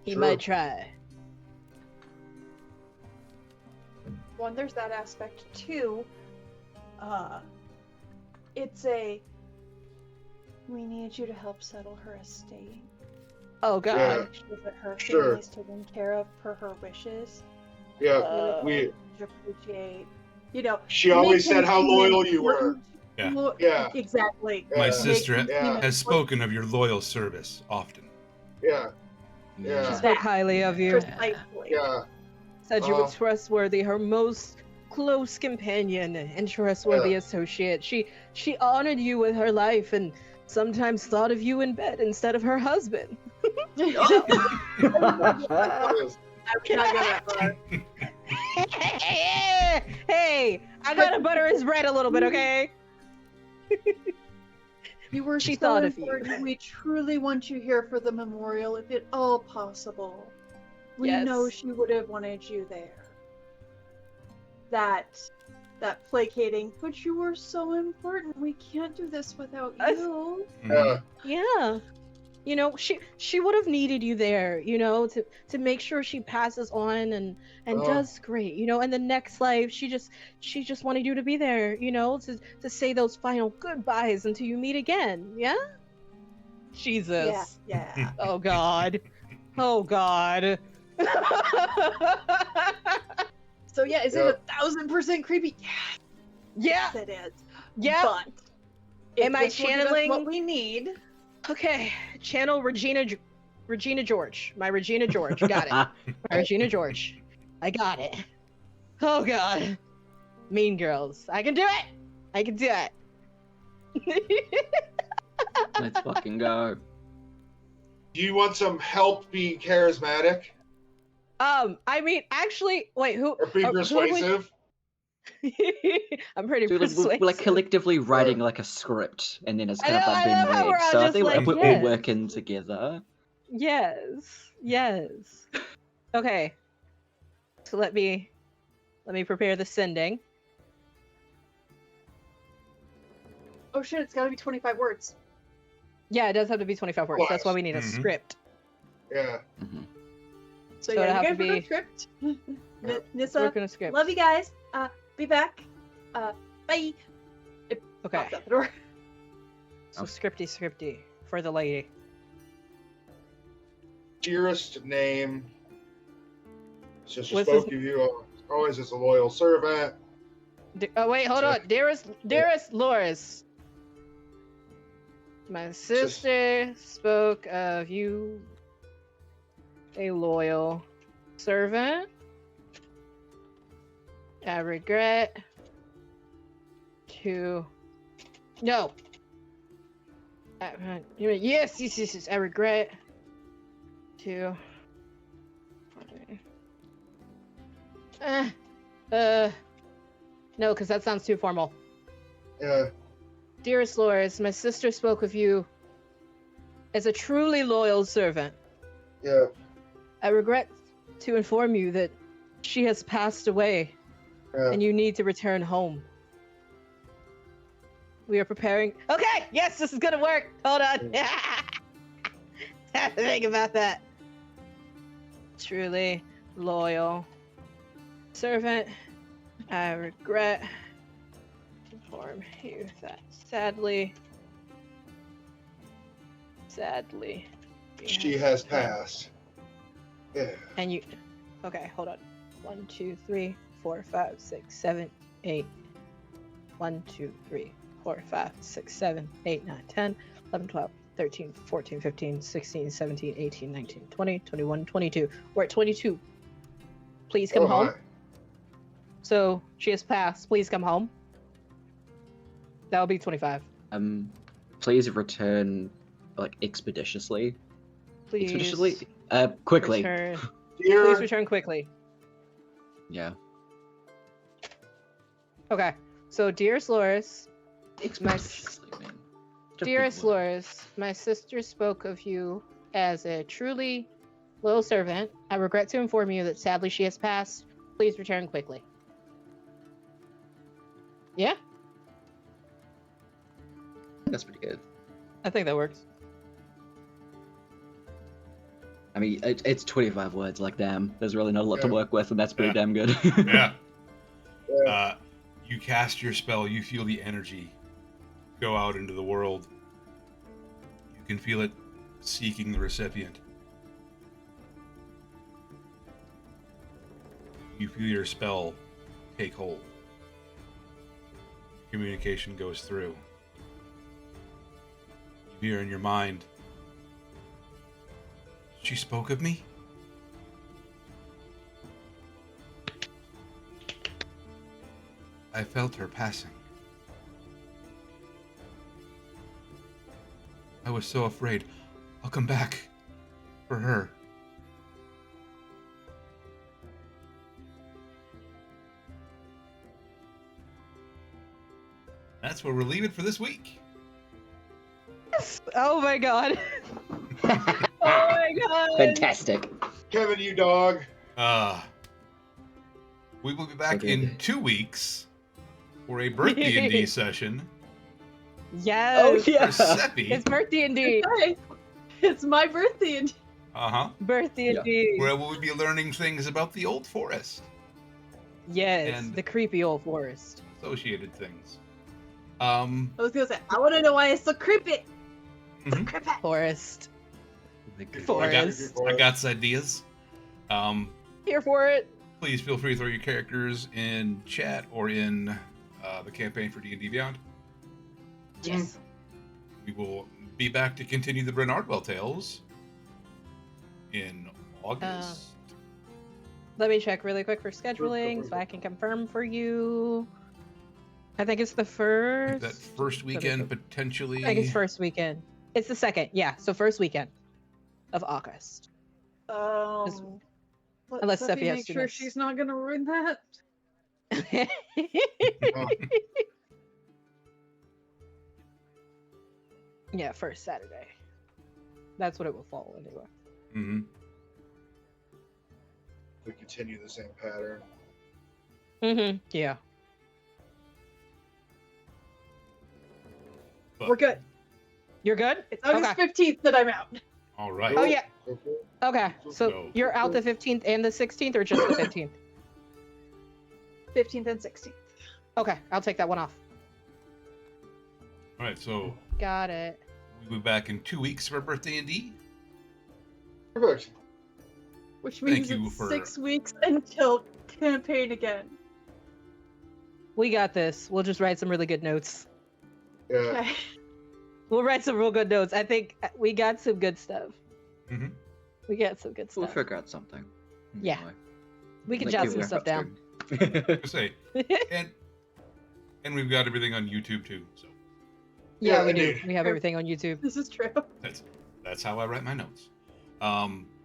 he True. might try. One, there's that aspect. Two, it's a, we need you to help settle her estate. Oh, God. Yeah. Make sure that her Sure. family's taken care of per her wishes. Yeah. we. Appreciate, you know. She always make said him how seem loyal you were. important. Yeah. Yeah. Exactly. My Yeah. sister Make him Yeah. seem has important. spoken of your loyal service often. Yeah. Yeah. She spoke highly of you. Precisely. Yeah. Said you were Uh. trustworthy, her most close companion and trustworthy Yeah. associate. She honored you with her life and sometimes thought of you in bed instead of her husband. Yes. I would not go that far. Hey, I gotta butter his bread a little bit, okay? You were She so thought of you. important. We truly want you here for the memorial, if at all possible. We Yes. know she would have wanted you there. That placating, but you were so important. We can't do this without you. Yeah. Yeah. You know, she would have needed you there, you know, to make sure she passes on and does great, you know, and the next life she just wanted you to be there, you know, to say those final goodbyes until you meet again. Yeah? Jesus. Yeah. Oh God. Oh God. So yeah, is it 1,000% creepy? Yeah. Yes, it is. Yeah. But if Am I this will give us channeling what we need? Okay, channel Regina George. My Regina George. Got it. My Regina George. I got it. Oh God. Mean Girls. I can do it. I can do it. Let's fucking go. Do you want some help being charismatic I mean, actually, wait, who? or being who would- persuasive? I'm pretty Dude, like, persuasive. we're like collectively writing like a script, and then it's I kind of know- like I being love how we're read. all So I just think like, we're all yes. working together. Yes. Okay. So let me prepare the sending. Oh shit, it's gotta be 25 words. Yeah, it does have to be 25 words. That's why we need a Mhm. script. Yeah. Mhm. So So it'll yeah, have you to guys work on be- script. Let's Nissa, work on a script. love you guys. Be back. Bye. Okay. Popped out the door. So scripty for the lady. Dearest name. Sister What's spoke of you always as a loyal servant. Oh wait, hold on, dearest Loris. My sister spoke of you, a loyal servant. I regret to no. Yes. I regret to. No, because that sounds too formal. Yeah. Dearest Loris, my sister spoke of you as a truly loyal servant. Yeah. I regret to inform you that she has passed away Yeah. and you need to return home. We are preparing. Okay, yes, this is gonna work. Hold on. Have to think about that. Truly loyal servant. I regret to inform you that sadly, you She have has become- passed. Yeah. And you. Okay, hold on. 1, 2, 3, 4, 5, 6, 7, 8. 1, 2, 3, 4, 5, 6, 7, 8, 9, 10, 11, 12, 13, 14, 15, 16, 17, 18, 19, 20, 21, 22. We're at 22. Please come Oh, home. my. So she has passed. Please come home. That would be 25. Please return, like, expeditiously. Please Expeditiously? Quickly. return. Dear, Please return quickly. Yeah. Okay. So, dearest Loris, Expeditiously, man. Such a big dearest word. Loris, my sister spoke of you as a truly loyal servant. I regret to inform you that sadly she has passed. Please return quickly. Yeah, That's pretty good. I think that works. I mean, it's 25 words, like, damn. There's really not a lot to Yeah. work with, and that's pretty Yeah. damn good. Yeah. Yeah. You cast your spell, you feel the energy go out into the world. You can feel it seeking the recipient. You feel your spell take hold. Communication goes through. You hear in your mind, she spoke of me? I felt her passing. I was so afraid. I'll come back for her. That's where we'll leave it for this week. Oh my god. Oh my god. Fantastic. Kevin, you dog. We will be back Okay. in 2 weeks for a birthday D&D session Yes. for It's Seppi. birthday indeed. Hi. It's my birthday. And Uh-huh. Birthday Yeah. indeed. Where we'll be learning things about the old forest, Yes, And- the creepy old forest. associated things. I was gonna say, I want to know why it's so creepy. Mhm. Creepy. Forest. I got, Forest. I got some ideas. Here for it. Please feel free to throw your characters in chat or in the campaign for D&D Beyond. Yes. We will be back to continue the Bryn Ardwell Tales in August. Let me check really quick for scheduling so I can confirm for you. I think it's the I think first. that first weekend, potentially. I think it's first weekend. It's the second, yeah. So first weekend of August. Let Unless Seppi Seppi has make to sure miss. she's not gonna ruin that. Yeah, first Saturday. That's what it will fall anyway. Mm-hmm. We continue the same pattern. Mm-hmm. Yeah. We're good. You're good? It's August Okay. 15th that I'm out. All right. Oh yeah. Okay. Okay. So Go. you're out the 15th and the 16th, or just the 15th? 15th and 16th. Okay, I'll take that one off. All right. So Got it. we'll be back in 2 weeks for birthday D&D. Perfect. Which Thank means you it's for- 6 weeks until campaign again. We got this. We'll just write some really good notes. Yeah. Okay. We'll write some real good notes. I think we got some good stuff. Mm-hmm. We got some good We'll stuff. figure out something. Yeah. We can Like jot you some were stuff down. to. Say, and we've got everything on YouTube too. So Yeah, Yeah, we do. indeed. We have everything on YouTube. This is true. that's how I write my notes.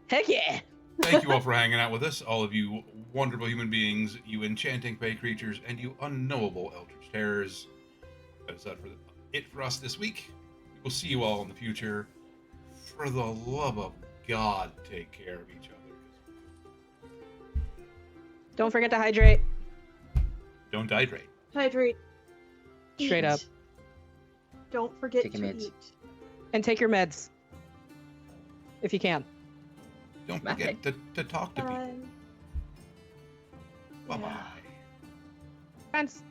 Heck yeah! Thank you all for hanging out with us, all of you wonderful human beings, you enchanting fey creatures, and you unknowable eldritch terrors. That's it for us this week. We will see you all in the future. For the love of God, take care of each other. Don't forget to hydrate. Don't hydrate. Hydrate. Straight Eat. up. Don't forget Take to your meds. eat. And take your meds. If you can. Don't Okay. forget to talk to people. Bye. Bye bye. Yeah. Friends.